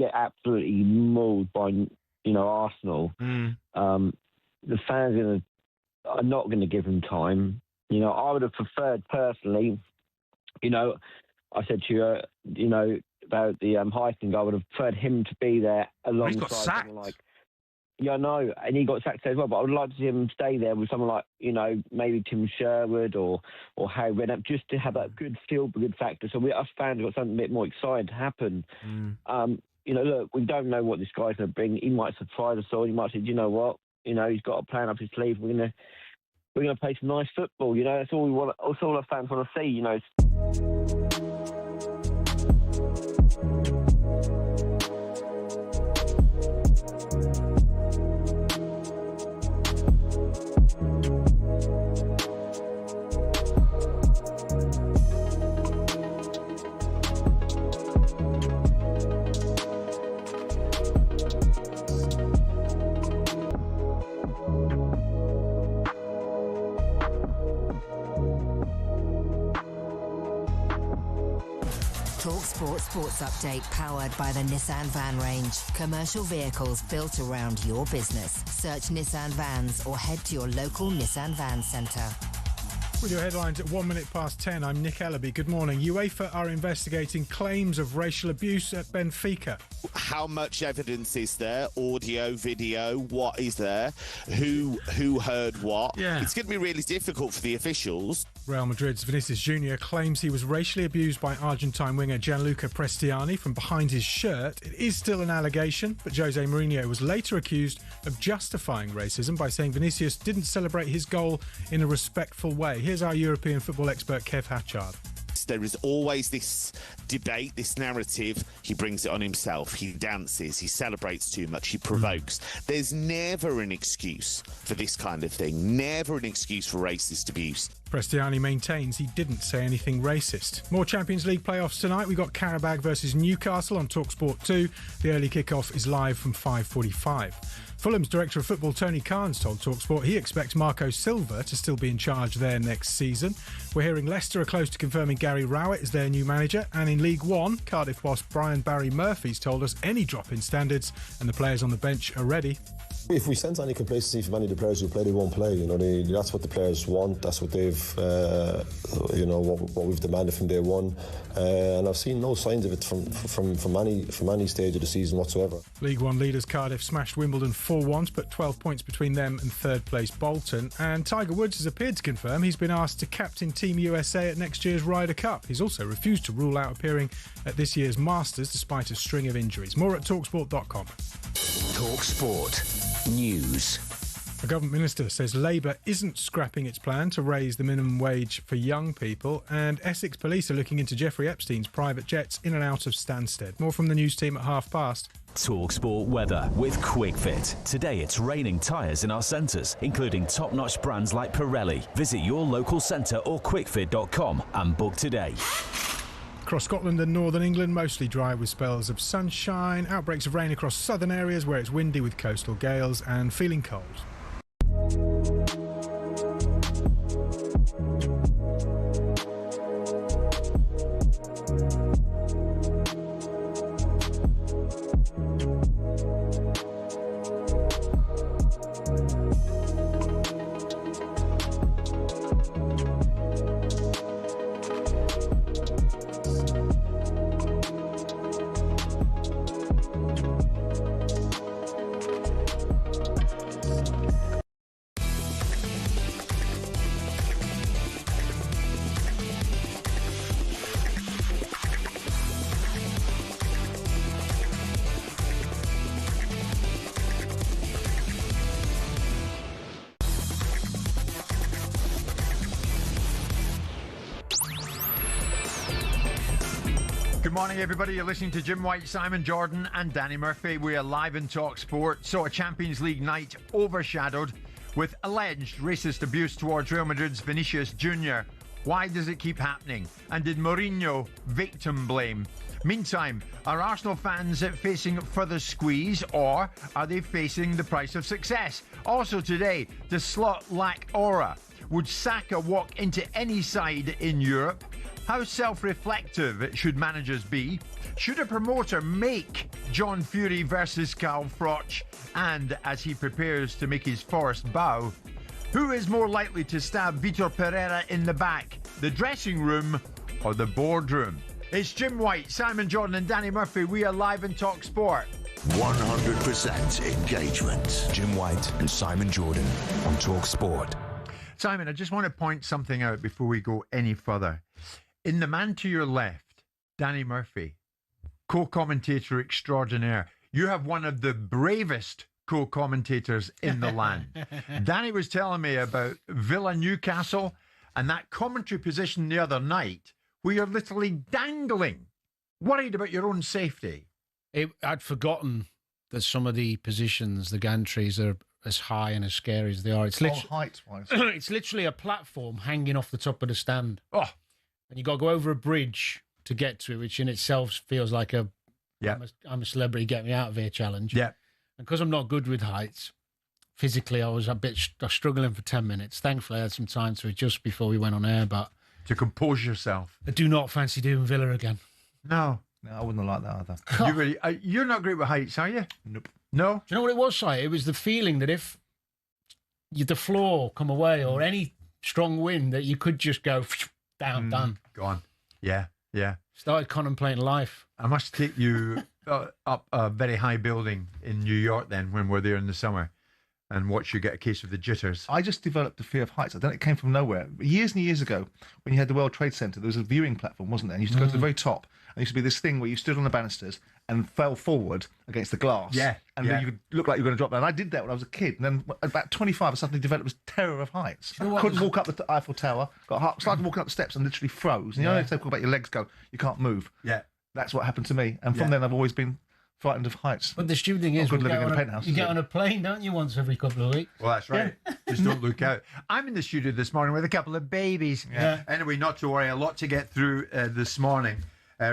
get absolutely mauled by, Arsenal, the fans are not going to give him time. I would have preferred personally, I said to you, about the Heisman guy, I would have preferred him to be there alongside He's got sacked. someone like... Yeah, I know, and he got sacked as well, but I would like to see him stay there with someone like, maybe Tim Sherwood or Harry Redknapp, just to have that good feel-good factor. So us fans have got something a bit more exciting to happen. Look, we don't know what this guy's going to bring. He might surprise us all. He might say, you know what? He's got a plan up his sleeve. We're gonna play some nice football. That's all we want. That's all our fans want to see. talkSPORT Sports Update powered by the Nissan Van range. Commercial vehicles built around your business. Search Nissan Vans or head to your local Nissan Van centre. With your headlines at 10:01, I'm Nick Ellaby. Good morning. UEFA are investigating claims of racial abuse at Benfica. How much evidence is there? Audio, video, what is there? Who heard what? Yeah. It's going to be really difficult for the officials. Real Madrid's Vinicius Jr. claims he was racially abused by Argentine winger Gianluca Prestiani from behind his shirt. It is still an allegation, but Jose Mourinho was later accused of justifying racism by saying Vinicius didn't celebrate his goal in a respectful way. Here's our European football expert Kev Hatchard. There is always this debate, this narrative. He brings it on himself. He dances. He celebrates too much. He provokes. There's never an excuse for this kind of thing. Never an excuse for racist abuse. Prestiani maintains he didn't say anything racist. More Champions League playoffs tonight. We've got Qarabag versus Newcastle on talkSPORT 2. The early kickoff is live from 5:45. Fulham's director of football Tony Khan's told talkSPORT he expects Marco Silva to still be in charge there next season. We're hearing Leicester are close to confirming Gary Rowett as their new manager, and in League One, Cardiff boss Brian Barry Murphy's told us any drop in standards and the players on the bench are ready. If we sense any complacency from any of the players who play, they won't play. That's what the players want. That's what they've, what we've demanded from day one. And I've seen no signs of it from any stage of the season whatsoever. League One leaders Cardiff smashed Wimbledon 4-1, put 12 points between them and third place Bolton. And Tiger Woods has appeared to confirm he's been asked to captain Team USA at next year's Ryder Cup. He's also refused to rule out appearing at this year's Masters despite a string of injuries. More at talksport.com. talkSPORT News. A government minister says Labour isn't scrapping its plan to raise the minimum wage for young people, and Essex police are looking into Jeffrey Epstein's private jets in and out of Stansted. More from the news team at past. talkSPORT weather with QuickFit. Today it's raining tyres in our centres, including top-notch brands like Pirelli. Visit your local centre or quickfit.com and book today. Across Scotland and northern England, mostly dry with spells of sunshine, outbreaks of rain across southern areas where it's windy with coastal gales and feeling cold. Good morning, everybody. You're listening to Jim White, Simon Jordan and Danny Murphy. We are live in talkSPORT. So a Champions League night overshadowed with alleged racist abuse towards Real Madrid's Vinicius Jr. Why does it keep happening? And did Mourinho victim blame? Meantime, are Arsenal fans facing further squeeze, or are they facing the price of success? Also today, does Slot lack aura? Would Saka walk into any side in Europe? How self-reflective should managers be? Should a promoter make John Fury versus Carl Froch? And as he prepares to make his forced bow, who is more likely to stab Vitor Pereira in the back, the dressing room or the boardroom? It's Jim White, Simon Jordan and Danny Murphy. We are live in talkSPORT. 100% engagement. Jim White and Simon Jordan on talkSPORT. Simon, I just want to point something out before we go any further. In the man to your left, Danny Murphy, co-commentator extraordinaire. You have one of the bravest co-commentators in the land. Danny was telling me about Villa Newcastle and that commentary position the other night where you're literally dangling, worried about your own safety. I'd forgotten that some of the positions, the gantries, are as high and as scary as they are. It's height-wise. It's literally a platform hanging off the top of the stand. Oh, and you got to go over a bridge to get to it, which in itself feels like I'm a celebrity, get me out of here challenge. Yeah. And because I'm not good with heights, physically I was a bit struggling for 10 minutes. Thankfully, I had some time to adjust before we went on air, but... To compose yourself. I do not fancy doing Villa again. No. No, I wouldn't like that either. You're not great with heights, are you? Nope. No? Do you know what it was, Si? It was the feeling that if the floor come away or any strong wind, that you could just go... Down. Gone. Yeah. Started contemplating life. I must take you up a very high building in New York then when we're there in the summer and watch you get a case of the jitters. I just developed a fear of heights. I don't know, it came from nowhere. Years and years ago, when you had the World Trade Center, there was a viewing platform, wasn't there? And you used to go to the very top. And there used to be this thing where you stood on the banisters and fell forward against the glass. And then you looked like you were going to drop down. And I did that when I was a kid. And then at about 25, I suddenly developed this terror of heights. Couldn't walk up the Eiffel Tower. Started walking up the steps and literally froze. And you know, they talk about your legs go, you can't move. Yeah. That's what happened to me. And from then, I've always been frightened of heights. But the stupid thing is, good living in a penthouse. You get on a plane, don't you, once every couple of weeks? Well, that's right. Just don't look out. I'm in the studio this morning with a couple of babies. Yeah. Anyway, not to worry. A lot to get through this morning.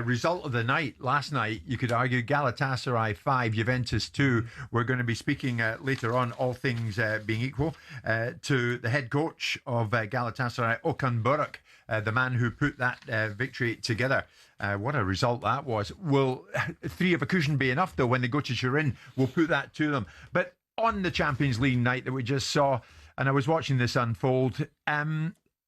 Result of the night, last night, you could argue Galatasaray 5, Juventus 2. We're going to be speaking later on, all things being equal, to the head coach of Galatasaray, Okan Buruk, the man who put that victory together. What a result that was. Will 3 of a cushion be enough, though, when they go to Turin? We'll put that to them. But on the Champions League night that we just saw, and I was watching this unfold,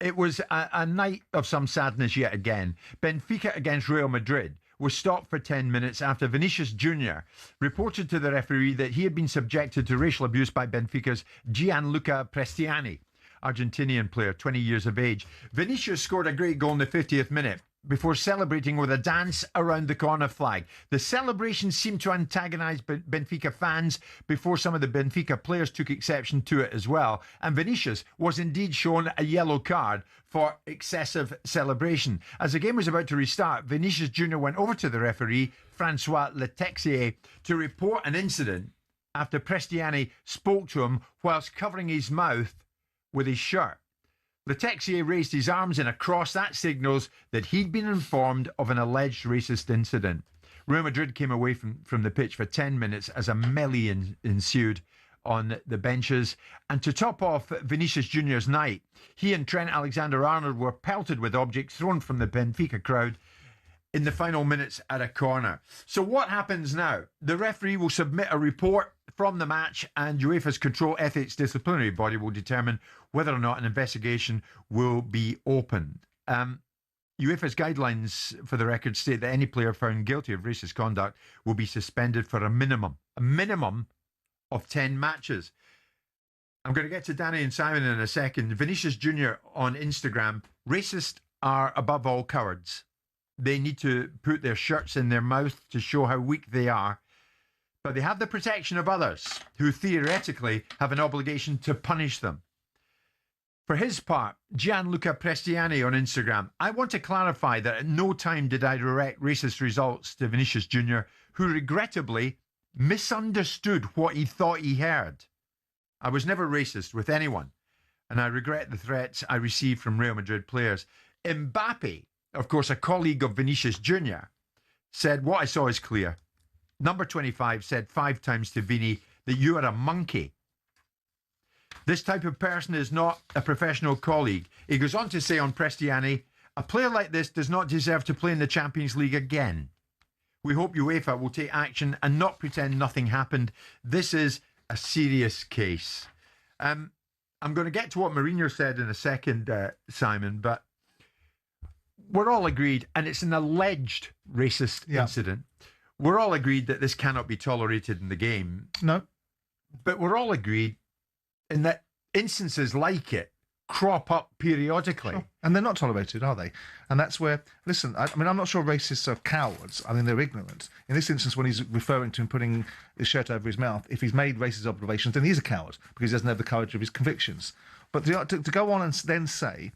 it was a night of some sadness yet again. Benfica against Real Madrid was stopped for 10 minutes after Vinicius Jr. reported to the referee that he had been subjected to racial abuse by Benfica's Gianluca Prestiani, Argentinian player, 20 years of age. Vinicius scored a great goal in the 50th minute before celebrating with a dance around the corner flag. The celebration seemed to antagonise Benfica fans before some of the Benfica players took exception to it as well. And Vinicius was indeed shown a yellow card for excessive celebration. As the game was about to restart, Vinicius Jr. went over to the referee, Francois Letexier, to report an incident after Prestiani spoke to him whilst covering his mouth with his shirt. Letexier raised his arms in a cross that signals that he'd been informed of an alleged racist incident. Real Madrid came away from the pitch for 10 minutes as a melee ensued on the benches. And to top off Vinicius Jr.'s night, he and Trent Alexander-Arnold were pelted with objects thrown from the Benfica crowd in the final minutes at a corner. So what happens now? The referee will submit a report from the match, and UEFA's Control Ethics Disciplinary Body will determine whether or not an investigation will be opened. UEFA's guidelines, for the record, state that any player found guilty of racist conduct will be suspended for a minimum of 10 matches. I'm going to get to Danny and Simon in a second. Vinicius Jr. on Instagram, racists are above all cowards. They need to put their shirts in their mouth to show how weak they are. But they have the protection of others who theoretically have an obligation to punish them. For his part, Gianluca Prestiani on Instagram, I want to clarify that at no time did I direct racist results to Vinicius Jr., who regrettably misunderstood what he thought he heard. I was never racist with anyone, and I regret the threats I received from Real Madrid players. Mbappe, of course, a colleague of Vinicius Jr., said, what I saw is clear. Number 25 said 5 times to Vini that you are a monkey. This type of person is not a professional colleague. He goes on to say on Prestiani, A player like this does not deserve to play in the Champions League again. We hope UEFA will take action and not pretend nothing happened. This is a serious case. I'm going to get to what Mourinho said in a second, Simon, but we're all agreed, and it's an alleged racist incident. We're all agreed that this cannot be tolerated in the game. No. But we're all agreed in that instances like it crop up periodically. Sure. And they're not tolerated, are they? And that's where, listen, I mean, I'm not sure racists are cowards. I mean, they're ignorant. In this instance, when he's referring to him putting his shirt over his mouth, if he's made racist observations, then he's a coward because he doesn't have the courage of his convictions. But to go on and then say,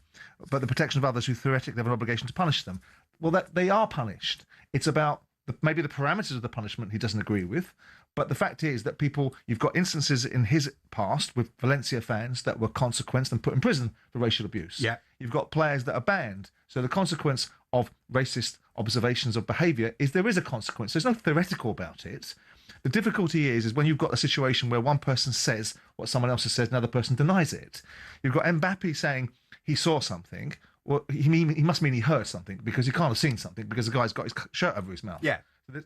but the protection of others who theoretically have an obligation to punish them, well, that they are punished. It's about maybe the parameters of the punishment he doesn't agree with. But the fact is that you've got instances in his past with Valencia fans that were consequenced and put in prison for racial abuse. Yeah. You've got players that are banned. So the consequence of racist observations of behaviour is there is a consequence. There's no theoretical about it. The difficulty is when you've got a situation where one person says what someone else has said, another person denies it. You've got Mbappe saying he saw something. Well, he must mean he heard something because he can't have seen something because the guy's got his shirt over his mouth. Yeah.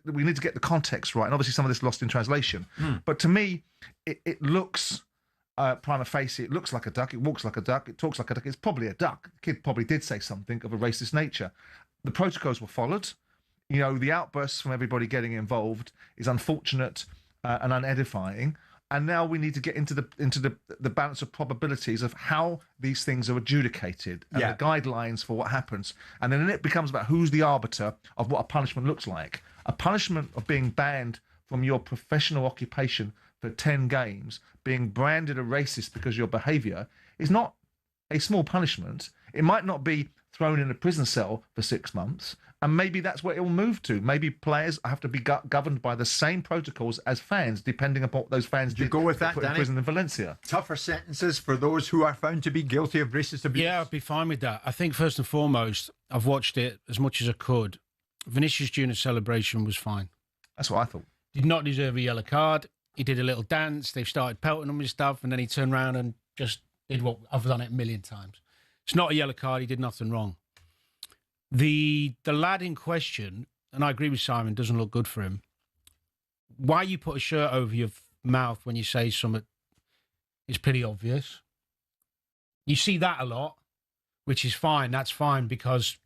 We need to get the context right. And obviously some of this lost in translation. But to me, it looks, prima facie, it looks like a duck. It walks like a duck. It talks like a duck. It's probably a duck. The kid probably did say something of a racist nature. The protocols were followed. You know, the outbursts from everybody getting involved is unfortunate and unedifying. And now we need to get into the balance of probabilities of how these things are adjudicated and the guidelines for what happens. And then it becomes about who's the arbiter of what a punishment looks like. A punishment of being banned from your professional occupation for 10 games, being branded a racist because of your behaviour, is not a small punishment. It might not be thrown in a prison cell for 6 months, and maybe that's where it will move to. Maybe players have to be governed by the same protocols as fans, depending upon what those fans did. You go with that, put in prison in Valencia. Tougher sentences for those who are found to be guilty of racist abuse. Yeah, I'd be fine with that. I think first and foremost, I've watched it as much as I could. Vinicius Junior's celebration was fine. That's what I thought. Did not deserve a yellow card. He did a little dance. They've started pelting him with stuff, and then he turned around and just did what I've done it a million times. It's not a yellow card. He did nothing wrong. The lad in question, and I agree with Simon, doesn't look good for him. Why you put a shirt over your mouth when you say something is pretty obvious. You see that a lot, which is fine. That's fine because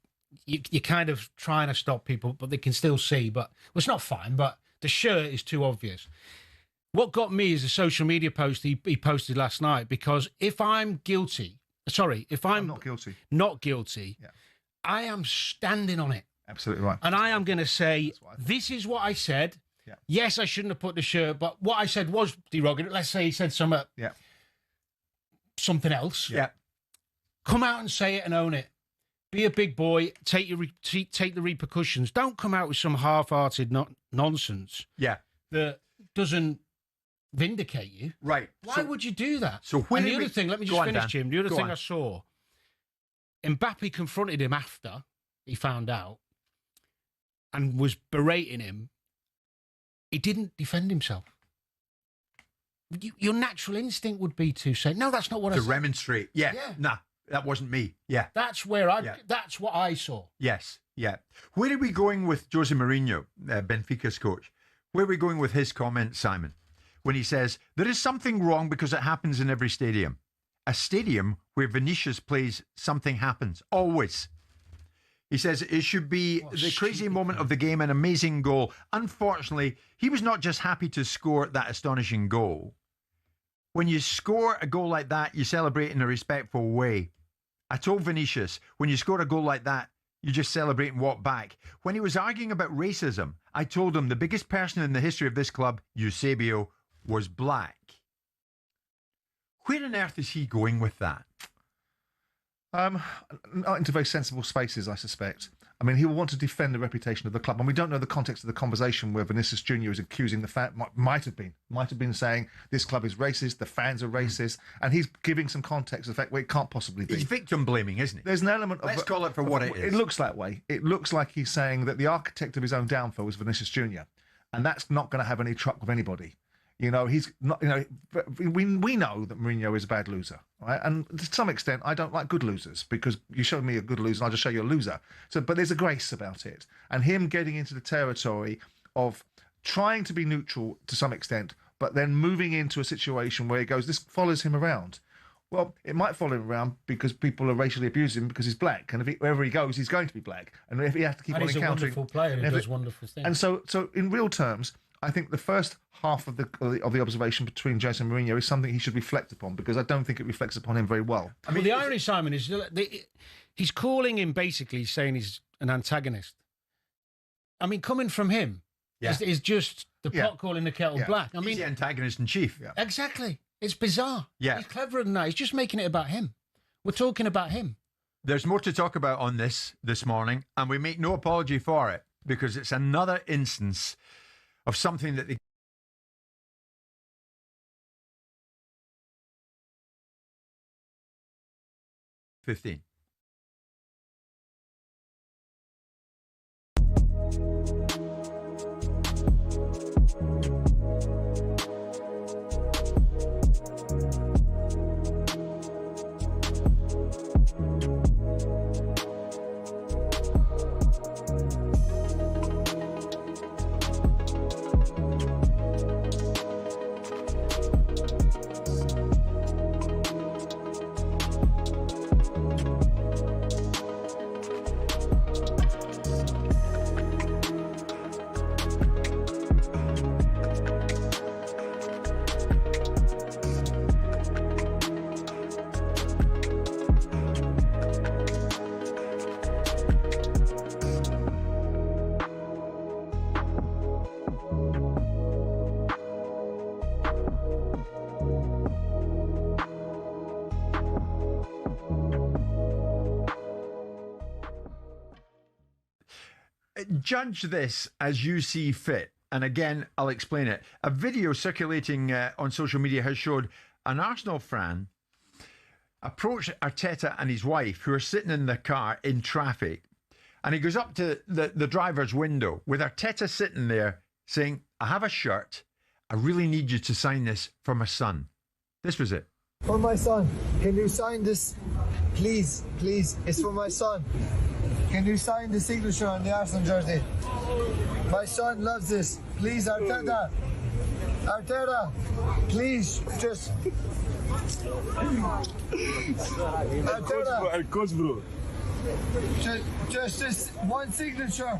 you're kind of trying to stop people, but they can still see. But well, it's not fine, but the shirt is too obvious. What got me is a social media post he posted last night, because if I'm guilty, if I'm not guilty, yeah, I am standing on it. Absolutely right. And I am going to say, this is what I said. Yeah. Yes, I shouldn't have put the shirt, but what I said was derogatory. Let's say he said something else. Yeah. Come out and say it and own it. Be a big boy. Take the repercussions. Don't come out with some half-hearted nonsense. Yeah. That doesn't vindicate you. Right. Why would you do that? So when the other thing, let me just finish, Jim. The other thing I saw, Mbappe confronted him after he found out and was berating him. He didn't defend himself. Your natural instinct would be to say, no, that's not what I said. To remonstrate. Yeah. Nah, that wasn't me. Yeah. That's what I saw. Yes. Yeah. Where are we going with Jose Mourinho, Benfica's coach? Where are we going with his comment, Simon? When he says, there is something wrong because it happens in every stadium. A stadium where Vinicius plays, something happens. Always. He says it should be the crazy moment of the game, an amazing goal. Unfortunately, he was not just happy to score that astonishing goal. When you score a goal like that, you celebrate in a respectful way. I told Vinicius, when you score a goal like that, you just celebrate and walk back. When he was arguing about racism, I told him the biggest person in the history of this club, Eusebio, was black. Where on earth is he going with that? Not into very sensible spaces, I suspect. I mean, he will want to defend the reputation of the club, and we don't know the context of the conversation where Vinicius Junior is accusing the fan. Might have been saying this club is racist, the fans are racist, and he's giving some context of the fact where it can't possibly be. He's victim blaming, isn't he? There's an element of let's call it for what it is. It looks that way. It looks like he's saying that the architect of his own downfall was Vinicius Junior, and that's not going to have any truck with anybody. You know, he's not. You know, we know that Mourinho is a bad loser, right? And to some extent, I don't like good losers because you show me a good loser, and I'll just show you a loser. So, but there's a grace about it, and him getting into the territory of trying to be neutral to some extent, but then moving into a situation where he goes, this follows him around. Well, it might follow him around because people are racially abusing him because he's black, and wherever he goes, he's going to be black, and if he has to keep on encountering, he's a wonderful player who does wonderful things. And so in real terms, I think the first half of the observation between Jose and Mourinho is something he should reflect upon, because I don't think it reflects upon him very well. I mean, the irony, Simon, is he's calling him basically saying he's an antagonist. I mean, coming from him is just the pot calling the kettle black. I mean, he's the antagonist in chief. Yeah. Exactly. It's bizarre. Yeah. He's cleverer than that. He's just making it about him. We're talking about him. There's more to talk about on this morning, and we make no apology for it, because it's another instance of something that they 15. Judge this as you see fit. And again, I'll explain it. A video circulating on social media has showed an Arsenal fan approach Arteta and his wife, who are sitting in the car in traffic. And he goes up to the driver's window with Arteta sitting there saying, I have a shirt. I really need you to sign this for my son. This was it. For my son. Can you sign this? Please, please. It's for my son. Can you sign the signature on the Arsenal jersey? My son loves this. Please, Arteta. Arteta, please, just... Arteta. Coach, bro. Just one signature,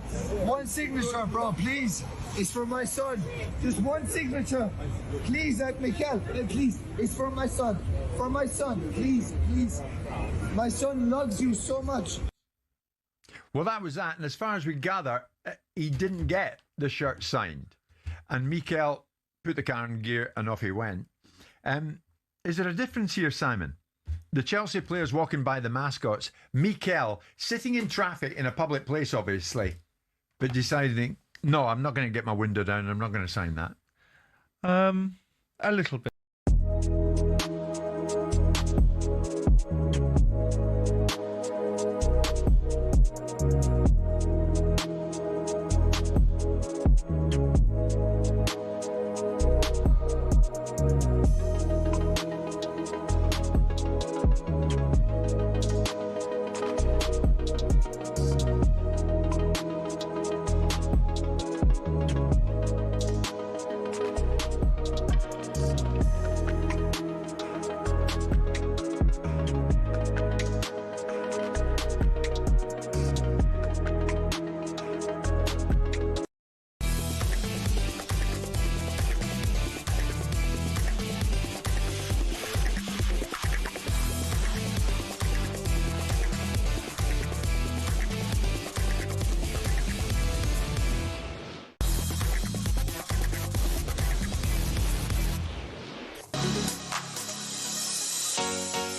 bro, please. It's for my son. Just one signature, please, Mikel. Please, it's for my son. For my son, please, please. My son loves you so much. Well, that was that. And as far as we gather, he didn't get the shirt signed. And Mikel put the car in gear and off he went. Is there a difference here, Simon? The Chelsea players walking by the mascots, Mikel sitting in traffic in a public place, obviously, but deciding, no, I'm not going to get my window down. I'm not going to sign that. A little bit.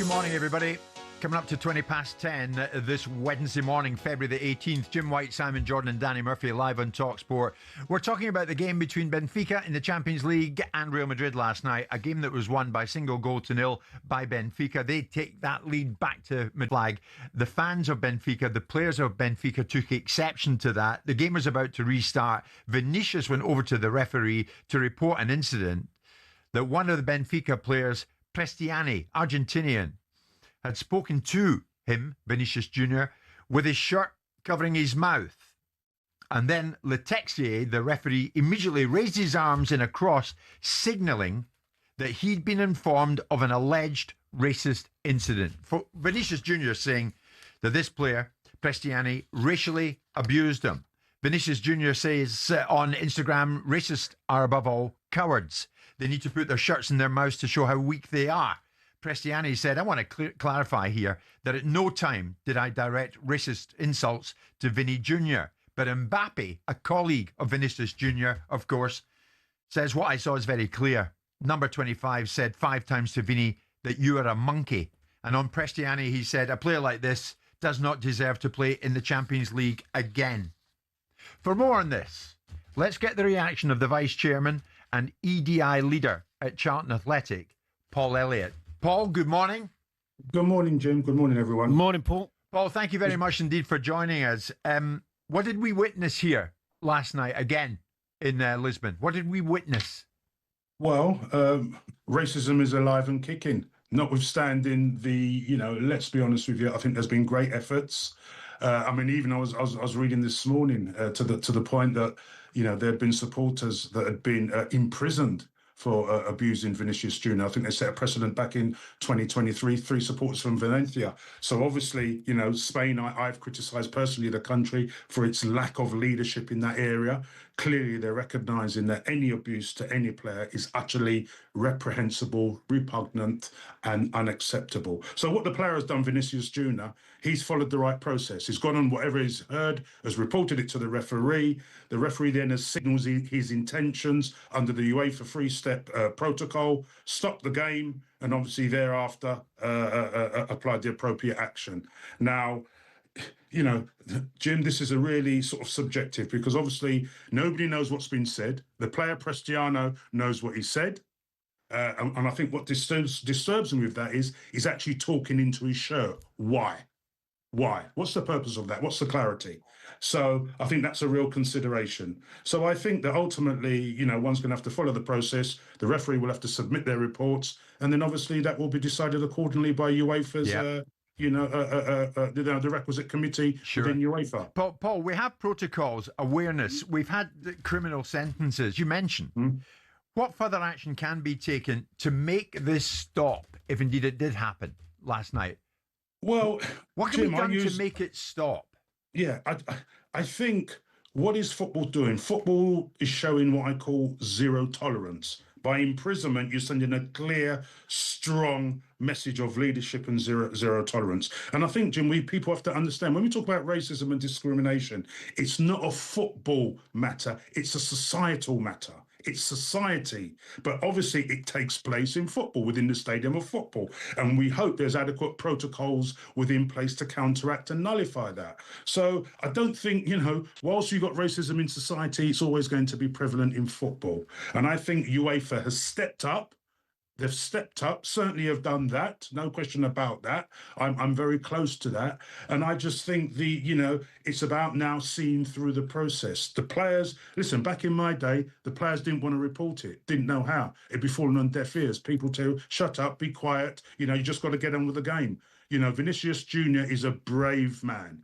Good morning, everybody. Coming up to 20 past 10 this Wednesday morning, February the 18th. Jim White, Simon Jordan and Danny Murphy live on talkSPORT. We're talking about the game between Benfica in the Champions League and Real Madrid last night. A game that was won by single goal to nil by Benfica. They take that lead back to mid-flag. The fans of Benfica, the players of Benfica took exception to that. The game was about to restart. Vinicius went over to the referee to report an incident. that one of the Benfica players, Prestiani, Argentinian, had spoken to him, Vinicius Jr., with his shirt covering his mouth. And then Le Texier, the referee, immediately raised his arms in a cross, signalling that he'd been informed of an alleged racist incident. For Vinicius Jr. saying that this player, Prestiani, racially abused him. Vinicius Jr. says on Instagram, racists are above all cowards. They need to put their shirts in their mouths to show how weak they are. Prestiani said, I want to clarify here that at no time did I direct racist insults to Vinny Jr. But Mbappe, a colleague of Vinicius Jr., of course, says what I saw is very clear. Number 25 said 5 times to Vinny that you are a monkey. And on Prestiani, he said, a player like this does not deserve to play in the Champions League again. For more on this, let's get the reaction of the Vice Chairman and EDI leader at Charlton Athletic, Paul Elliot. Paul, good morning. Good morning, Jim. Good morning, everyone. Morning, Paul. Paul, thank you very much indeed for joining us. What did we witness here last night again in Lisbon? What did we witness? Well, racism is alive and kicking. Notwithstanding let's be honest with you, I think there's been great efforts. I mean, even I was reading this morning to the point that there had been supporters that had been imprisoned for abusing Vinicius Jr. I think they set a precedent back in 2023, 3 supporters from Valencia. So obviously, Spain, I've criticised personally the country for its lack of leadership in that area. Clearly, they're recognising that any abuse to any player is utterly reprehensible, repugnant and unacceptable. So what the player has done, Vinicius Jr., he's followed the right process. He's gone on whatever he's heard, has reported it to the referee. The referee then has signalled his intentions under the UEFA 3-step protocol, stopped the game, and obviously thereafter applied the appropriate action. Now, Jim, this is a really sort of subjective because obviously nobody knows what's been said. The player Prestiano knows what he said. And I think what disturbs him with that is he's actually talking into his shirt. Why? What's the purpose of that? What's the clarity? So I think that's a real consideration. So I think that ultimately, one's going to have to follow the process. The referee will have to submit their reports. And then obviously that will be decided accordingly by UEFA's the requisite committee within UEFA. Paul, we have protocols, awareness. We've had the criminal sentences you mentioned. What further action can be taken to make this stop, if indeed it did happen last night? Well, what can be done to make it stop? Yeah, I think what is football doing? Football is showing what I call zero tolerance. By imprisonment, you're sending a clear, strong message of leadership and zero tolerance. And I think, Jim, people have to understand, when we talk about racism and discrimination, it's not a football matter, it's a societal matter. It's society. But obviously it takes place in football, within the stadium of football. And we hope there's adequate protocols within place to counteract and nullify that. So I don't think, whilst you've got racism in society, it's always going to be prevalent in football. And I think UEFA has stepped up. They've stepped up, certainly have done that, no question about that. I'm very close to that. And I just think it's about now seeing through the process. The players, listen, back in my day, the players didn't want to report it, didn't know how. It'd be falling on deaf ears. People tell, shut up, be quiet, you just got to get on with the game. Vinicius Jr. is a brave man.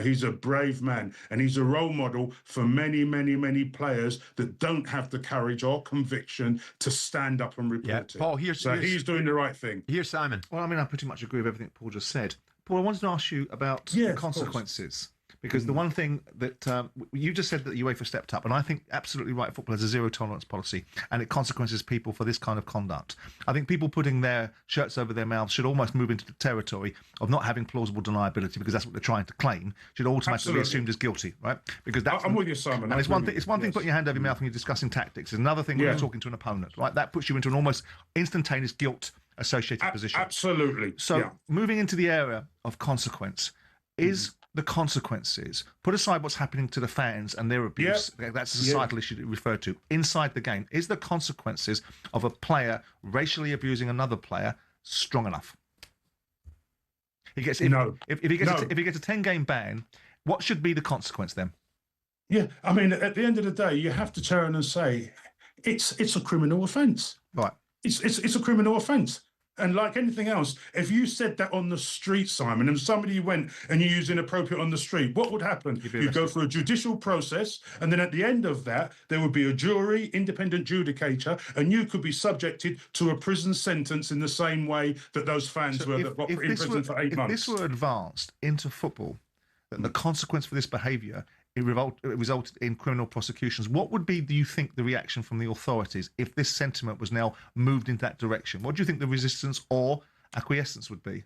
He's a brave man and he's a role model for many, many, many players that don't have the courage or conviction to stand up and report it. Paul, he's doing the right thing. Here's Simon. Well, I mean, I pretty much agree with everything Paul just said. Paul, I wanted to ask you about the consequences. Because the one thing that you just said that UEFA stepped up, and I think absolutely right, football has a zero tolerance policy, and it consequences people for this kind of conduct. I think people putting their shirts over their mouths should almost move into the territory of not having plausible deniability, because that's what they're trying to claim, should automatically be assumed as guilty, right? Because that's I'm with you, Simon. And it's one thing putting your hand over your mouth when you're discussing tactics. It's another thing when you're talking to an opponent, right? That puts you into an almost instantaneous guilt associated position. Absolutely. So moving into the area of consequence is the consequences, put aside what's happening to the fans and their abuse, that's a societal issue to refer to, inside the game, is the consequences of a player racially abusing another player strong enough? If he gets a 10-game ban, what should be the consequence then? Yeah, I mean, at the end of the day, you have to turn and say, it's a criminal offence. Right. it's a criminal offence. And like anything else, if you said that on the street, Simon, and somebody went and you used inappropriate on the street, what would happen? You'd go through a judicial process, and then at the end of that, there would be a jury, independent judicator, and you could be subjected to a prison sentence in the same way that those fans were that got in prison for 8 months. If this were advanced into football, that the consequence for this behaviour it resulted in criminal prosecutions. What would be, do you think, the reaction from the authorities if this sentiment was now moved in that direction? What do you think the resistance or acquiescence would be?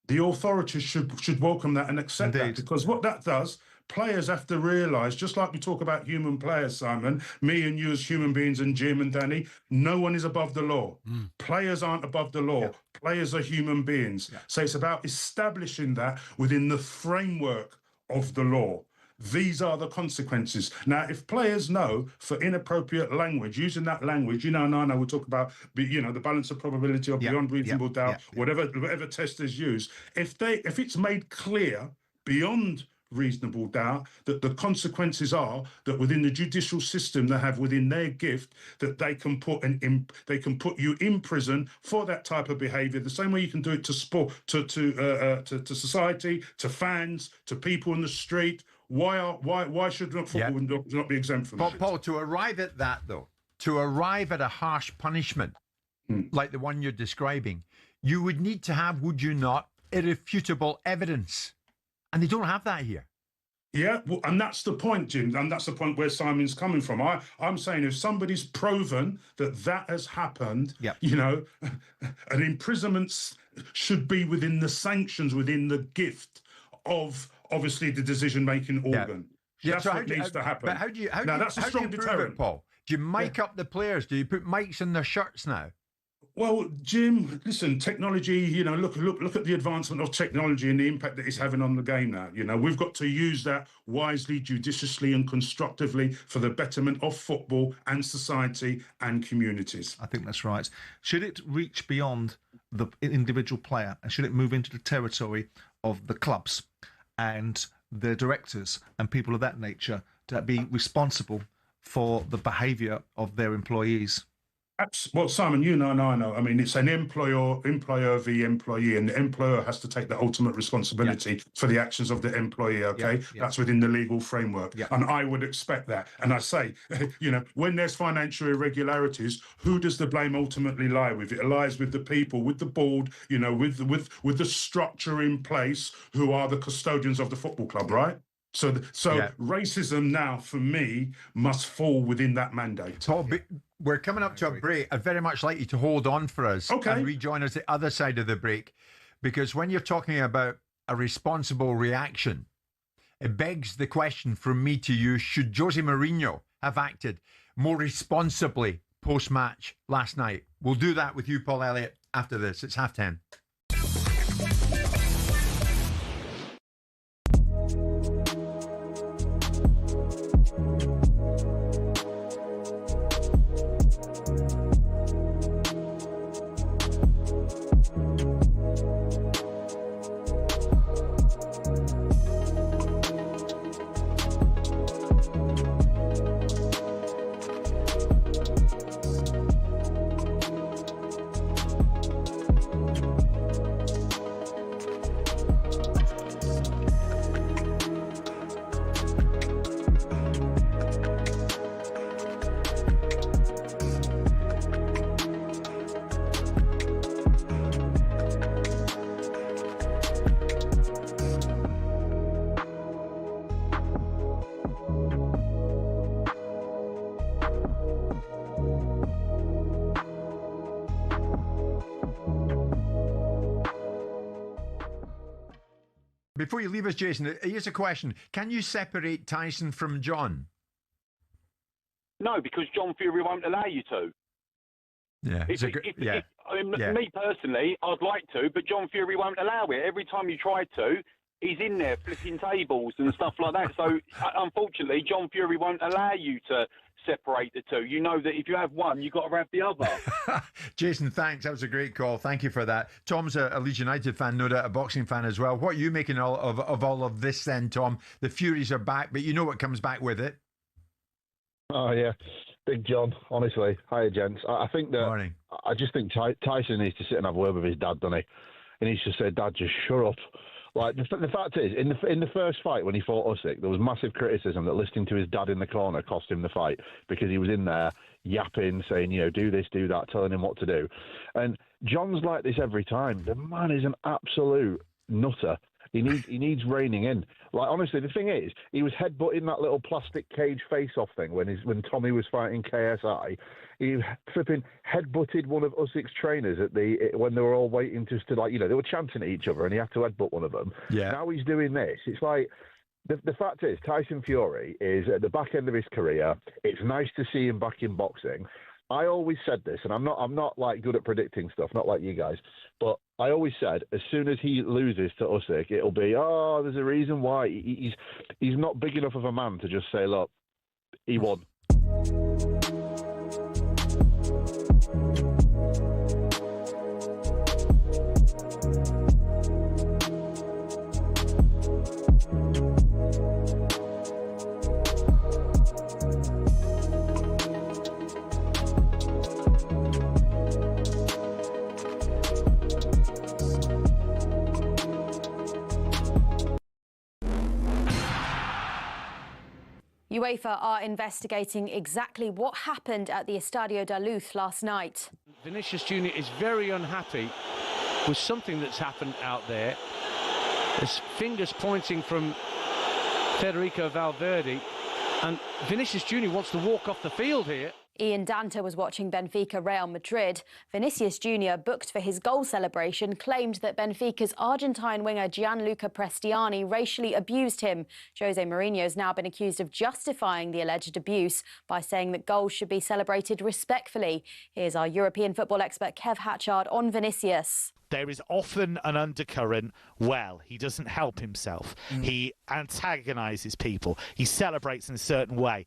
The authorities should welcome that and accept that, because what that does, players have to realise, just like we talk about human players, Simon, me and you as human beings and Jim and Danny, no one is above the law. Players aren't above the law. Players are human beings. So it's about establishing that within the framework of the law. These are the consequences. Now, if players know for inappropriate language, using that language, and I know we'll talk about, the balance of probability or beyond reasonable doubt, whatever test is used. If it's made clear beyond reasonable doubt that the consequences are that within the judicial system they have within their gift that they can put you in prison for that type of behaviour, the same way you can do it to sport, to society, to fans, to people in the street. Why should football not be exempt from that? Paul, to arrive at that, though, to arrive at a harsh punishment like the one you're describing, you would need to have, would you not, irrefutable evidence. And they don't have that here. Yeah, well, and that's the point, Jim, and that's the point where Simon's coming from. I'm saying if somebody's proven that has happened, an imprisonment should be within the sanctions, within the gift of obviously the decision-making organ. That's what needs to happen. But how do you that's a strong prove deterrent, it, Paul? Do you mic up the players? Do you put mics in their shirts now? Well, Jim, listen, technology, look at the advancement of technology and the impact that it's having on the game now. We've got to use that wisely, judiciously and constructively for the betterment of football and society and communities. I think that's right. Should it reach beyond the individual player and should it move into the territory of the clubs and their directors and people of that nature to be responsible for the behaviour of their employees? Well, Simon, you know and I know. I mean, it's an employer v. employee, and the employer has to take the ultimate responsibility for the actions of the employee, okay? That's within the legal framework. And I would expect that. And I say, when there's financial irregularities, who does the blame ultimately lie with? It lies with the people, with the board, with the structure in place, who are the custodians of the football club, right? So racism now, for me, must fall within that mandate. Paul, we're coming up to a break. I'd very much like you to hold on for us and rejoin us the other side of the break, because when you're talking about a responsible reaction, it begs the question from me to you, should Jose Mourinho have acted more responsibly post-match last night? We'll do that with you, Paul Elliot, after this. It's 10:30. Before you leave us, Jason, here's a question. Can you separate Tyson from John? No, because John Fury won't allow you to. Yeah. Me personally, I'd like to, but John Fury won't allow it. Every time you try to, he's in there flipping tables and stuff like that. So, unfortunately, John Fury won't allow you to separate the two. You know that if you have one, you've got to have the other. Jason, thanks. That was a great call. Thank you for that. Tom's a Leeds United fan, no doubt a boxing fan as well. What are you making of all of this then, Tom? The Furies are back, but you know what comes back with it. Oh, yeah. Big John, honestly. Hiya, gents. I think that. Morning. I just think Tyson needs to sit and have a word with his dad, doesn't he? He needs to say, "Dad, just shut up." Like the fact is, in the first fight when he fought Usyk, there was massive criticism that listening to his dad in the corner cost him the fight because he was in there yapping, saying, do this, do that, telling him what to do. And John's like this every time. The man is an absolute nutter. He needs reining in. Like, honestly, the thing is, he was headbutting that little plastic cage face-off thing when Tommy was fighting KSI. He flipping headbutted one of Usyk's trainers when they were all waiting just to, like, they were chanting at each other and he had to headbutt one of them. Yeah. Now he's doing this. It's like, the fact is, Tyson Fury is at the back end of his career. It's nice to see him back in boxing. I always said this, and I'm not like good at predicting stuff, not like you guys, but I always said as soon as he loses to Usyk, it'll be, there's a reason why. He's not big enough of a man to just say, look, he won. UEFA are investigating exactly what happened at the Estadio da Luz last night. Vinicius Junior is very unhappy with something that's happened out there. There's fingers pointing from Federico Valverde, and Vinicius Junior wants to walk off the field here. Ian Danter was watching Benfica Real Madrid. Vinicius Junior, booked for his goal celebration, claimed that Benfica's Argentine winger Gianluca Prestiani racially abused him. Jose Mourinho has now been accused of justifying the alleged abuse by saying that goals should be celebrated respectfully. Here's our European football expert Kev Hatchard on Vinicius. There is often an undercurrent. Well, he doesn't help himself. He antagonises people. He celebrates in a certain way.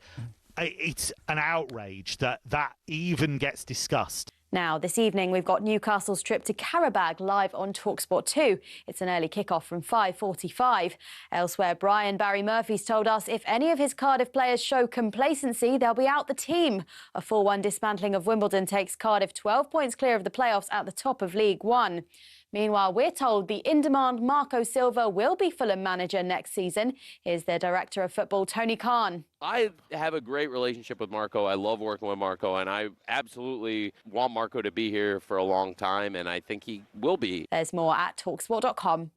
It's an outrage that even gets discussed. Now, this evening, we've got Newcastle's trip to Qarabağ live on talkSPORT 2. It's an early kick-off from 5:45. Elsewhere, Barry Murphy's told us if any of his Cardiff players show complacency, they'll be out the team. A 4-1 dismantling of Wimbledon takes Cardiff 12 points clear of the playoffs at the top of League One. Meanwhile, we're told the in-demand Marco Silva will be Fulham manager next season. Here's their director of football, Tony Khan. I have a great relationship with Marco. I love working with Marco, and I absolutely want Marco to be here for a long time, and I think he will be. There's more at talksport.com.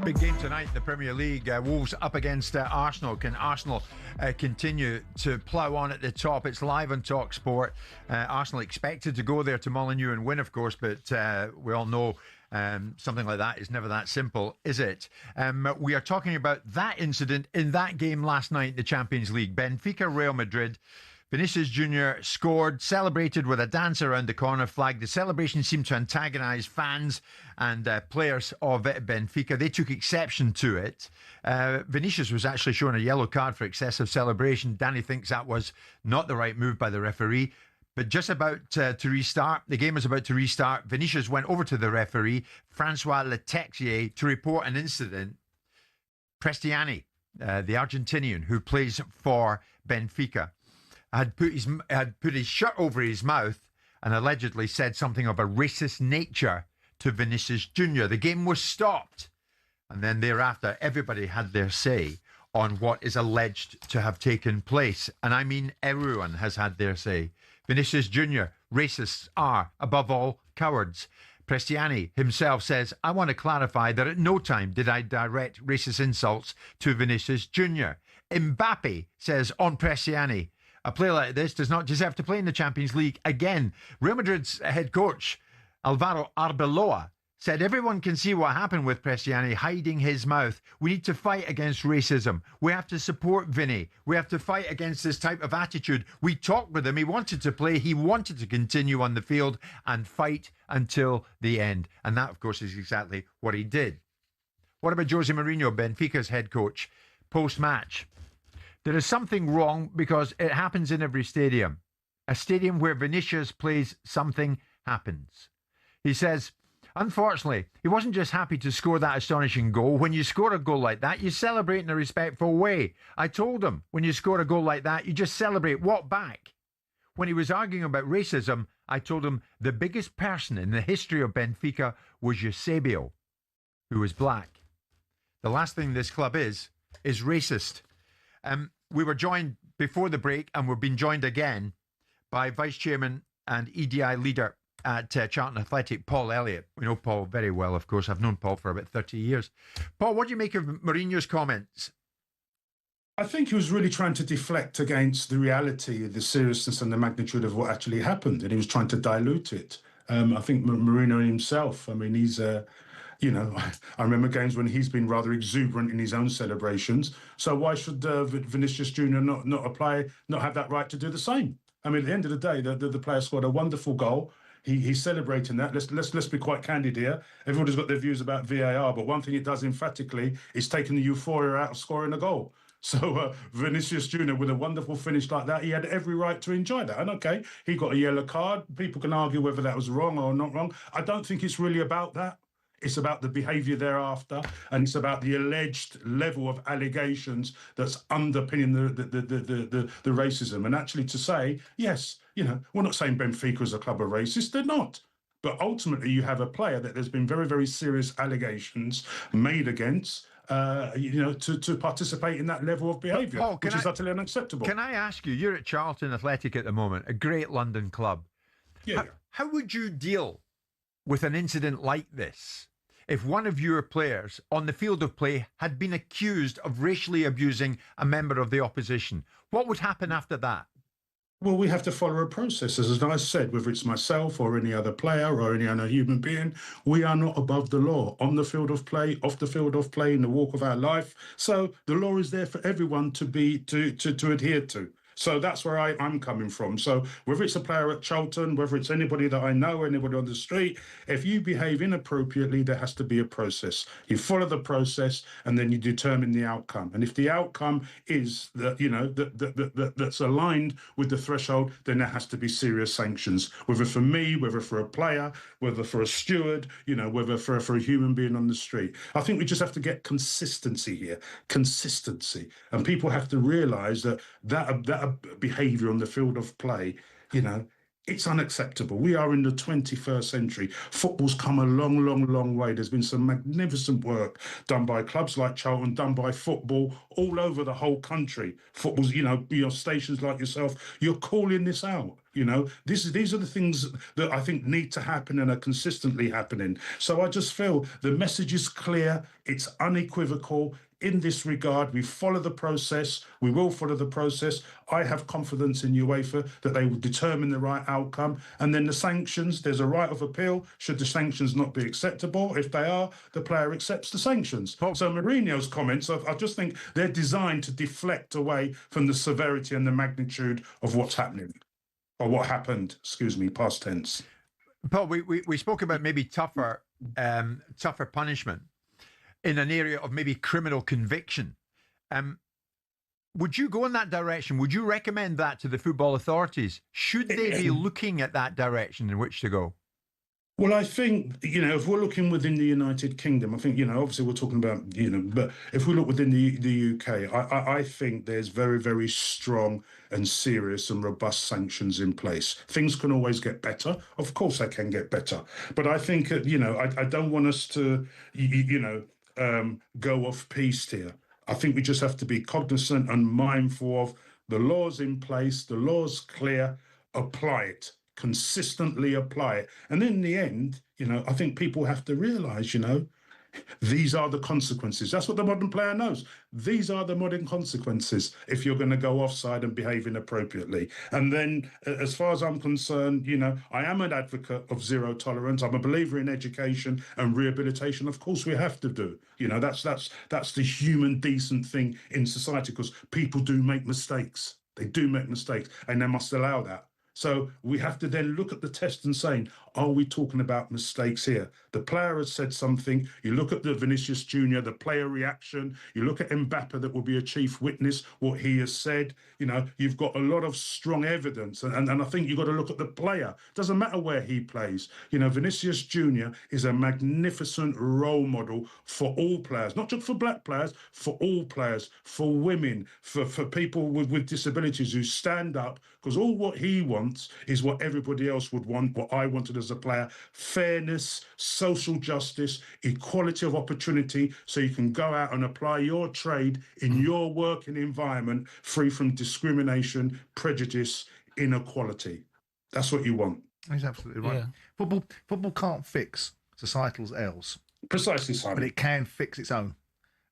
Big game tonight in the Premier League. Wolves up against Arsenal. Can Arsenal continue to plough on at the top? It's live on talkSPORT. Arsenal expected to go there to Molineux and win, of course, but we all know something like that is never that simple, is it? We are talking about that incident in that game last night in the Champions League. Benfica Real Madrid. Vinicius Junior scored, celebrated with a dance around the corner flag. The celebration seemed to antagonise fans and players of Benfica. They took exception to it. Vinicius was actually shown a yellow card for excessive celebration. Danny thinks that was not the right move by the referee. But just about to restart, the game was about to restart. Vinicius went over to the referee, Francois Letexier, to report an incident. Prestiani, the Argentinian who plays for Benfica, had put his shirt over his mouth and allegedly said something of a racist nature to Vinicius Jr. The game was stopped, and then thereafter everybody had their say on what is alleged to have taken place. And I mean everyone has had their say. Vinicius Jr., racists are, above all, cowards. Prestiani himself says, I want to clarify that at no time did I direct racist insults to Vinicius Jr. Mbappe says on Prestiani, a player like this does not deserve to play in the Champions League again. Real Madrid's head coach, Alvaro Arbeloa, said everyone can see what happened with Prestiani hiding his mouth. We need to fight against racism. We have to support Vinny. We have to fight against this type of attitude. We talked with him. He wanted to play. He wanted to continue on the field and fight until the end. And that, of course, is exactly what he did. What about Jose Mourinho, Benfica's head coach, post-match? There is something wrong because it happens in every stadium. A stadium where Vinicius plays, something happens. He says, unfortunately, he wasn't just happy to score that astonishing goal. When you score a goal like that, you celebrate in a respectful way. I told him, when you score a goal like that, you just celebrate. Walk back. When he was arguing about racism, I told him the biggest person in the history of Benfica was Eusebio, who was black. The last thing this club is racist. We were joined before the break, and we're being joined again by Vice Chairman and EDI leader at Charlton Athletic, Paul Elliot. We know Paul very well, of course. I've known Paul for about 30 years. Paul, what do you make of Mourinho's comments? I think he was really trying to deflect against the reality, the seriousness and the magnitude of what actually happened, and he was trying to dilute it. I think Mourinho himself, I mean, he's... I remember games when he's been rather exuberant in his own celebrations. So why should Vinicius Jr. not have that right to do the same? I mean, at the end of the day, the player scored a wonderful goal. He's celebrating that. Let's be quite candid here. Everybody's got their views about VAR, but one thing it does emphatically is taking the euphoria out of scoring a goal. So Vinicius Jr. with a wonderful finish like that, he had every right to enjoy that. And okay, he got a yellow card. People can argue whether that was wrong or not wrong. I don't think it's really about that. It's about the behaviour thereafter, and it's about the alleged level of allegations that's underpinning the racism. And actually to say, yes, we're not saying Benfica is a club of racists. They're not. But ultimately, you have a player that there's been very, very serious allegations made against, to participate in that level of behaviour, which is utterly unacceptable. Can I ask you, you're at Charlton Athletic at the moment, a great London club. Yeah. How would you deal with an incident like this if one of your players on the field of play had been accused of racially abusing a member of the opposition? What would happen after that? Well, we have to follow a process. As I said, whether it's myself or any other player or any other human being, we are not above the law on the field of play, off the field of play, in the walk of our life. So the law is there for everyone to adhere to. So that's where I'm coming from. So whether it's a player at Charlton, whether it's anybody that I know, anybody on the street, if you behave inappropriately, there has to be a process. You follow the process and then you determine the outcome. And if the outcome is that, that's aligned with the threshold, then there has to be serious sanctions, whether for me, whether for a player, whether for a steward, whether for a human being on the street. I think we just have to get consistency here, and people have to realise that behaviour on the field of play, it's unacceptable. We are in the 21st century. Football's come a long, long, long way. There's been some magnificent work done by clubs like Charlton, done by football all over the whole country. Football's, stations like yourself, you're calling this out. These are the things that I think need to happen and are consistently happening. So I just feel the message is clear. It's unequivocal. In this regard, we follow the process. We will follow the process. I have confidence in UEFA that they will determine the right outcome. And then the sanctions, there's a right of appeal should the sanctions not be acceptable. If they are, the player accepts the sanctions. So Mourinho's comments, I just think they're designed to deflect away from the severity and the magnitude of what's happening. Or what happened, past tense. Paul, we spoke about maybe tougher punishment in an area of maybe criminal conviction. Would you go in that direction? Would you recommend that to the football authorities? Should they be looking at that direction in which to go? Well, I think, if we're looking within the United Kingdom, I think, obviously we're talking about, but if we look within the UK, I think there's very, very strong and serious and robust sanctions in place. Things can always get better. Of course they can get better. But I think, I don't want us to, go off piste here. I think we just have to be cognizant and mindful of the laws in place, the law's clear, apply it. Consistently apply it. And in the end, I think people have to realise, these are the consequences. That's what the modern player knows. These are the modern consequences if you're going to go offside and behave inappropriately. And then, as far as I'm concerned, I am an advocate of zero tolerance. I'm a believer in education and rehabilitation. Of course, we have to do. That's the human decent thing in society, because people do make mistakes. They do make mistakes, and they must allow that. So we have to then look at the test and say, are we talking about mistakes here? The player has said something. You look at the Vinicius Junior, the player reaction. You look at Mbappe, that will be a chief witness, what he has said. You've got a lot of strong evidence. And I think you've got to look at the player. Doesn't matter where he plays. Vinicius Junior is a magnificent role model for all players, not just for black players, for all players, for women, for people with disabilities who stand up, because all what he wants is what everybody else would want, what I wanted as a player: fairness, social justice, equality of opportunity, so you can go out and apply your trade in your working environment free from discrimination, prejudice, inequality. That's what you want. He's absolutely right. Yeah. Football can't fix societal ills. Precisely, Simon. But it can fix its own.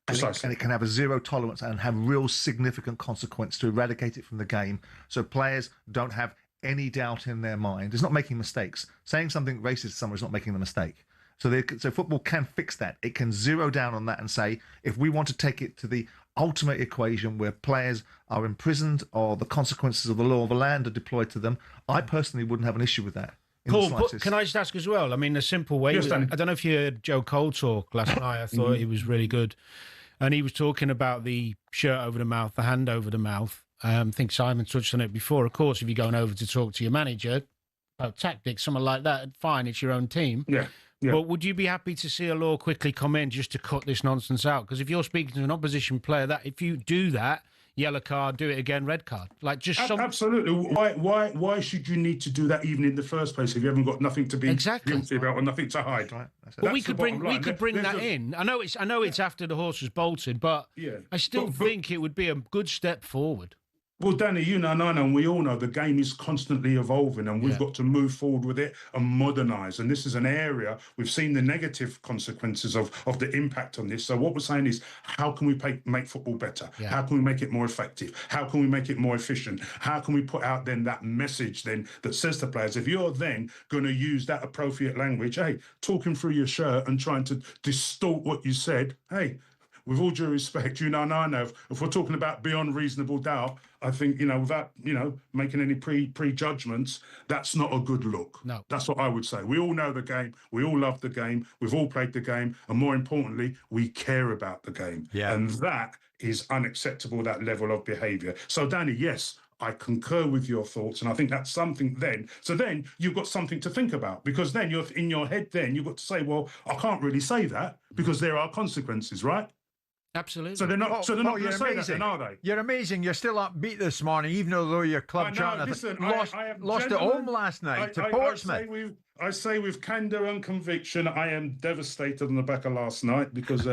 Precisely. And it can have a zero tolerance and have real significant consequence to eradicate it from the game, so players don't have any doubt in their mind. It's not making mistakes. Saying something racist to someone is not making a mistake. So football can fix that. It can zero down on that and say, if we want to take it to the ultimate equation where players are imprisoned or the consequences of the law of the land are deployed to them, I personally wouldn't have an issue with that. Paul, can I just ask as well? I mean, a simple way. Yes, I don't know if you heard Joe Cole talk last night. I thought he was really good. And he was talking about the shirt over the mouth, the hand over the mouth. I think Simon touched on it before. Of course, if you're going over to talk to your manager about tactics, something like that, fine, it's your own team. Yeah. But would you be happy to see a law quickly come in just to cut this nonsense out? Because if you're speaking to an opposition player, that if you do that, yellow card, do it again, red card. Like just Absolutely. Why should you need to do that even in the first place if you haven't got nothing to be guilty about or nothing to hide? Right. Well, we could bring that in. I know it's after the horse was bolted, but I still think it would be a good step forward. Well, Danny, you know, and I know, and we all know the game is constantly evolving, and we've got to move forward with it and modernise. And this is an area we've seen the negative consequences of the impact on this. So what we're saying is, how can we make football better? Yeah. How can we make it more effective? How can we make it more efficient? How can we put out then that message then that says to players, if you're then going to use that appropriate language, hey, talking through your shirt and trying to distort what you said, hey, with all due respect, you know, and I know, if we're talking about beyond reasonable doubt, I think, without, making any prejudgments, that's not a good look. No. That's what I would say. We all know the game. We all love the game. We've all played the game. And more importantly, we care about the game. Yeah. And that is unacceptable, that level of behaviour. So, Danny, yes, I concur with your thoughts, and I think that's something then. So then you've got something to think about, because then you're in your head then you've got to say, well, I can't really say that because there are consequences, right? Absolutely. So they're not going to say that, then, are they? You're amazing. You're still upbeat this morning, even though your club lost at home last night to Portsmouth. I say with candour and conviction, I am devastated on the back of last night because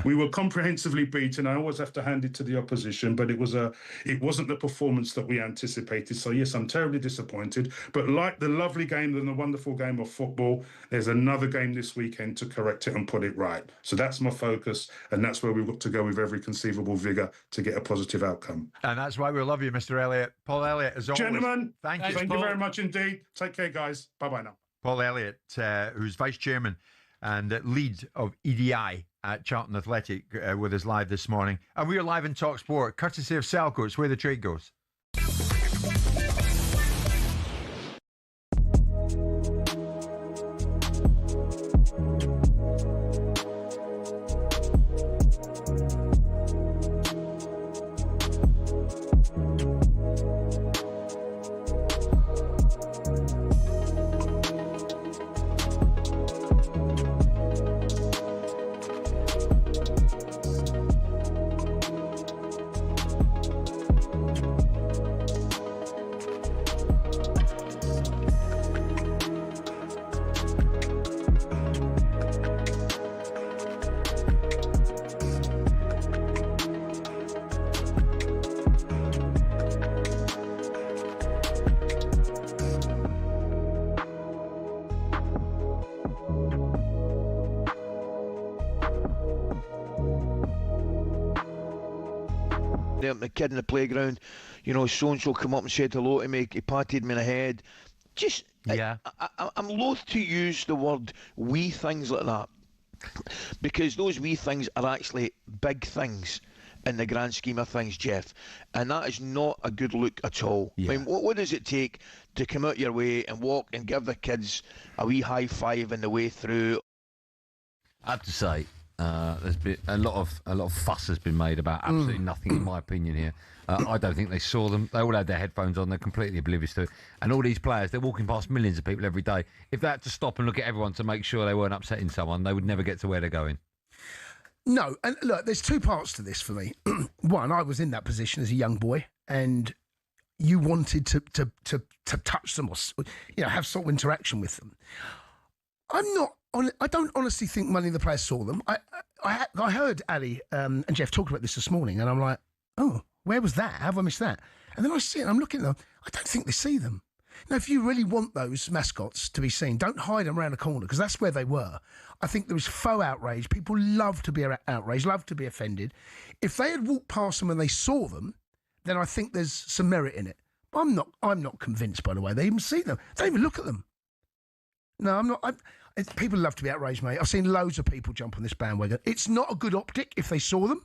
we were comprehensively beaten. I always have to hand it to the opposition, but it wasn't the performance that we anticipated. So yes, I'm terribly disappointed. But like the lovely game and the wonderful game of football, there's another game this weekend to correct it and put it right. So that's my focus, and that's where we've got to go with every conceivable vigour to get a positive outcome. And that's why we love you, Mr. Elliot. Paul Elliot, as always. Gentlemen, thank you. Thank you very much indeed. Take care, guys. Bye-bye now. Paul Elliot, who's vice chairman and lead of EDI at Charlton Athletic, with us live this morning. And we are live in talkSPORT, courtesy of Selco. It's where the trade goes. The kid in the playground, so-and-so come up and said hello to me, he patted me in the head. Just, I'm loath to use the word wee things like that, because those wee things are actually big things in the grand scheme of things, Jeff, and that is not a good look at all. I mean, what does it take to come out your way and walk and give the kids a wee high five on the way through? I have to say, there's been a lot of fuss has been made about absolutely nothing, in my opinion. Here, I don't think they saw them. They all had their headphones on. They're completely oblivious to it. And all these players, they're walking past millions of people every day. If they had to stop and look at everyone to make sure they weren't upsetting someone, they would never get to where they're going. No, and look, there's two parts to this for me. One, I was in that position as a young boy, and you wanted to touch them or have sort of interaction with them. I don't honestly think many of the players saw them. I heard Ali and Jeff talk about this morning, and I'm like, oh, where was that? How have I missed that? And then I see it, and I'm looking at them. I don't think they see them. Now, if you really want those mascots to be seen, don't hide them around a corner, because that's where they were. I think there was faux outrage. People love to be outraged, love to be offended. If they had walked past them and they saw them, then I think there's some merit in it. But I'm not convinced, by the way. They even see them. They even look at them. No, I'm not. People love to be outraged, mate. I've seen loads of people jump on this bandwagon. It's not a good optic if they saw them.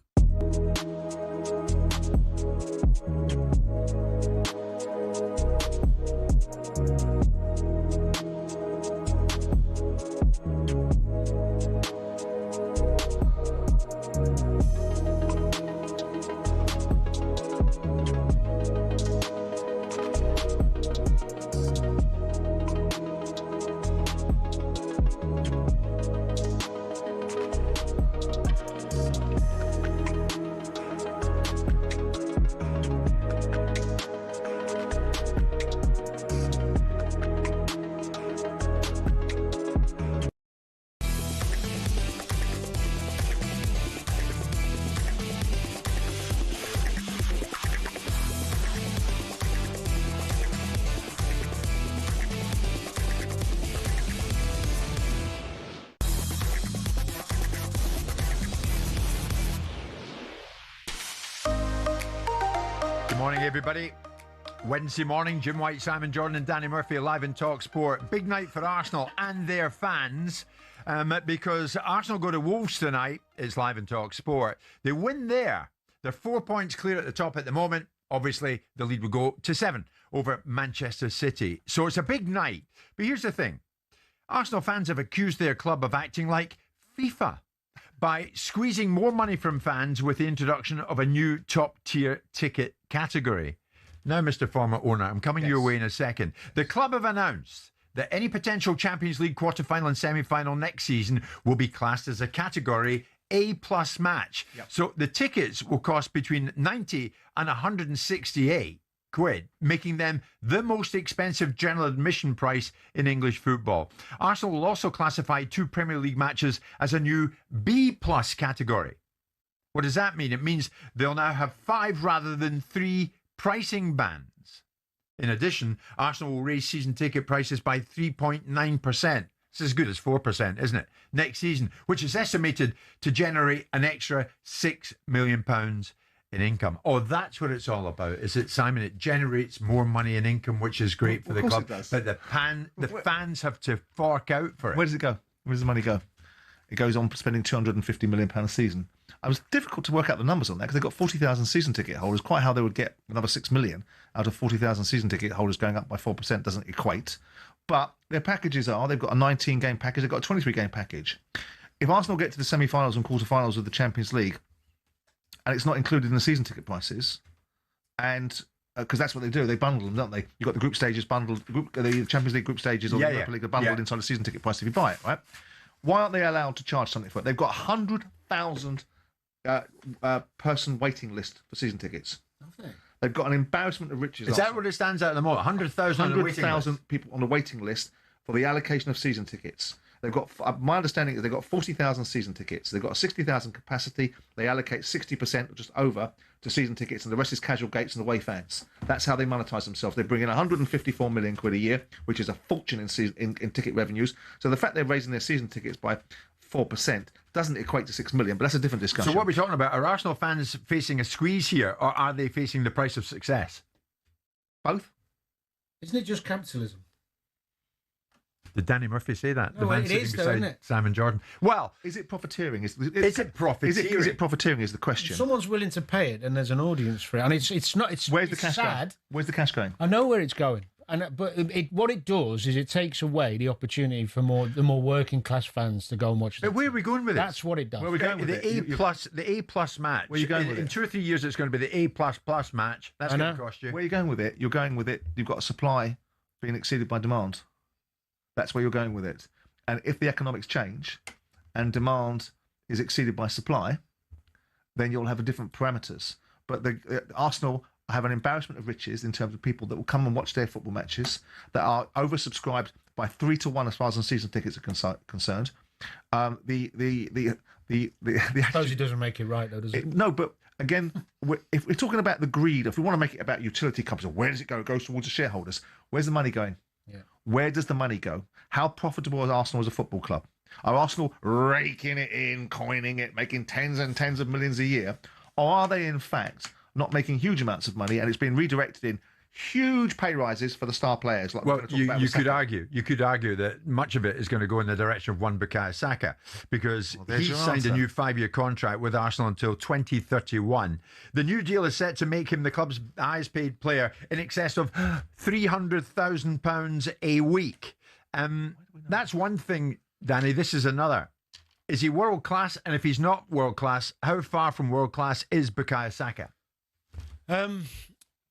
Everybody, Wednesday morning, Jim White, Simon Jordan and Danny Murphy live in talkSPORT. Big night for Arsenal and their fans, because Arsenal go to Wolves tonight. It's live in talkSPORT. They win there. They're 4 points clear at the top at the moment. Obviously, the lead will go to 7 over Manchester City. So it's a big night. But here's the thing. Arsenal fans have accused their club of acting like FIFA by squeezing more money from fans with the introduction of a new top-tier ticket category. Now, Mr. Former Owner, I'm coming your way in a second. The club have announced that any potential Champions League quarter-final and semi-final next season will be classed as a category A+ match. Yep. So the tickets will cost between 90 and 168 quid, making them the most expensive general admission price in English football. Arsenal will also classify 2 Premier League matches as a new B+ category. What does that mean? It means they'll now have 5 rather than 3 pricing bands. In addition, Arsenal will raise season ticket prices by 3.9%. It's as good as 4%, isn't it? Next season, which is estimated to generate an extra £6 million in income. Oh, that's what it's all about, is it, Simon? It generates more money in income, which is great for the club. But the fans have to fork out for it. Where does it go? Where does the money go? It goes on spending £250 million a season. It was difficult to work out the numbers on that because they've got 40,000 season ticket holders. Quite how they would get another 6 million out of 40,000 season ticket holders going up by 4% doesn't equate. But their packages are, they've got a 19-game package, they've got a 23-game package. If Arsenal get to the semi-finals and quarter-finals of the Champions League, and it's not included in the season ticket prices, and because that's what they do, they bundle them, don't they? You've got the group stages bundled, the Champions League group stages or the Europa League are bundled inside the season ticket price if you buy it, right? Why aren't they allowed to charge something for it? They've got 100,000 person waiting list for season tickets. Okay. They've got an embarrassment of riches. Is that what it stands out at the moment? 100,000 people on the waiting list for the allocation of season tickets. They've got, my understanding is they've got 40,000 season tickets. They've got a 60,000 capacity. They allocate 60% or just over to season tickets, and the rest is casual gates and away fans. That's how they monetize themselves. They bring in 154 million quid a year, which is a fortune in ticket revenues. So the fact they're raising their season tickets by 4% doesn't equate to 6 million, but that's a different discussion. So what are we talking about? Are Arsenal fans facing a squeeze here, or are they facing the price of success? Both. Isn't it just capitalism? Did Danny Murphy say that? No, the man it sitting is, beside isn't it? Simon Jordan. Well, is it profiteering? Is it profiteering? Is it profiteering? Is the question? If someone's willing to pay it, and there's an audience for it, and it's not. It's Where's the it's cash sad. going? Where's the cash going? I know where it's going, but what it does is it takes away the opportunity for the more working class fans to go and watch. But where are we going with it? That's what it does. Where are we going with the it? The A plus match. Where are you going with in it? 2 or 3 years, it's going to be the A plus match. That's going to cost you. Where are you going with it? You're going with it. You've got a supply being exceeded by demand. That's where you're going with it. And if the economics change and demand is exceeded by supply, then you'll have different parameters. But Arsenal have an embarrassment of riches in terms of people that will come and watch their football matches that are oversubscribed by 3 to 1 as far as season tickets are concerned. I suppose it doesn't make it right, though, does it? No, but again, if we're talking about the greed, if we want to make it about utility companies, where does it go? It goes towards the shareholders. Where's the money going? Yeah. Where does the money go? How profitable is Arsenal as a football club? Are Arsenal raking it in, coining it, making tens and tens of millions a year? Or are they, in fact, not making huge amounts of money and it's been redirected in huge pay rises for the star players? Like Well, you could argue that much of it is going to go in the direction of one Bukayo Saka, because there's he your signed answer. a new 5-year contract with Arsenal until 2031. The new deal is set to make him the club's highest paid player, in excess of £300,000 a week. That's one thing, Danny. This is another. Is he world class? And if he's not world class, how far from world class is Bukayo Saka?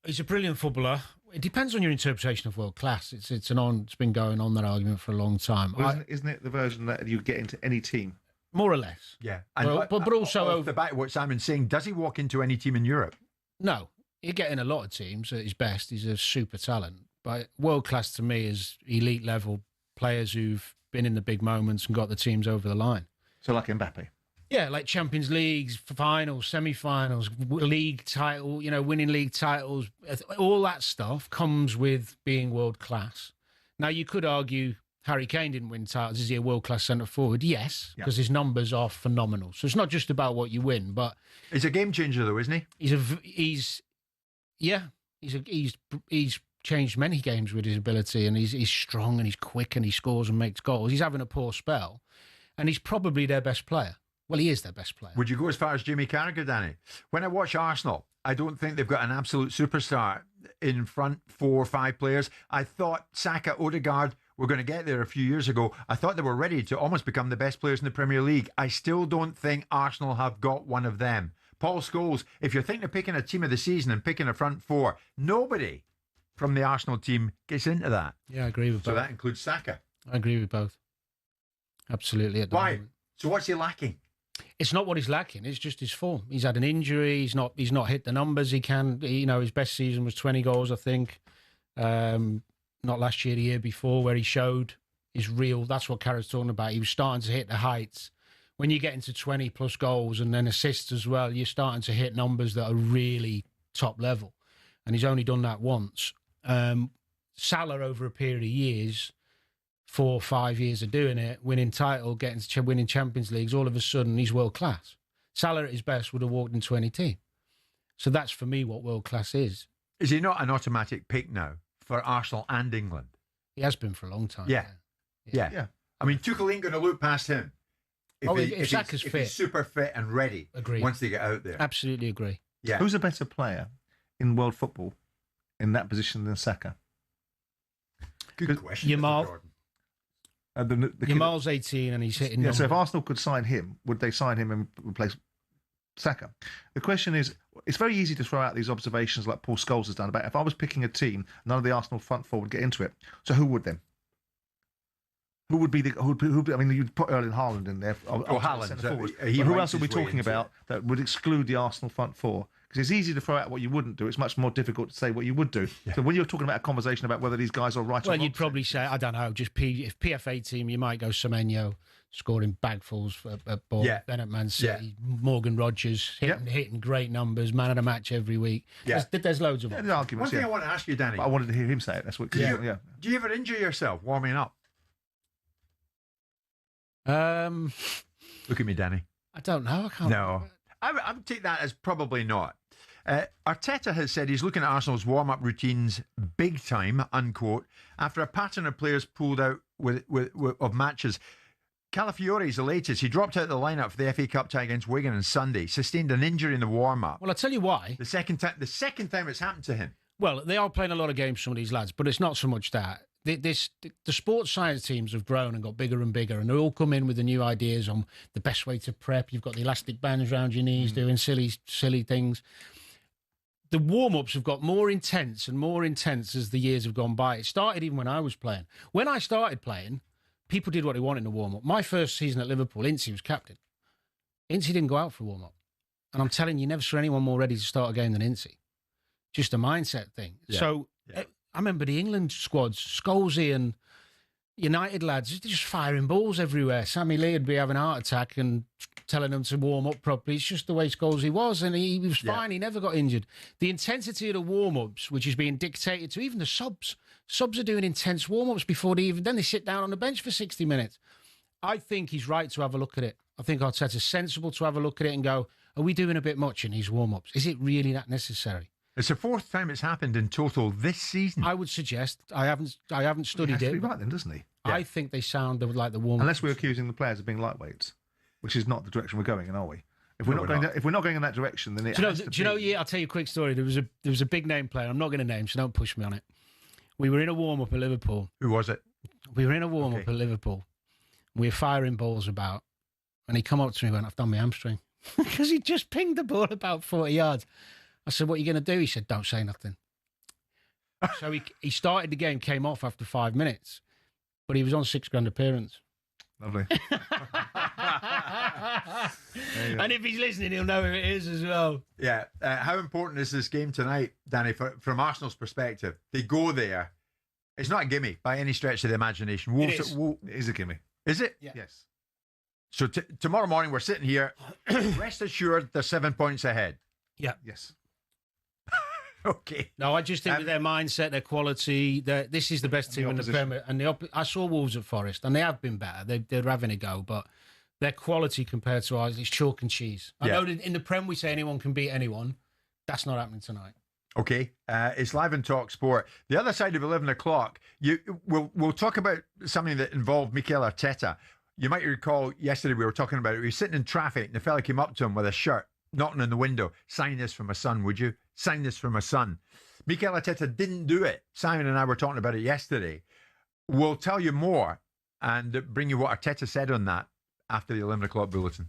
He's a brilliant footballer. It depends on your interpretation of world class. It's been going on, that argument, for a long time. Well, isn't it the version that you get into any team? More or less. Yeah. But also off the back of what Simon's saying, does he walk into any team in Europe? No. You get in a lot of teams at his best. He's a super talent. But world class to me is elite level players who've been in the big moments and got the teams over the line. So like Mbappe? Yeah, like Champions Leagues, finals, semi-finals, league title, winning league titles. All that stuff comes with being world class. Now, you could argue Harry Kane didn't win titles. Is he a world-class centre-forward? Yes, because his numbers are phenomenal. So it's not just about what you win, but... He's a game-changer, though, isn't he? He's changed many games with his ability, and he's strong and he's quick and he scores and makes goals. He's having a poor spell, and he's probably their best player. Well, he is their best player. Would you go as far as Jimmy Carragher, Danny? When I watch Arsenal, I don't think they've got an absolute superstar in front 4 or 5 players. I thought Saka, Odegaard were going to get there a few years ago. I thought they were ready to almost become the best players in the Premier League. I still don't think Arsenal have got one of them. Paul Scholes, if you're thinking of picking a team of the season and picking a front 4, nobody from the Arsenal team gets into that. Yeah, I agree with both. So that includes Saka. I agree with both. Absolutely. At the Why? moment. So what's he lacking? It's not what he's lacking. It's just his form. He's had an injury. He's not hit the numbers he can. His best season was 20 goals, I think. Not last year, the year before, where he showed his real. That's what Carragher's talking about. He was starting to hit the heights. When you get into 20 plus goals and then assists as well, you're starting to hit numbers that are really top level. And he's only done that once. Salah, over a period of years, 4 or 5 years of doing it, winning title, winning Champions Leagues, all of a sudden he's world class. Salah at his best would have walked into any team. So that's for me what world class is. Is he not an automatic pick now for Arsenal and England? He has been for a long time. Yeah. I mean, Tuchel ain't going to look past him. If Saka's fit. If he's super fit and ready, Agree. Once they get out there. Absolutely agree. Yeah. Who's a better player in world football in that position than Saka? Good question. Yamal. The Yamal's 18 and he's hitting. Yeah, so if Arsenal could sign him, would they sign him and replace Saka? The question is, it's very easy to throw out these observations like Paul Scholes has done about if I was picking a team, none of the Arsenal front four would get into it. So who would then? Who would be the? I mean, you'd put Erling Haaland in there. Haaland. Who else are we talking about that would exclude the Arsenal front four? Because it's easy to throw out what you wouldn't do. It's much more difficult to say what you would do. Yeah. So when you're talking about a conversation about whether these guys are right or wrong, you'd probably say, I don't know, just if PFA team, you might go Semenyo scoring bagfuls at ball, then at Man City, Morgan Rogers hitting great numbers, man of the match every week. Yeah. There's loads of arguments. One thing I want to ask you, Danny. But I wanted to hear him say it. That's what. Do you ever injure yourself warming up? Look at me, Danny. I don't know. I can't. No. I would take that as probably not. Arteta has said he's looking at Arsenal's warm-up routines big time, unquote, after a pattern of players pulled out of matches. Calafiore is the latest. He dropped out of the lineup for the FA Cup tie against Wigan on Sunday, sustained an injury in the warm-up. Well, I'll tell you why. The second time it's happened to him. Well, they are playing a lot of games, some of these lads, but it's not so much that. The sports science teams have grown and got bigger and bigger, and they all come in with the new ideas on the best way to prep. You've got the elastic bands around your knees doing silly things. The warm-ups have got more intense and more intense as the years have gone by. It started even when I was playing. When I started playing, people did what they wanted in the warm-up. My first season at Liverpool, Ince was captain. Ince didn't go out for a warm-up. And I'm telling you, never saw anyone more ready to start a game than Ince. Just a mindset thing. Yeah. So I remember the England squads, Scholesy and United lads, just firing balls everywhere. Sammy Lee would be having a heart attack and telling them to warm up properly. It's just the way Scholesy was, and he was fine. He never got injured. The intensity of the warm-ups, which is being dictated to even the subs. Subs are doing intense warm-ups before then they sit down on the bench for 60 minutes. I think he's right to have a look at it. I think Arteta's sensible to have a look at it and go, are we doing a bit much in these warm-ups? Is it really that necessary? It's the fourth time it's happened in total this season. I would suggest. I haven't studied it. He has to be right then, doesn't he? I think they sound like the warm. Unless we're accusing the players of being lightweights, which is not the direction we're going in, are we? If we're not going in that direction, then it has to be. Do you know? Yeah, I'll tell you a quick story. There was a big name player. I'm not going to name, so don't push me on it. We were in a warm up at Liverpool. Who was it? We were in a warm up at Liverpool. We were firing balls about, and he come up to me and went, "I've done my hamstring," because he just pinged the ball about 40 yards. I said, "What are you going to do?" He said, "Don't say nothing." So he started the game, came off after 5 minutes, but he was on £6,000 appearance. Lovely. And if he's listening, he'll know who it is as well. Yeah. How important is this game tonight, Danny, from Arsenal's perspective? They go there. It's not a gimme by any stretch of the imagination. It is a gimme. Is it? Yeah. Yes. So tomorrow morning we're sitting here. Rest assured they're 7 points ahead. Yeah. Yes. Okay. No, I just think with their mindset, their quality, this is the best team in the Premier. And I saw Wolves at Forest, and they have been better. They're having a go, but their quality compared to ours is chalk and cheese. I know that in the Prem we say anyone can beat anyone. That's not happening tonight. Okay, it's live in talkSPORT. The other side of 11 o'clock, we'll talk about something that involved Mikel Arteta. You might recall yesterday we were talking about it. We were sitting in traffic, and the fella came up to him with a shirt, knocking on the window. Sign this for my son, would you? Sign this for my son. Mikel Arteta didn't do it. Simon and I were talking about it yesterday. We'll tell you more and bring you what Arteta said on that after the 11 o'clock bulletin.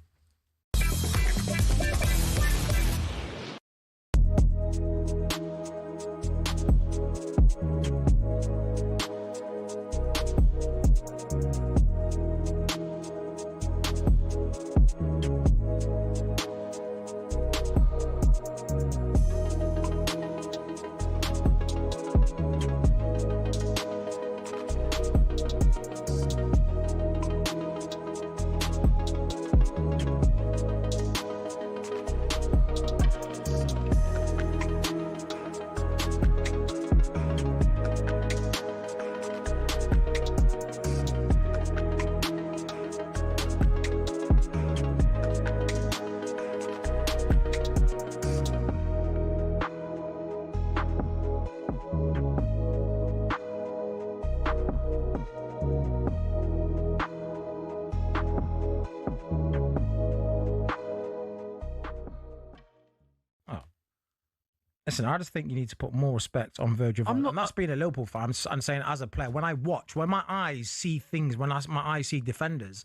Listen, I just think you need to put more respect on Virgil van Dijk. I'm not being a Liverpool fan. I'm saying as a player, when I watch, when my eyes see things, my eyes see defenders,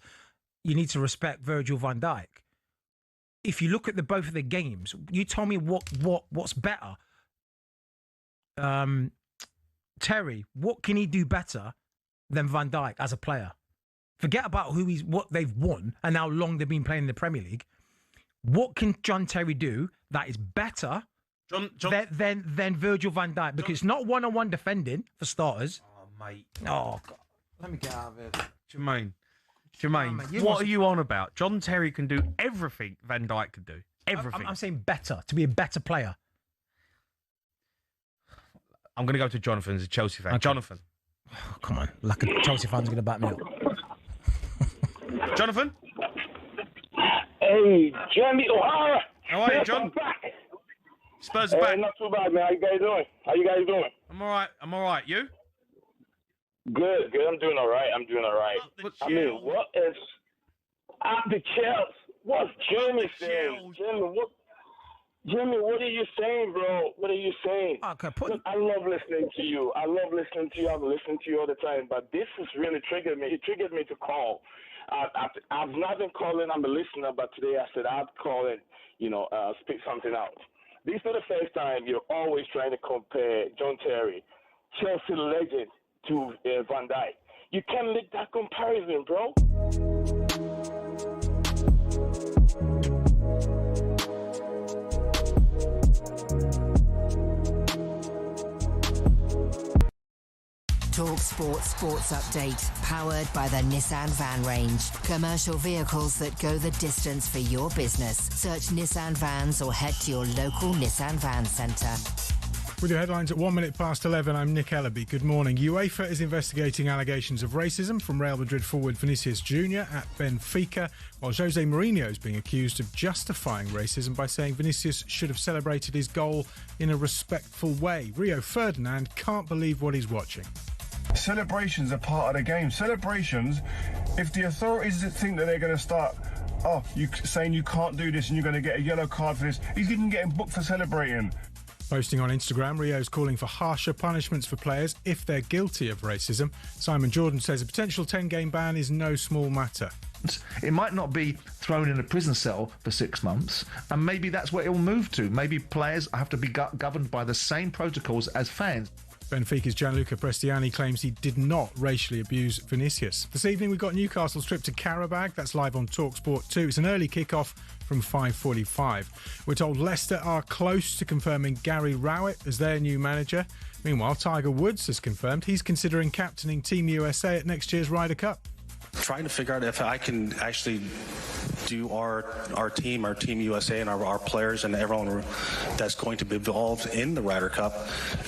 you need to respect Virgil van Dijk. If you look at both of the games, you tell me what's better. Terry, what can he do better than Van Dijk as a player? Forget about what they've won and how long they've been playing in the Premier League. What can John Terry do that is better than Virgil van Dijk? Because it's not one-on-one defending, for starters. Oh, mate. Oh, God. Let me get out of here. Jermaine, what are you on about? John Terry can do everything Van Dijk can do. Everything. I'm saying better, to be a better player. I'm going to go to Jonathan as a Chelsea fan. Okay. Jonathan. Oh, come on. Like a Chelsea fan's going to back me up. Jonathan? Hey, Jeremy O'Hara. How are you, John? I'm back. Spurs are back. Not too bad, man. How you guys doing? I'm all right. You? Good. I'm doing all right. I mean, what is at the Chelsea? What's Jeremy saying? Jeremy, what are you saying, bro? What are you saying? Okay, Look, I love listening to you. I've listened to you all the time, but this has really triggered me. It triggered me to call. I've not been calling. I'm a listener, but today I said I'd call and, speak something out. This is not the first time you're always trying to compare John Terry, Chelsea legend, to Van Dijk. You can't make that comparison, bro. talkSPORT Sports Update, powered by the Nissan Van range. Commercial vehicles that go the distance for your business. Search Nissan Vans or head to your local Nissan Van centre. With your headlines at 11:01, I'm Nick Ellaby. Good morning. UEFA is investigating allegations of racism from Real Madrid forward Vinicius Jr. at Benfica, while Jose Mourinho is being accused of justifying racism by saying Vinicius should have celebrated his goal in a respectful way. Rio Ferdinand can't believe what he's watching. Celebrations are part of the game. Celebrations, if the authorities think that they're going to start you saying you can't do this and you're going to get a yellow card for this, he's even getting booked for celebrating. Posting on Instagram, Rio's calling for harsher punishments for players if they're guilty of racism. Simon Jordan says a potential 10-game ban is no small matter. It might not be thrown in a prison cell for 6 months, and maybe that's where it will move to. Maybe players have to be governed by the same protocols as fans. Benfica's Gianluca Prestiani claims he did not racially abuse Vinicius. This evening we've got Newcastle's trip to Karabag. That's live on talkSPORT 2. It's an early kick-off from 5:45. We're told Leicester are close to confirming Gary Rowett as their new manager. Meanwhile, Tiger Woods has confirmed he's considering captaining Team USA at next year's Ryder Cup. Trying to figure out if I can actually do our team USA and our players and everyone that's going to be involved in the Ryder Cup,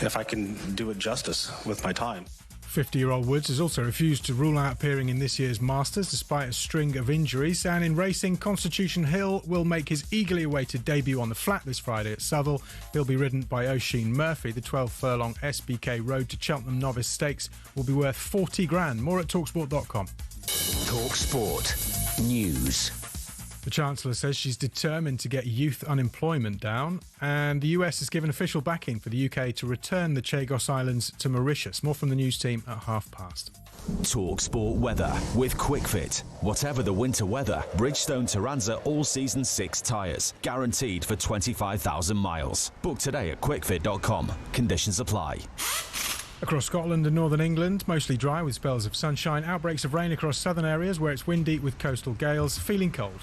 if I can do it justice with my time. 50-year-old Woods has also refused to rule out appearing in this year's Masters despite a string of injuries. And in racing, Constitution Hill will make his eagerly awaited debut on the flat this Friday at Southwell. He'll be ridden by Oisin Murphy. The 12-furlong SBK Road to Cheltenham Novice Stakes will be worth 40 grand. More at talksport.com. talkSPORT News. The Chancellor says she's determined to get youth unemployment down, and the US has given official backing for the UK to return the Chagos Islands to Mauritius. More from the news team at past. talkSPORT weather with QuickFit. Whatever the winter weather, Bridgestone Turanza All-Season 6 tyres. Guaranteed for 25,000 miles. Book today at quickfit.com. Conditions apply. Across Scotland and northern England, mostly dry with spells of sunshine. Outbreaks of rain across southern areas where it's windy with coastal gales. Feeling cold.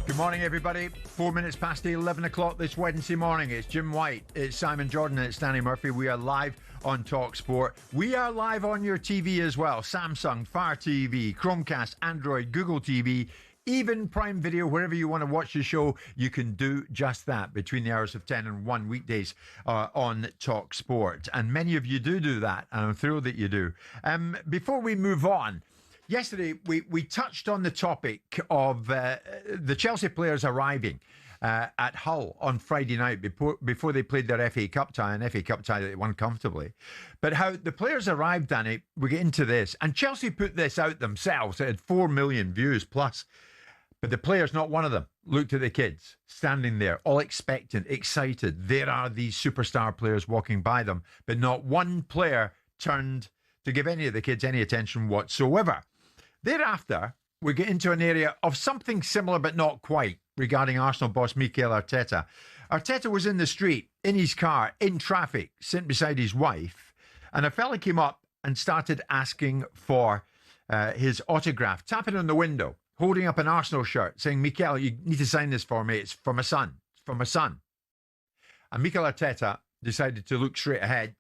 Good morning, everybody. 4 minutes past 11 o'clock this Wednesday morning. It's Jim White, it's Simon Jordan, and it's Danny Murphy. We are live on talkSPORT. We are live on your TV as well. Samsung, Fire TV, Chromecast, Android, Google TV, even Prime Video. Wherever you want to watch the show, you can do just that between the hours of 10 and 1 weekdays on talkSPORT. And many of you do that, and I'm thrilled that you do. Before we move on, yesterday, we touched on the topic of the Chelsea players arriving at Hull on Friday night before they played their FA Cup tie, an FA Cup tie that they won comfortably. But how the players arrived, Danny, we get into this. And Chelsea put this out themselves. It had 4 million views plus. But the players, not one of them, looked at the kids standing there, all expectant, excited. There are these superstar players walking by them, but not one player turned to give any of the kids any attention whatsoever. Thereafter, we get into an area of something similar but not quite regarding Arsenal boss Mikel Arteta. Arteta was in the street, in his car, in traffic, sitting beside his wife, and a fella came up and started asking for his autograph, tapping on the window, holding up an Arsenal shirt, saying, Mikel, you need to sign this for me. It's for my son. It's for my son. And Mikel Arteta decided to look straight ahead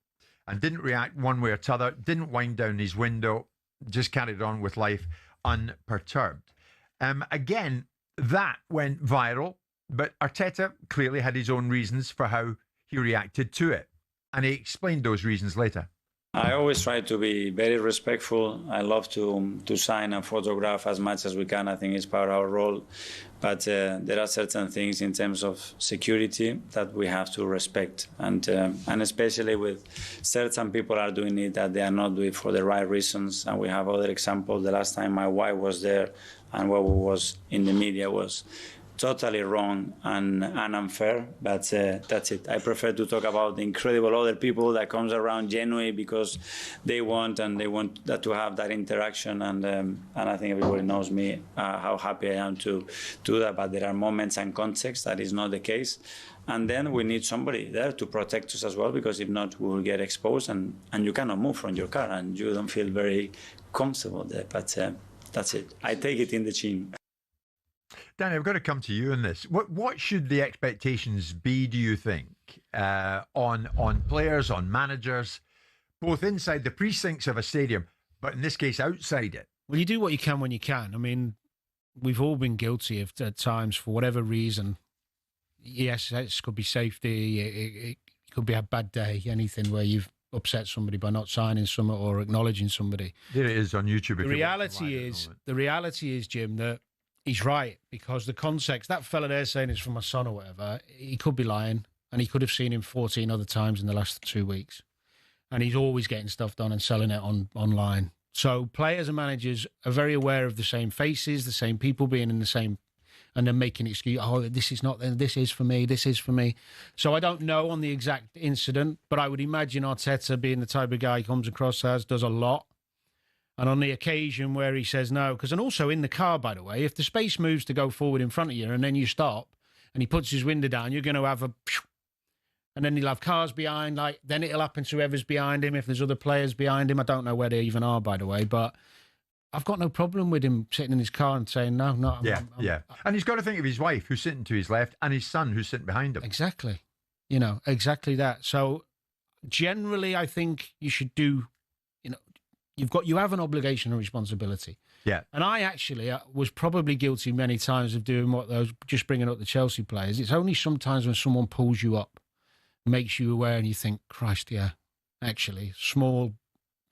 and didn't react one way or t'other, didn't wind down his window, just carried on with life unperturbed. Again, that went viral, but Arteta clearly had his own reasons for how he reacted to it. And he explained those reasons later. I always try to be very respectful. I love to sign and photograph as much as we can. I think it's part of our role. But there are certain things in terms of security that we have to respect. And especially with certain people are doing it that they are not doing it for the right reasons. And we have other examples. The last time my wife was there and what was in the media was totally wrong and unfair, but that's it. I prefer to talk about the incredible other people that comes around genuinely because they want that to have that interaction, and I think everybody knows me how happy I am to do that. But there are moments and contexts that is not the case, and then we need somebody there to protect us as well, because if not, we will get exposed, and you cannot move from your car, and you don't feel very comfortable there. But that's it. I take it in the chin. Danny, I've got to come to you on this. What should the expectations be, do you think, on players, on managers, both inside the precincts of a stadium, but in this case, outside it? Well, you do what you can when you can. I mean, we've all been guilty of at times, for whatever reason. Yes, it could be safety. It could be a bad day, anything where you've upset somebody by not signing something or acknowledging somebody. There it is on YouTube. The reality is, Jim, that he's right, because the context, that fella there saying it's from my son or whatever, he could be lying, and he could have seen him 14 other times in the last 2 weeks. And he's always getting stuff done and selling it online. So players and managers are very aware of the same faces, the same people being in the same, and then making excuse, oh, this is not, this is for me, this is for me. So I don't know on the exact incident, but I would imagine Arteta, being the type of guy he comes across as, does a lot. And on the occasion where he says no, and also in the car, by the way, if the space moves to go forward in front of you and then you stop and he puts his window down, you're going to have and then he'll have cars behind, then it'll happen to whoever's behind him. If there's other players behind him, I don't know where they even are, by the way, but I've got no problem with him sitting in his car and saying no. Yeah. And he's got to think of his wife who's sitting to his left and his son who's sitting behind him. Exactly. Exactly that. So generally, I think you should do, you have an obligation and responsibility. Yeah. And I actually was probably guilty many times of doing what those, just bringing up the Chelsea players. It's only sometimes when someone pulls you up, makes you aware, and you think, Christ, yeah, actually,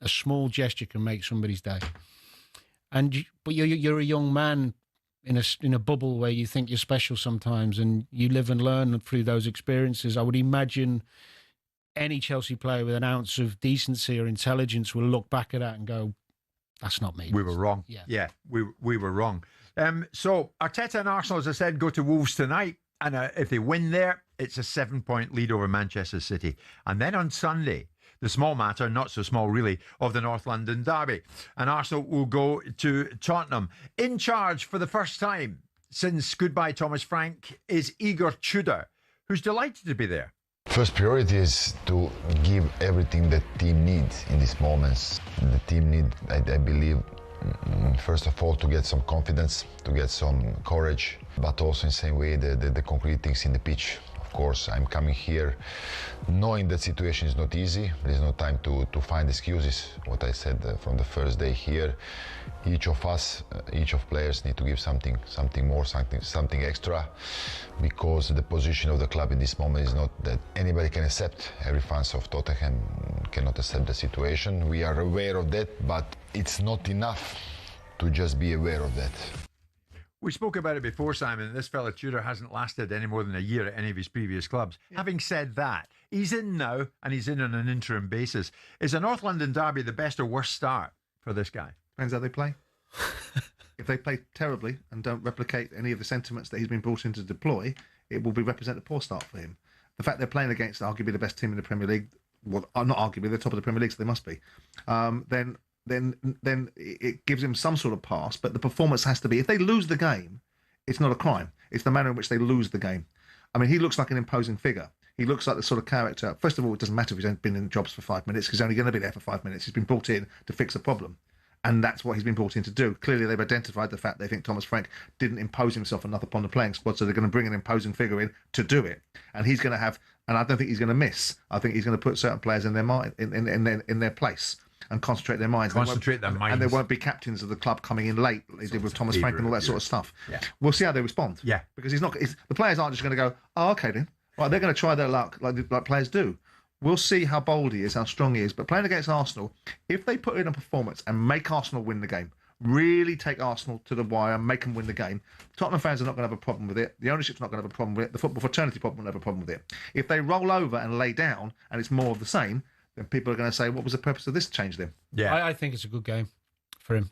a small gesture can make somebody's day. But you're a young man in a bubble where you think you're special sometimes, and you live and learn through those experiences. I would imagine any Chelsea player with an ounce of decency or intelligence will look back at that and go, that's not me. We were wrong. Yeah, we were wrong. So Arteta and Arsenal, as I said, go to Wolves tonight. And if they win there, it's a 7-point lead over Manchester City. And then on Sunday, the small matter, not so small really, of the North London derby. And Arsenal will go to Tottenham. In charge for the first time since goodbye Thomas Frank is Igor Tudor, who's delighted to be there. First priority is to give everything the team needs in these moments. The team need, I believe, first of all, to get some confidence, to get some courage, but also in the same way the concrete things in the pitch. Of course, I'm coming here knowing that situation is not easy. There is no time to find excuses. What I said from the first day here, each of us, each of players need to give something more, something extra, because the position of the club in this moment is not that anybody can accept. Every fan of Tottenham cannot accept the situation. We are aware of that, but it's not enough to just be aware of that. We spoke about it before, Simon. This fella Tudor hasn't lasted any more than a year at any of his previous clubs. Yeah. Having said that, he's in now, and he's in on an interim basis. Is a North London derby the best or worst start for this guy? Depends how they play. If they play terribly and don't replicate any of the sentiments that he's been brought in to deploy, it will represent a poor start for him. The fact they're playing against arguably the best team in the Premier League, well, I'm not arguably they're top of the Premier League, so they must be. Then it gives him some sort of pass. But the performance has to be. If they lose the game, it's not a crime. It's the manner in which they lose the game. I mean, he looks like an imposing figure. He looks like the sort of character. First of all, it doesn't matter if he's only been in jobs for 5 minutes, because he's only going to be there for 5 minutes. He's been brought in to fix a problem. And that's what he's been brought in to do. Clearly, they've identified the fact they think Thomas Frank didn't impose himself enough upon the playing squad, so they're going to bring an imposing figure in to do it. And he's going to have, and I don't think he's going to miss. I think he's going to put certain players in their mind, in their place, and concentrate their minds. And they won't be captains of the club coming in late, like they did with Thomas Frank and all that sort of stuff. Yeah. We'll see how they respond. Yeah, because the players aren't just going to go, oh, okay then. Right, they're going to try their luck like players do. We'll see how bold he is, how strong he is. But playing against Arsenal, if they put in a performance and make Arsenal win the game, really take Arsenal to the wire and make them win the game, Tottenham fans are not going to have a problem with it. The ownership's not going to have a problem with it. The football fraternity probably won't have a problem with it. If they roll over and lay down and it's more of the same, then people are going to say, what was the purpose of this change then? Yeah, I think it's a good game for him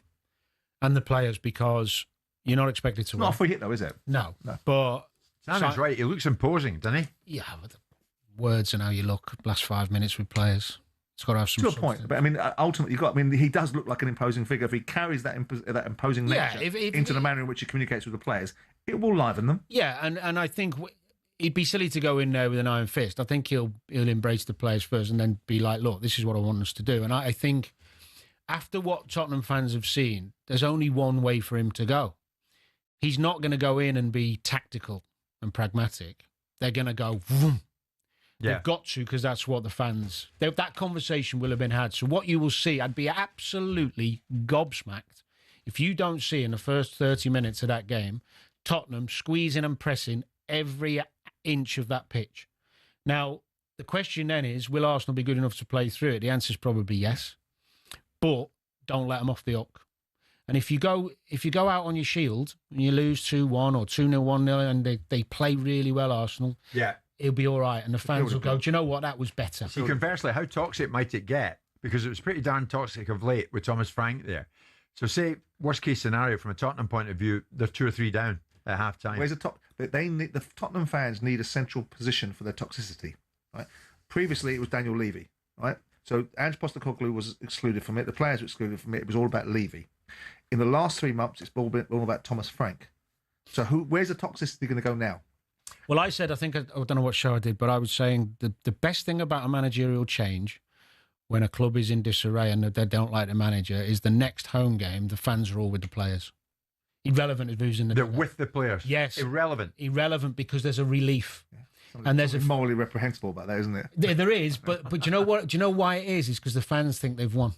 and the players, because you're not expected to win. Not a free hit though, is it? No. But Simon's right. He looks imposing, doesn't he? Yeah, but words and how you look last 5 minutes with players. It's got to have some. To a point, but I mean, ultimately, he does look like an imposing figure. If he carries that imposing nature into the manner in which he communicates with the players, it will liven them. Yeah, and I think he'd be silly to go in there with an iron fist. I think he'll embrace the players first and then be like, look, this is what I want us to do. And I think after what Tottenham fans have seen, there's only one way for him to go. He's not going to go in and be tactical and pragmatic. They're going to go, vroom. Yeah. They've got to, because that's what the fans... That conversation will have been had. So what you will see, I'd be absolutely gobsmacked if you don't see in the first 30 minutes of that game, Tottenham squeezing and pressing every inch of that pitch. Now, the question then is, will Arsenal be good enough to play through it? The answer is probably yes. But don't let them off the hook. And if you go out on your shield and you lose 2-1 or 2-0, 1-0, and they play really well, Arsenal... Yeah. It'll be all right, and the fans will go, do you know what, that was better. See, conversely, how toxic might it get? Because it was pretty darn toxic of late with Thomas Frank there. So say, worst case scenario from a Tottenham point of view, they're 2 or 3 down at half time. Where's the Tottenham fans need a central position for their toxicity, right? Previously, it was Daniel Levy, right? So Ange Postecoglou was excluded from it. The players were excluded from it. It was all about Levy. In the last 3 months, it's all about Thomas Frank. So where's the toxicity going to go now? Well, I said, I don't know what show I did, but I was saying the best thing about a managerial change when a club is in disarray and they don't like the manager is the next home game, the fans are all with the players. Irrelevant of who's in the... They're with the players. Yes. Irrelevant because there's a relief. Yeah. And there's morally reprehensible about that, isn't it? There is, but you know what? Do you know why it is? It's because the fans think they've won.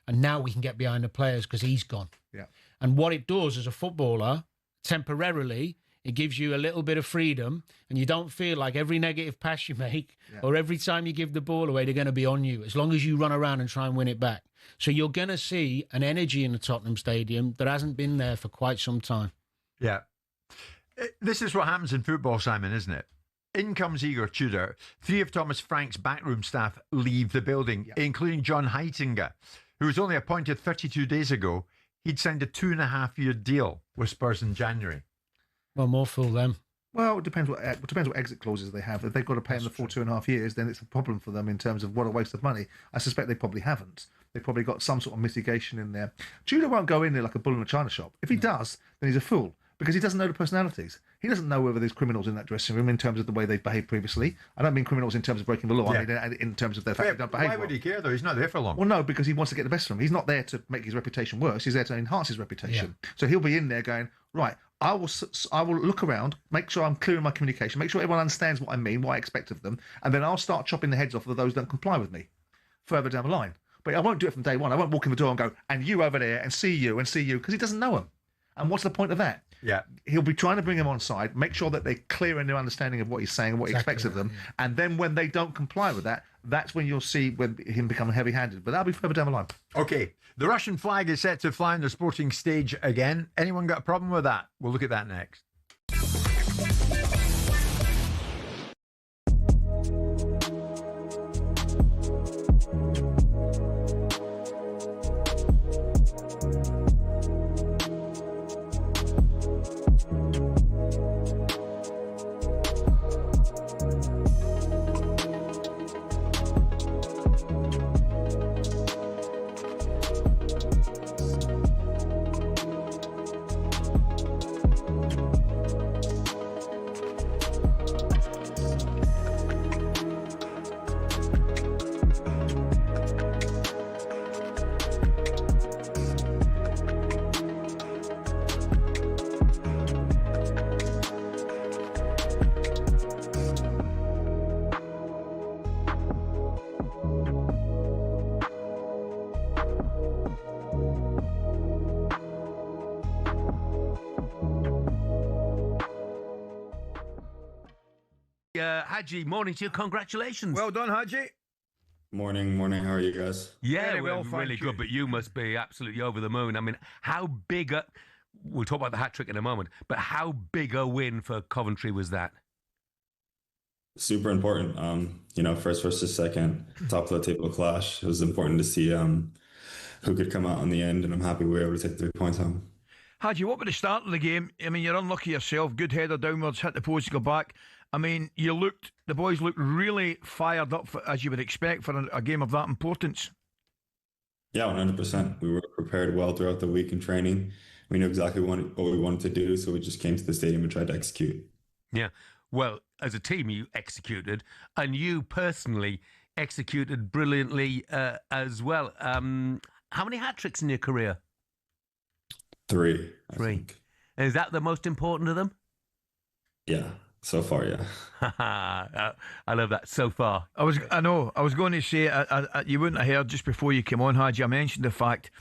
And now we can get behind the players because he's gone. Yeah. And what it does as a footballer, temporarily... It gives you a little bit of freedom, and you don't feel like every negative pass you make or every time you give the ball away, they're going to be on you, as long as you run around and try and win it back. So you're going to see an energy in the Tottenham Stadium that hasn't been there for quite some time. Yeah. This is what happens in football, Simon, isn't it? In comes Igor Tudor. 3 of Thomas Frank's backroom staff leave the building, including John Heitinga, who was only appointed 32 days ago. He'd signed a 2.5-year deal with Spurs in January. Well, more fool them. Well, it depends what exit clauses they have. If they've got to pay them the full 2.5 years, then it's a problem for them in terms of what a waste of money. I suspect they probably haven't. They've probably got some sort of mitigation in there. Tudor won't go in there like a bull in a china shop. If he does, then he's a fool, because he doesn't know the personalities. He doesn't know whether there's criminals in that dressing room in terms of the way they've behaved previously. I don't mean criminals in terms of breaking the law. I mean in terms of their fact they don't behave Why would he care, though? He's not there for long. Well, no, because he wants to get the best from him. He's not there to make his reputation worse. He's there to enhance his reputation. Yeah. So he'll be in there going, right, I will look around, make sure I'm clear in my communication, make sure everyone understands what I mean, what I expect of them, and then I'll start chopping the heads off of those that don't comply with me further down the line. But I won't do it from day one. I won't walk in the door and go, and you over there, and see you, because he doesn't know them. And what's the point of that? Yeah. He'll be trying to bring them on side, make sure that they're clear in their understanding of what he's saying and what he expects of them. Yeah. And then when they don't comply with that, that's when you'll see him become heavy-handed. But that'll be further down the line. Okay. The Russian flag is set to fly on the sporting stage again. Anyone got a problem with that? We'll look at that next. Haji, morning to you. Congratulations. Well done, Haji. Morning. How are you guys? Yeah, Very well, we're really thank you. good, but you must be absolutely over the moon. I mean, how big a... We'll talk about the hat-trick in a moment, but how big a win for Coventry was that? Super important. First versus second, top of the table clash. It was important to see who could come out on the end, and I'm happy we were able to take 3 points home. Haji, what about the start of the game? I mean, you're unlucky yourself. Good header downwards, hit the post, go back. I mean, the boys looked really fired up, as you would expect, for a game of that importance. Yeah, 100%. We were prepared well throughout the week in training. We knew exactly what we wanted to do, so we just came to the stadium and tried to execute. Yeah. Well, as a team, you executed, and you personally executed brilliantly as well. How many hat-tricks in your career? 3. I 3. think. Is that the most important of them? Yeah. So far, yeah. I love that. So far. I know. I was going to say, you wouldn't have heard just before you came on, Haji, I mentioned the fact,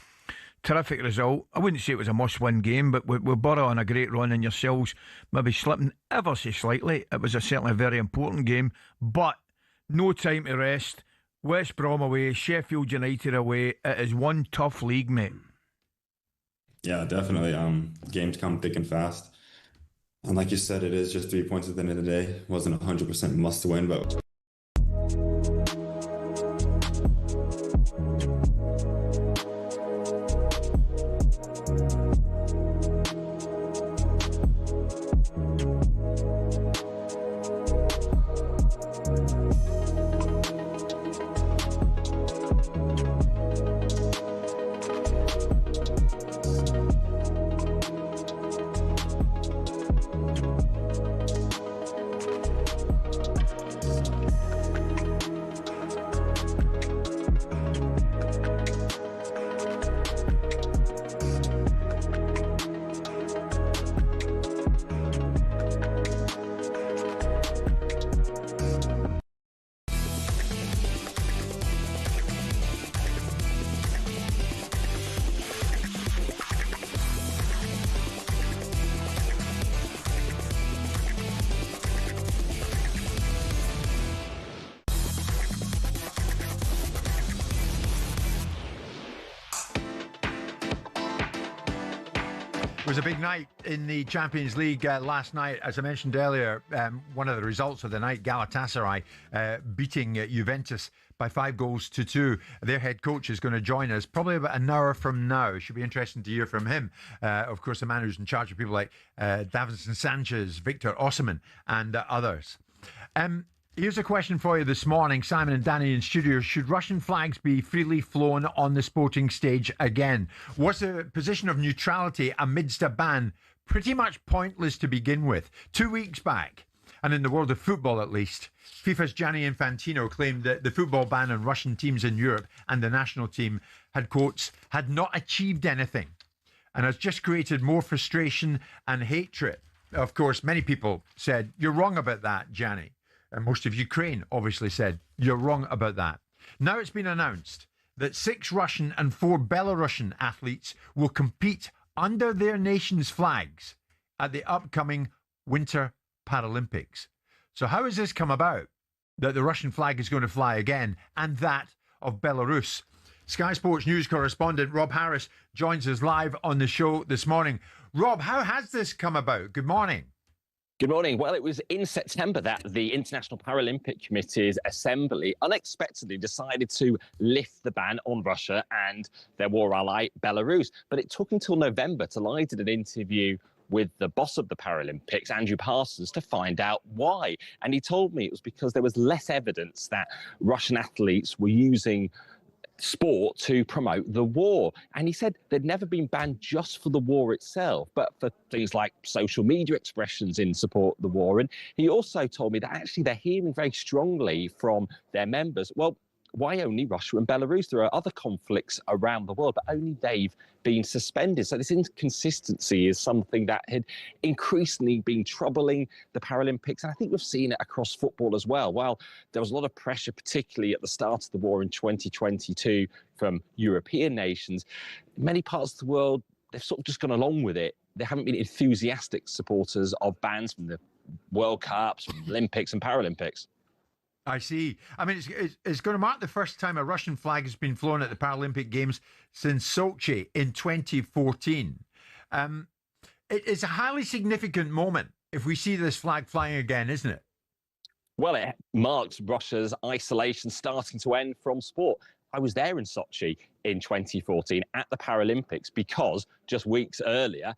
terrific result. I wouldn't say it was a must-win game, but with Borough on a great run and yourselves maybe slipping ever so slightly, it was certainly a very important game. But no time to rest. West Brom away, Sheffield United away. It is one tough league, mate. Yeah, definitely. Games come thick and fast. And like you said, it is just 3 points at the end of the day. It wasn't 100% must win, but... It was a big night in the Champions League last night. As I mentioned earlier, one of the results of the night, Galatasaray beating Juventus by 5-2. Their head coach is going to join us probably about an hour from now. Should be interesting to hear from him. Of course, the man who's in charge of people like Davinson Sanchez, Victor Osimhen, and others. Here's a question for you this morning, Simon and Danny in studio. Should Russian flags be freely flown on the sporting stage again? Was the position of neutrality amidst a ban pretty much pointless to begin with? 2 weeks back, and in the world of football at least, FIFA's Gianni Infantino claimed that the football ban on Russian teams in Europe and the national team had, quotes, had not achieved anything and has just created more frustration and hatred. Of course, many people said, you're wrong about that, Gianni. And most of Ukraine obviously said, you're wrong about that. Now it's been announced that 6 Russian and 4 Belarusian athletes will compete under their nation's flags at the upcoming Winter Paralympics. So how has this come about, that the Russian flag is going to fly again, and that of Belarus? Sky Sports News correspondent Rob Harris joins us live on the show this morning. Rob, how has this come about? Good morning. Good morning. Well, it was in September that the International Paralympic Committee's assembly unexpectedly decided to lift the ban on Russia and their war ally, Belarus. But it took until November till I did an interview with the boss of the Paralympics, Andrew Parsons, to find out why. And he told me it was because there was less evidence that Russian athletes were using sport to promote the war. And he said they'd never been banned just for the war itself, but for things like social media expressions in support of the war. And he also told me that actually they're hearing very strongly from their members, well, why only Russia and Belarus? There are other conflicts around the world, but only they've been suspended. So this inconsistency is something that had increasingly been troubling the Paralympics. And I think we've seen it across football as well. While there was a lot of pressure, particularly at the start of the war in 2022 from European nations, in many parts of the world, they've sort of just gone along with it. There haven't been enthusiastic supporters of bans from the World Cups, Olympics and Paralympics. I see. I mean, it's going to mark the first time a Russian flag has been flown at the Paralympic Games since Sochi in 2014. It's a highly significant moment if we see this flag flying again, isn't it? Well, it marks Russia's isolation starting to end from sport. I was there in Sochi in 2014 at the Paralympics because just weeks earlier,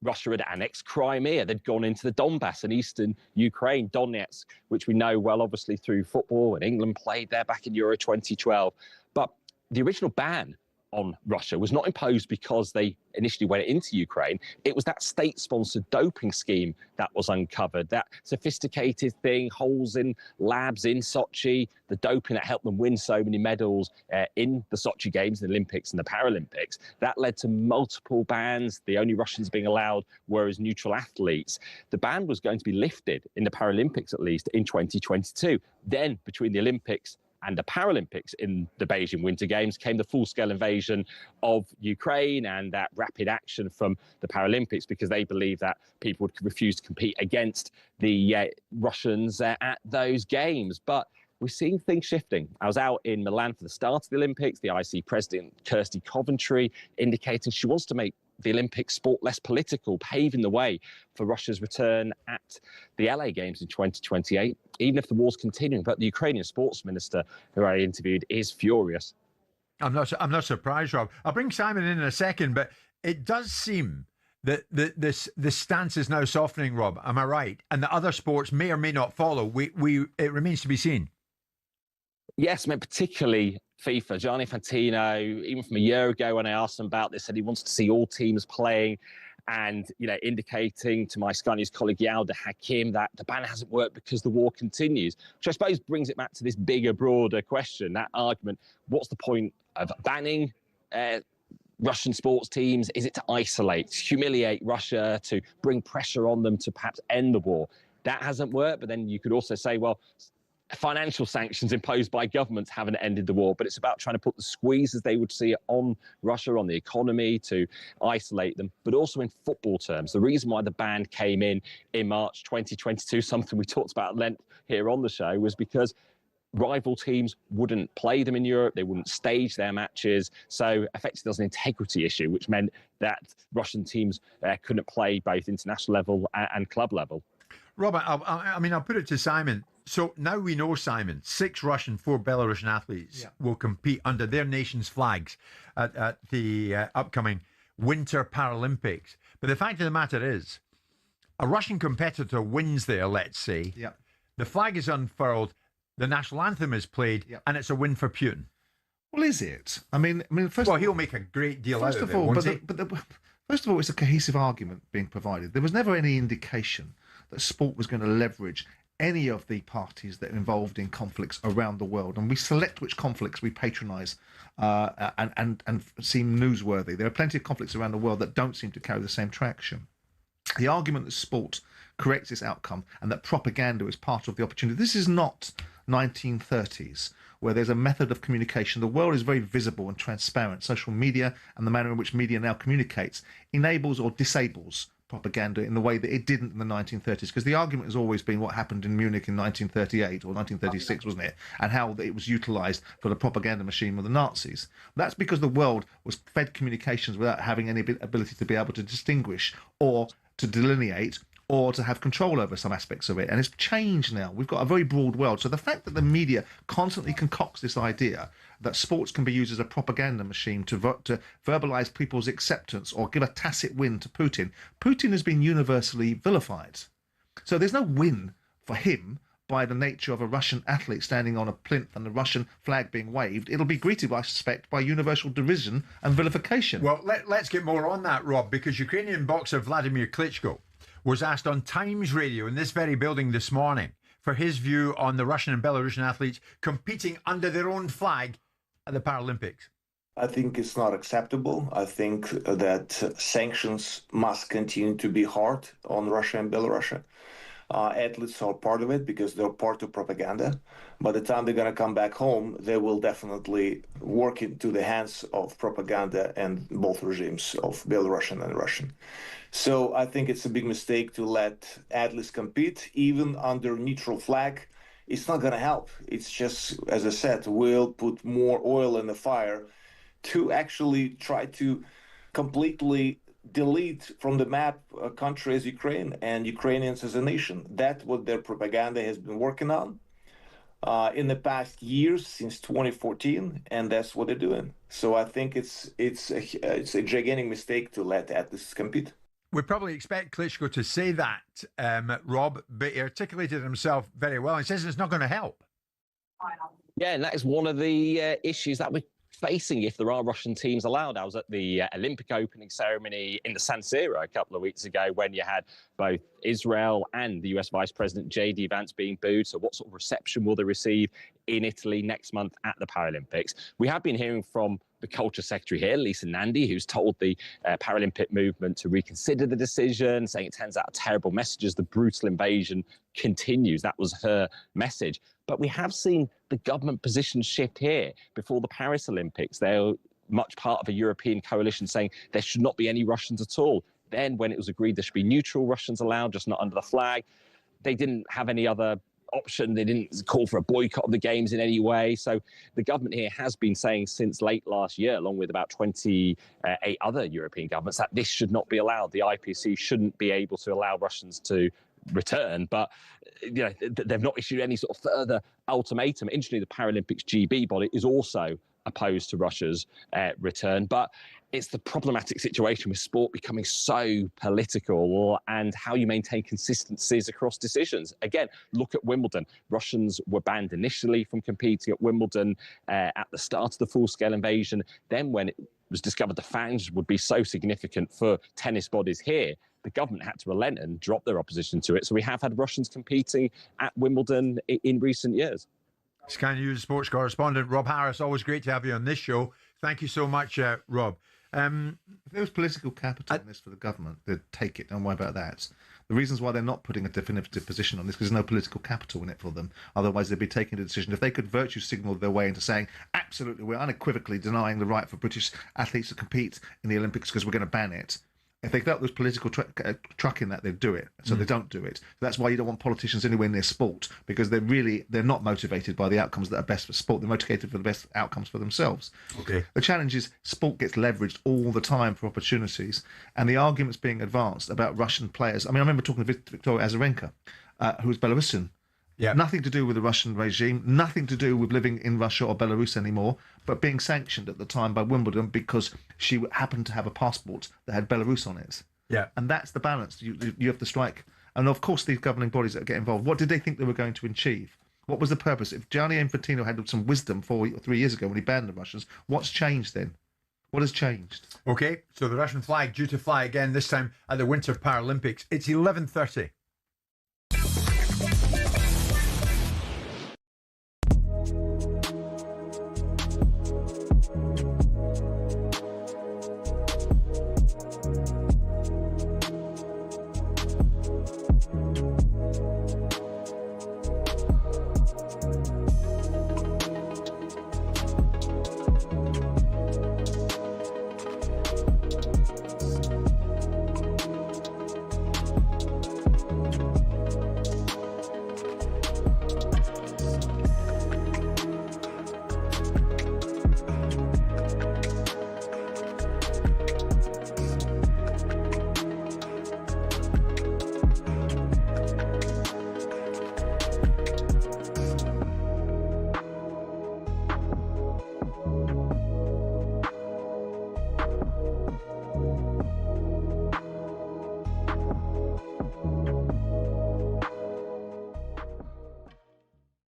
Russia had annexed Crimea. They'd gone into the Donbass in eastern Ukraine, Donetsk, which we know well, obviously, through football, and England played there back in Euro 2012. But the original ban on Russia was not imposed because they initially went into Ukraine. It was that state-sponsored doping scheme that was uncovered, that sophisticated thing, holes in labs in Sochi, the doping that helped them win so many medals in the Sochi Games, the Olympics and the Paralympics. That led to multiple bans. The only Russians being allowed were as neutral athletes. The ban was going to be lifted in the Paralympics, at least, in 2022. Then, between the Olympics and the Paralympics in the Beijing Winter Games came the full-scale invasion of Ukraine and that rapid action from the Paralympics because they believe that people would refuse to compete against the Russians at those games. But we're seeing things shifting. I was out in Milan for the start of the Olympics. The IC president, Kirsty Coventry, indicating she wants to make the Olympic sport less political, paving the way for Russia's return at the LA Games in 2028, even if the war's continuing. But the Ukrainian sports minister who I interviewed is furious. I'm not surprised, Rob. I'll bring Simon in a second, but it does seem that this stance is now softening, Rob. Am I right? And the other sports may or may not follow. It remains to be seen. Yes, I mean, particularly FIFA. Gianni Infantino, even from a year ago when I asked him about this, said he wants to see all teams playing and, indicating to my Sky News colleague Yalda Hakim that the ban hasn't worked because the war continues, which I suppose brings it back to this bigger, broader question, that argument, what's the point of banning Russian sports teams? Is it to isolate, humiliate Russia, to bring pressure on them to perhaps end the war? That hasn't worked, but then you could also say, well, financial sanctions imposed by governments haven't ended the war, but it's about trying to put the squeeze, as they would see it, on Russia, on the economy, to isolate them, but also in football terms. The reason why the ban came in March 2022, something we talked about at length here on the show, was because rival teams wouldn't play them in Europe, they wouldn't stage their matches, so effectively there was an integrity issue, which meant that Russian teams couldn't play both international level and club level. Robert, I'll put it to Simon. So now we know, Simon, 6 Russian, 4 Belarusian athletes will compete under their nation's flags at the upcoming Winter Paralympics. But the fact of the matter is, a Russian competitor wins there, let's say. Yeah. The flag is unfurled, the national anthem is played, and it's a win for Putin. Well, is it? I mean, first. Well, he'll make a great deal out of it, won't he? First of all, it's a cohesive argument being provided. There was never any indication that sport was going to leverage any of the parties that are involved in conflicts around the world, and we select which conflicts we patronise and seem newsworthy. There are plenty of conflicts around the world that don't seem to carry the same traction. The argument that sport corrects this outcome and that propaganda is part of the opportunity. This is not 1930s, where there's a method of communication. The world is very visible and transparent. Social media and the manner in which media now communicates enables or disables propaganda in the way that it didn't in the 1930s, because the argument has always been what happened in Munich in 1938 or 1936, wasn't it, and how it was utilised for the propaganda machine of the Nazis. That's because the world was fed communications without having any ability to be able to distinguish or to delineate or to have control over some aspects of it. And it's changed now. We've got a very broad world. So the fact that the media constantly concocts this idea that sports can be used as a propaganda machine to verbalise people's acceptance or give a tacit win to Putin, Putin has been universally vilified. So there's no win for him by the nature of a Russian athlete standing on a plinth and the Russian flag being waved. It'll be greeted, I suspect, by universal derision and vilification. Well, let's get more on that, Rob, because Ukrainian boxer Vladimir Klitschko was asked on Times Radio in this very building this morning for his view on the Russian and Belarusian athletes competing under their own flag at the Paralympics. I think it's not acceptable. I think that sanctions must continue to be hard on Russia and Belarus. Athletes are part of it because they're part of propaganda. By the time they're going to come back home, they will definitely work into the hands of propaganda and both regimes, of Belarusian and Russian. So I think it's a big mistake to let athletes compete, even under neutral flag. It's not going to help. It's just, as I said, will put more oil in the fire to actually try to completely delete from the map a country as Ukraine and Ukrainians as a nation. That's what their propaganda has been working on in the past years, since 2014, and that's what they're doing. So I think it's a gigantic mistake to let athletes compete. We probably expect Klitschko to say that, Rob, but he articulated himself very well. He says it's not going to help. Yeah, and that is one of the issues that we're facing if there are Russian teams allowed. I was at the Olympic opening ceremony in the San Siro a couple of weeks ago when you had both Israel and the US Vice President J.D. Vance being booed. So what sort of reception will they receive in Italy next month at the Paralympics? We have been hearing from the Culture Secretary here, Lisa Nandy, who's told the Paralympic movement to reconsider the decision, saying it sends out terrible messages. The brutal invasion continues. That was her message. But we have seen the government position shift here. Before the Paris Olympics, they're much part of a European coalition saying there should not be any Russians at all. Then when it was agreed there should be neutral Russians allowed, just not under the flag, they didn't have any other option. They didn't call for a boycott of the games in any way. So the government here has been saying since late last year, along with about 28 other European governments, that this should not be allowed. The IPC shouldn't be able to allow Russians to return, but they've not issued any sort of further ultimatum. Interestingly, the Paralympics GB body is also opposed to Russia's return, but it's the problematic situation with sport becoming so political and how you maintain consistencies across decisions. Again, look at Wimbledon. Russians were banned initially from competing at Wimbledon at the start of the full-scale invasion. Then when it was discovered the fans would be so significant for tennis bodies here, the government had to relent and drop their opposition to it. So we have had Russians competing at Wimbledon in recent years. Sky News sports correspondent Rob Harris, always great to have you on this show. Thank you so much, Rob. If there was political capital in this for the government, they'd take it. Don't worry about that. The reasons why they're not putting a definitive position on this because there's no political capital in it for them. Otherwise, they'd be taking a decision. If they could virtue signal their way into saying, absolutely, we're unequivocally denying the right for British athletes to compete in the Olympics because we're going to ban it. If they felt there was political truck in that, they'd do it. So they don't do it. That's why you don't want politicians anywhere near sport, because they're not motivated by the outcomes that are best for sport. They're motivated for the best outcomes for themselves. Okay. The challenge is sport gets leveraged all the time for opportunities, and the arguments being advanced about Russian players. I mean, I remember talking to Victoria Azarenka, who was Belarusian. Yeah. Nothing to do with the Russian regime, nothing to do with living in Russia or Belarus anymore, but being sanctioned at the time by Wimbledon because she happened to have a passport that had Belarus on it. Yeah. And that's the balance you have to strike. And of course, these governing bodies that get involved, what did they think they were going to achieve? What was the purpose? If Gianni Infantino had some wisdom 4 or 3 years ago when he banned the Russians, what's changed then? What has changed? Okay, so the Russian flag due to fly again, this time at the Winter Paralympics. It's 11:30.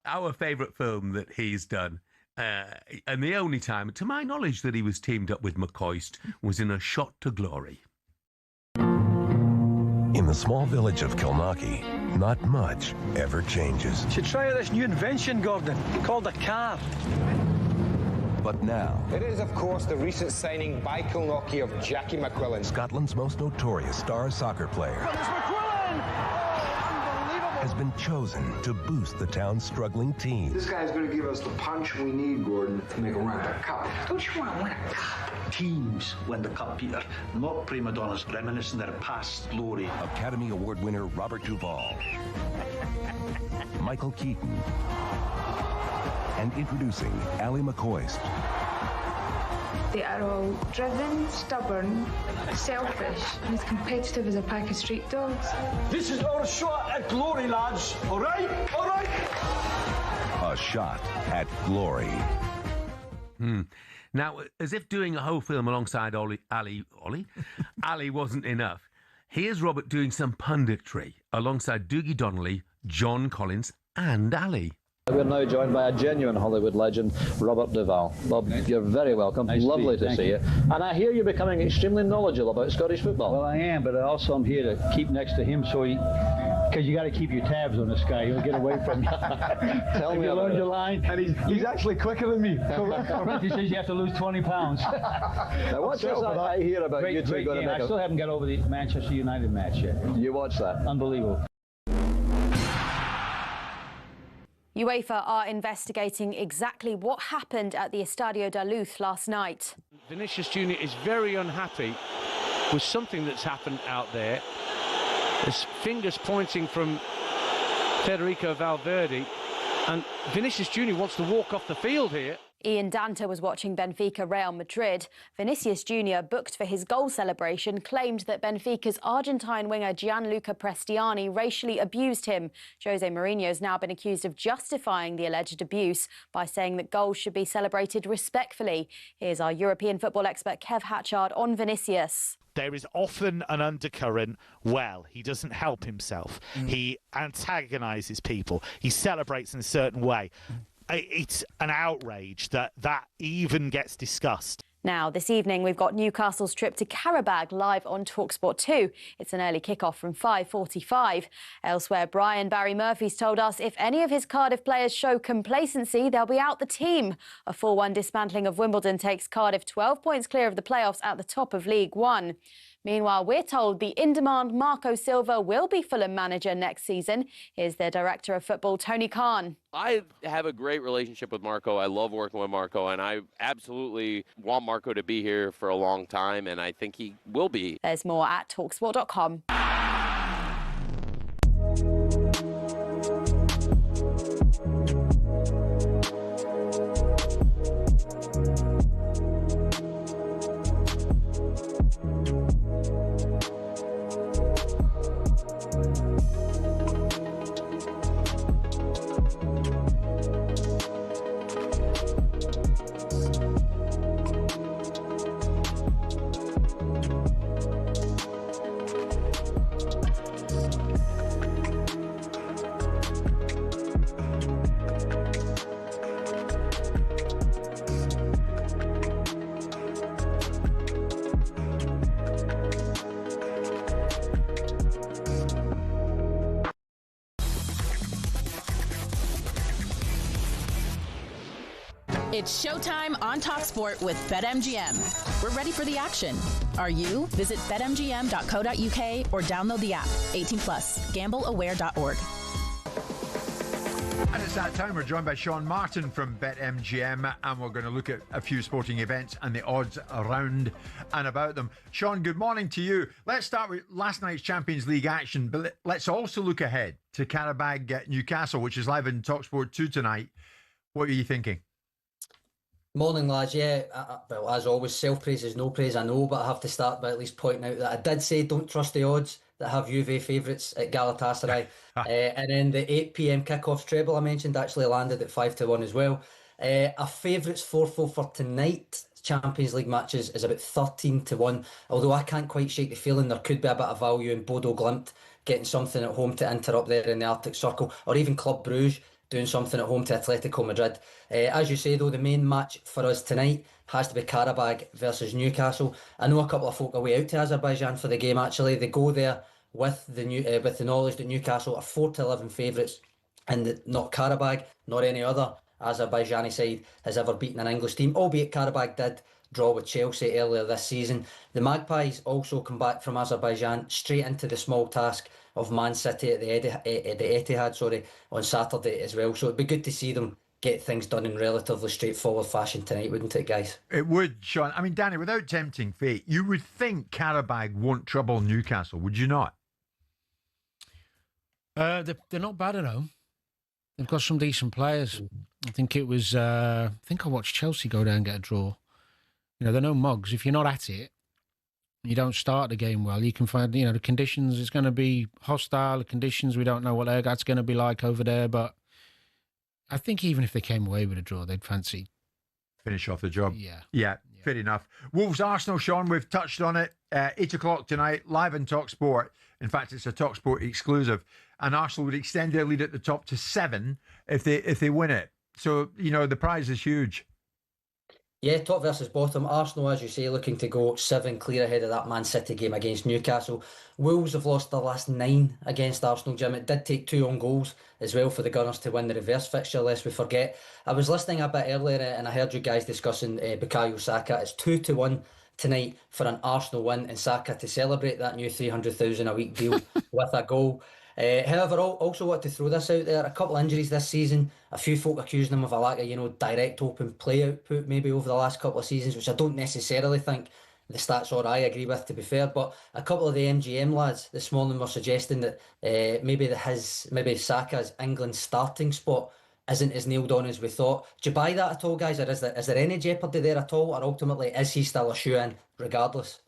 Our favourite film that he's done, and the only time, to my knowledge, that he was teamed up with McCoist was in A Shot to Glory. In the small village of Kilnockie, not much ever changes. Should try this new invention, Gordon, called a car. But now... It is, of course, the recent signing by Kilnockie of Jackie McQuillan. Scotland's most notorious star soccer player. But it's McQuillan! Oh, has been chosen to boost the town's struggling team. This guy's going to give us the punch we need, Gordon, to make a run at a cup. Don't you want to win a cup? Teams win the cup, Peter, not prima donnas reminiscing their past glory. Academy Award winner Robert Duvall, Michael Keaton, and introducing Ally McCoist. They are all driven, stubborn, selfish, and as competitive as a pack of street dogs. This is our shot at glory, lads. All right? All right? A shot at glory. Now, as if doing a whole film alongside Ali wasn't enough, here's Robert doing some punditry alongside Dougie Donnelly, John Collins, and Ali. We're now joined by a genuine Hollywood legend, Robert Duvall. Bob, you're very welcome. Nice Lovely to thank see you. And I hear you're becoming extremely knowledgeable about Scottish football. Well, I am, but also I'm here to keep next to him, so because you got to keep your tabs on this guy. He'll get away from you. Tell me you about learned it. your line. And he's actually quicker than me. Correct. He says you have to lose 20 pounds. Now, what's this I hear about great, you two great going game. to make I still haven't got over the Manchester United match yet. You watch that? Unbelievable. UEFA are investigating exactly what happened at the Estadio da Luz last night. Vinicius Junior is very unhappy with something that's happened out there. There's fingers pointing from Federico Valverde, and Vinicius Junior wants to walk off the field here. Ian Danter was watching Benfica Real Madrid. Vinicius Junior, booked for his goal celebration, claimed that Benfica's Argentine winger Gianluca Prestiani racially abused him. Jose Mourinho has now been accused of justifying the alleged abuse by saying that goals should be celebrated respectfully. Here's our European football expert Kev Hatchard on Vinicius. There is often an undercurrent. Well, he doesn't help himself. He antagonises people. He celebrates in a certain way. It's an outrage that even gets discussed. Now, this evening, we've got Newcastle's trip to Qarabag live on talkSPORT 2. It's an early kick-off from 5:45. Elsewhere, Barry Murphy's told us if any of his Cardiff players show complacency, they'll be out the team. A 4-1 dismantling of Wimbledon takes Cardiff 12 points clear of the playoffs at the top of League One. Meanwhile, we're told the in-demand Marco Silva will be Fulham manager next season. Here's their director of football, Tony Khan. I have a great relationship with Marco. I love working with Marco, and I absolutely want Marco to be here for a long time, and I think he will be. There's more at talksport.com. It's showtime on talkSPORT with BetMGM. We're ready for the action. Are you? Visit betmgm.co.uk or download the app. 18+. GambleAware.org. And it's that time. We're joined by Sean Martin from BetMGM, and we're going to look at a few sporting events and the odds around and about them. Sean, good morning to you. Let's start with last night's Champions League action, but let's also look ahead to Qarabag Newcastle, which is live in talkSPORT 2 tonight. What are you thinking? Morning, lads. Yeah, well, as always, self-praise is no praise, I know, but I have to start by at least pointing out that I did say don't trust the odds that have Juve favourites at Galatasaray. And then the 8 p.m. kickoff treble I mentioned actually landed at 5-1 as well. A favourites forfeit for tonight Champions League matches is about 13-1, although I can't quite shake the feeling there could be a bit of value in Bodo Glimt getting something at home to enter up there in the Arctic Circle, or even Club Brugge doing something at home to Atletico Madrid. As you say, though, the main match for us tonight has to be Qarabag versus Newcastle. I know a couple of folk are way out to Azerbaijan for the game, actually. They go there with the knowledge that Newcastle are 4-11 favourites, and not Qarabag, not any other Azerbaijani side has ever beaten an English team, albeit Karabakh did draw with Chelsea earlier this season. The Magpies also come back from Azerbaijan straight into the small task of Man City at the Etihad on Saturday as well. So it'd be good to see them get things done in relatively straightforward fashion tonight, wouldn't it, guys? It would, Sean. I mean, Danny, without tempting fate, you would think Karabakh won't trouble Newcastle, would you not? They're not bad at home. They've got some decent players. I think it was. I think I watched Chelsea go down and get a draw. You know, they're no mugs. If you're not at it, you don't start the game well. You can find, you know, the conditions. It's going to be hostile. The conditions. We don't know what that's going to be like over there. But I think even if they came away with a draw, they'd fancy finish off the job. Yeah. Fair enough. Wolves Arsenal, Sean. We've touched on it. 8 o'clock tonight, live on talkSPORT. In fact, it's a talkSPORT exclusive. And Arsenal would extend their lead at the top to 7 if they win it. So, you know, the prize is huge. Yeah, top versus bottom. Arsenal, as you say, looking to go 7 clear ahead of that Man City game against Newcastle. Wolves have lost their last 9 against Arsenal, Jim. It did take 2 own goals as well for the Gunners to win the reverse fixture, lest we forget. I was listening a bit earlier and I heard you guys discussing Bukayo Saka. It's 2-1 tonight for an Arsenal win and Saka to celebrate that new 300,000 a week deal with a goal. However, I also want to throw this out there. A couple of injuries this season. A few folk accusing him of a lack of, direct open play output maybe over the last couple of seasons, which I don't necessarily think the stats or I agree with, to be fair. But a couple of the MGM lads this morning were suggesting that maybe Saka's England starting spot isn't as nailed on as we thought. Do you buy that at all, guys? Or is there any jeopardy there at all? Or ultimately, is he still a shoe-in regardless?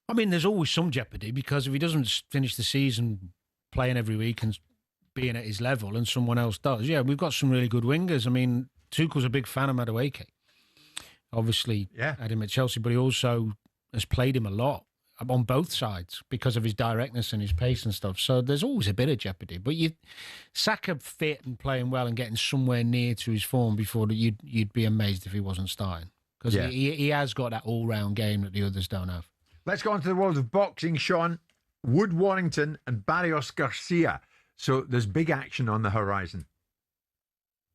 I mean, there's always some jeopardy because if he doesn't finish the season playing every week and being at his level and someone else does, we've got some really good wingers. I mean, Tuchel's a big fan of Madueke. Obviously, had him at Chelsea, but he also has played him a lot on both sides because of his directness and his pace and stuff. So there's always a bit of jeopardy. But Saka fit and playing well and getting somewhere near to his form before you'd be amazed if he wasn't starting because he has got that all-round game that the others don't have. Let's go on to the world of boxing, Sean. Wood Warrington and Barrios Garcia. So there's big action on the horizon.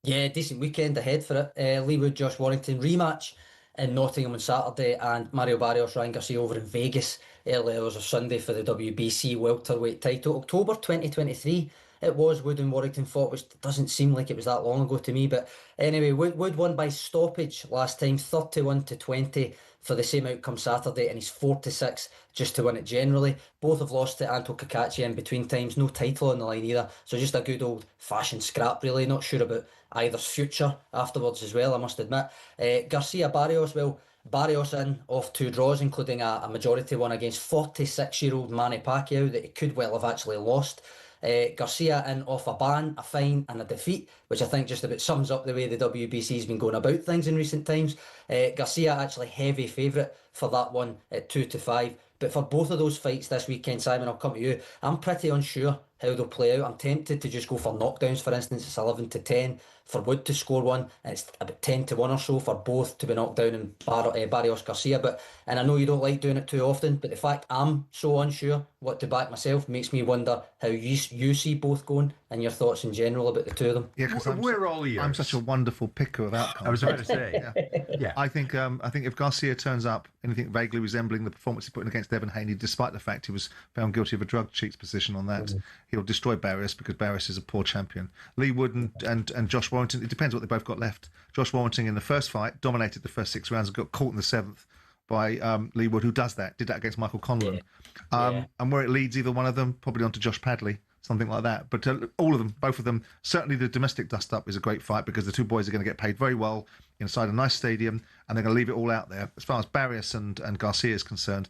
Yeah, decent weekend ahead for it. Lee Wood, Josh Warrington rematch in Nottingham on Saturday, and Mario Barrios, Ryan Garcia over in Vegas early hours of Sunday for the WBC welterweight title. October 2023 it was. Wood and Warrington fought, which doesn't seem like it was that long ago to me. But anyway, Wood won by stoppage last time, 31-20 for the same outcome Saturday, and he's 4-6 just to win it generally. Both have lost to Anto Cacace in between times, no title on the line either. So just a good old-fashioned scrap, really. Not sure about either's future afterwards as well, I must admit. Garcia Barrios, well, Barrios in off 2 draws, including a majority one against 46-year-old Manny Pacquiao that he could well have actually lost. Garcia in off a ban, a fine and a defeat, which I think just about sums up the way the WBC's been going about things in recent times. Garcia actually heavy favourite for that one at 2-5. But for both of those fights this weekend, Simon, I'll come to you. I'm pretty unsure how they'll play out. I'm tempted to just go for knockdowns, for instance. It's 11-10 for Wood to score one, and it's about 10-1 or so for both to be knocked down in Barrios Garcia. And I know you don't like doing it too often, but the fact I'm so unsure what to back myself makes me wonder how you see both going and your thoughts in general about the two of them. Yeah, because I'm such a wonderful picker of outcomes. I was about to say, yeah. I think if Garcia turns up anything vaguely resembling the performance he put in against Devin Haney, despite the fact he was found guilty of a drug cheats position on that, he'll destroy Barrios because Barrios is a poor champion. Lee Wood and Josh Warrington, it depends what they both got left. Josh Warrington in the first fight dominated the first 6 rounds and got caught in the 7th by Lee Wood, who did that against Michael Conlon. And where it leads either one of them, probably onto Josh Padley, something like that. But all of them, both of them, certainly the domestic dust-up is a great fight because the two boys are going to get paid very well inside a nice stadium and they're going to leave it all out there. As far as Barrios and Garcia is concerned,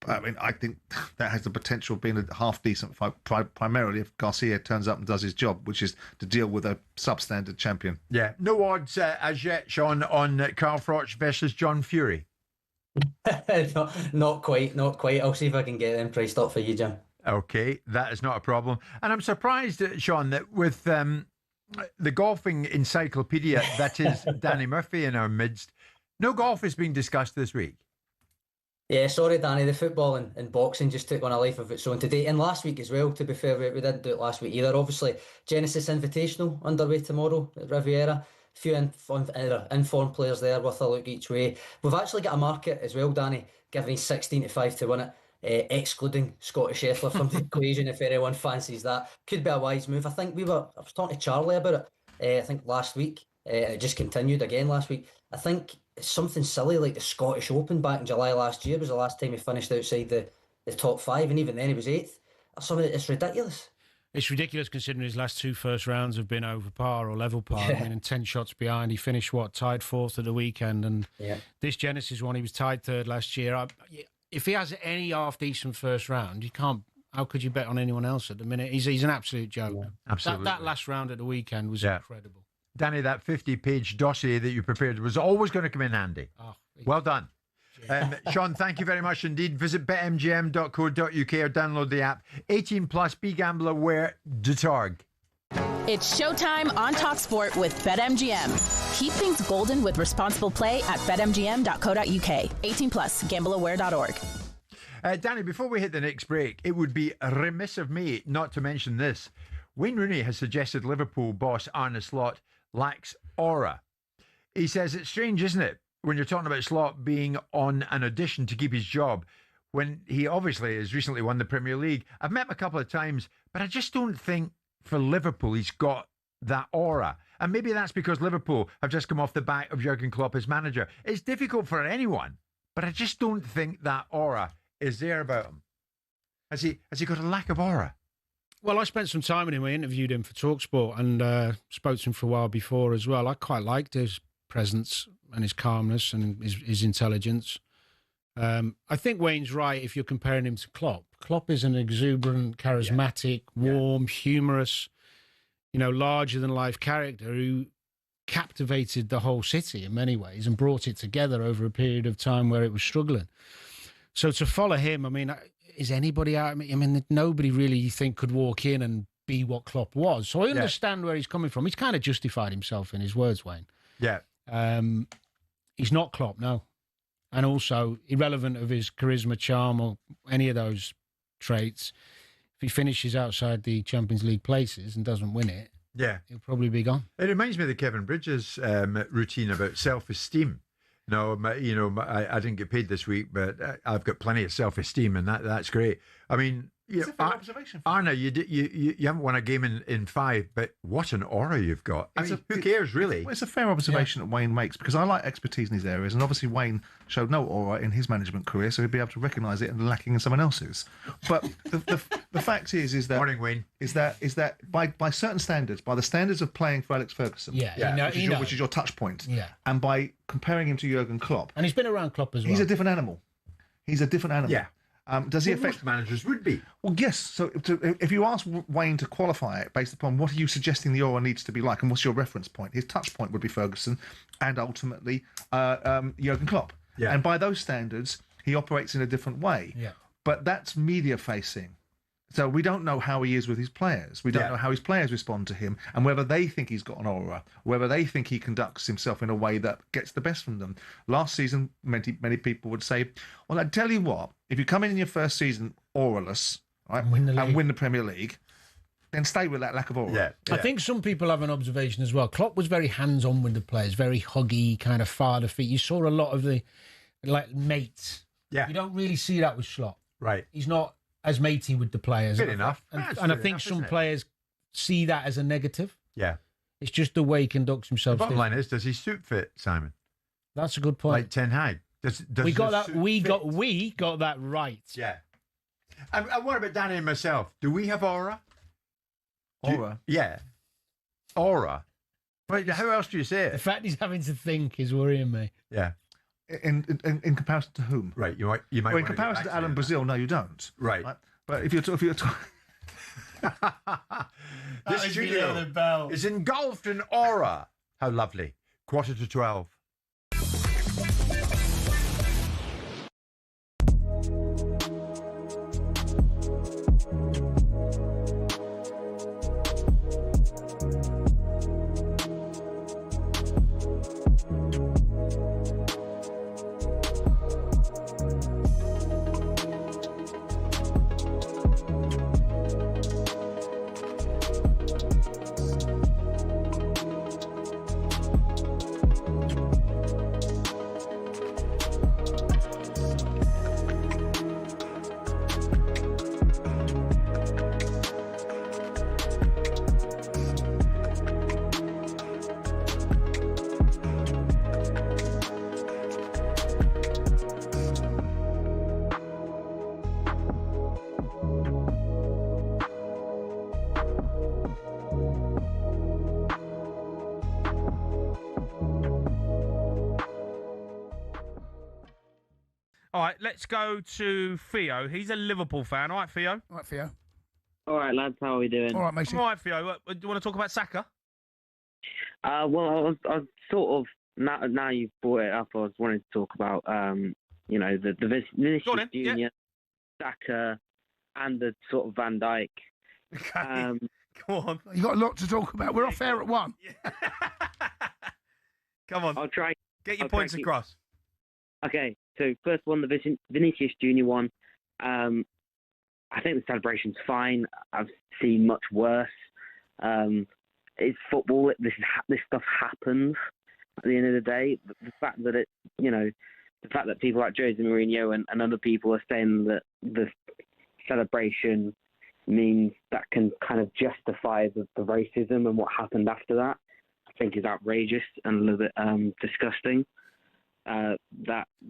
I mean, I think that has the potential of being a half-decent fight, primarily if Garcia turns up and does his job, which is to deal with a substandard champion. Yeah. No odds as yet, Sean, on Carl Froch versus John Fury? Not quite. I'll see if I can get them priced up for you, Jim. Okay, that is not a problem. And I'm surprised, Sean, that with the golfing encyclopedia that is Danny Murphy in our midst, no golf is being discussed this week. Yeah, sorry, Danny. The football and boxing just took on a life of its own today. And last week as well, to be fair, we didn't do it last week either. Obviously, Genesis Invitational underway tomorrow at Riviera. A few informed players there with a look each way. We've actually got a market as well, Danny, giving 16-5 to win it, excluding Scottish Effler from the equation if anyone fancies that. Could be a wise move. I was talking to Charlie about it, I think last week. It just continued again last week. I think it's something silly like the Scottish Open back in July last year was the last time he finished outside the top 5, and even then he was 8th. It's ridiculous. It's ridiculous considering his last 2 first rounds have been over par or level par. Yeah. I mean, and 10 shots behind. He finished, tied 4th at the weekend. And this Genesis one, he was tied 3rd last year. If he has any half-decent first round, how could you bet on anyone else at the minute? He's an absolute joke. Yeah, absolutely. That last round at the weekend was incredible. Danny, that 50-page dossier that you prepared was always going to come in handy. Oh, well done. Sean, thank you very much indeed. Visit betmgm.co.uk or download the app. 18 plus, begambleaware.org. It's showtime on talkSPORT with BetMGM. Keep things golden with responsible play at betmgm.co.uk. 18 plus, gambleaware.org. Danny, before we hit the next break, it would be remiss of me not to mention this. Wayne Rooney has suggested Liverpool boss Arne Slot lacks aura. He says it's strange, isn't it, when you're talking about Slot being on an audition to keep his job, when he obviously has recently won the Premier League. I've met him a couple of times, but I just don't think for Liverpool he's got that aura. And maybe that's because Liverpool have just come off the back of Jurgen Klopp as manager. It's difficult for anyone, but I just don't think that aura is there about him. Has he got a lack of aura? Well, I spent some time with him. I interviewed him for talkSPORT and spoke to him for a while before as well. I quite liked his presence and his calmness and his intelligence. I think Wayne's right if you're comparing him to Klopp. Klopp is an exuberant, charismatic, warm, humorous, larger-than-life character who captivated the whole city in many ways and brought it together over a period of time where it was struggling. So to follow him, I mean, is anybody out? I mean, nobody really you think could walk in and be what Klopp was. So I understand where he's coming from. He's kind of justified himself in his words, Wayne. Yeah. He's not Klopp, no. And also, irrelevant of his charisma, charm, or any of those traits, if he finishes outside the Champions League places and doesn't win it, he'll probably be gone. It reminds me of the Kevin Bridges routine about self-esteem. No, I didn't get paid this week, but I've got plenty of self-esteem, and that's great. I mean, it's a fair observation. Arne, you haven't won a game in 5, but what an aura you've got. I mean, who cares, really? It's a fair observation that Wayne makes, because I like expertise in these areas, and obviously Wayne showed no aura in his management career, so he'd be able to recognise it and lacking in someone else's. But the fact is that morning, Wayne, is that by certain standards, by the standards of playing for Alex Ferguson, which is your touch point, and by comparing him to Jurgen Klopp, and he's been around Klopp as well. He's a different animal. Yeah. Does he affect most managers would be? Well, yes. So if you ask Wayne to qualify it based upon what are you suggesting the aura needs to be like and what's your reference point, his touch point would be Ferguson and ultimately Jurgen Klopp. Yeah. And by those standards, he operates in a different way. Yeah. But that's media facing. So we don't know how he is with his players. We don't know how his players respond to him and whether they think he's got an aura, whether they think he conducts himself in a way that gets the best from them. Last season, many people would say, well, I tell you what, if you come in your first season auraless, right, and win the Premier League, then stay with that lack of aura. Yeah. I think some people have an observation as well. Klopp was very hands-on with the players, very huggy, kind of father figure. You saw a lot of the mates. Yeah. You don't really see that with Slot. Right. He's not as matey with the players. Good enough. And I think some players see that as a negative. Yeah. It's just the way he conducts himself. The bottom line is, does he suit fit, Simon? That's a good point. Like Ten Hag. We got that right. Yeah. And what about Danny and myself? Do we have aura? Aura? Yeah. Aura. Wait, how else do you say it? The fact he's having to think is worrying me. Yeah. In comparison to whom? Right, you might. Well, in comparison to Alan Brazil, no, you don't. Right. But if you're talking, this studio is engulfed in aura. How lovely! 11:45. All right, let's go to Theo. He's a Liverpool fan. All right, Theo. All right, Theo. All right, lads, how are we doing? All right, matey. All right, Theo. Do you want to talk about Saka? Well, I was sort of now you've brought it up. I was wanting to talk about the Vinicius Junior, Saka, and the sort of Van Dijk. Okay. Go on. You got a lot to talk about. We're off air at 1. Come on. I'll try. Get your points across. Okay, so first one, the Vinicius Junior one. I think the celebration's fine. I've seen much worse. It's football. This stuff happens. At the end of the day, the fact that the fact that people like Jose Mourinho and other people are saying that the celebration means that can kind of justify the racism and what happened after that, I think is outrageous and a little bit disgusting. I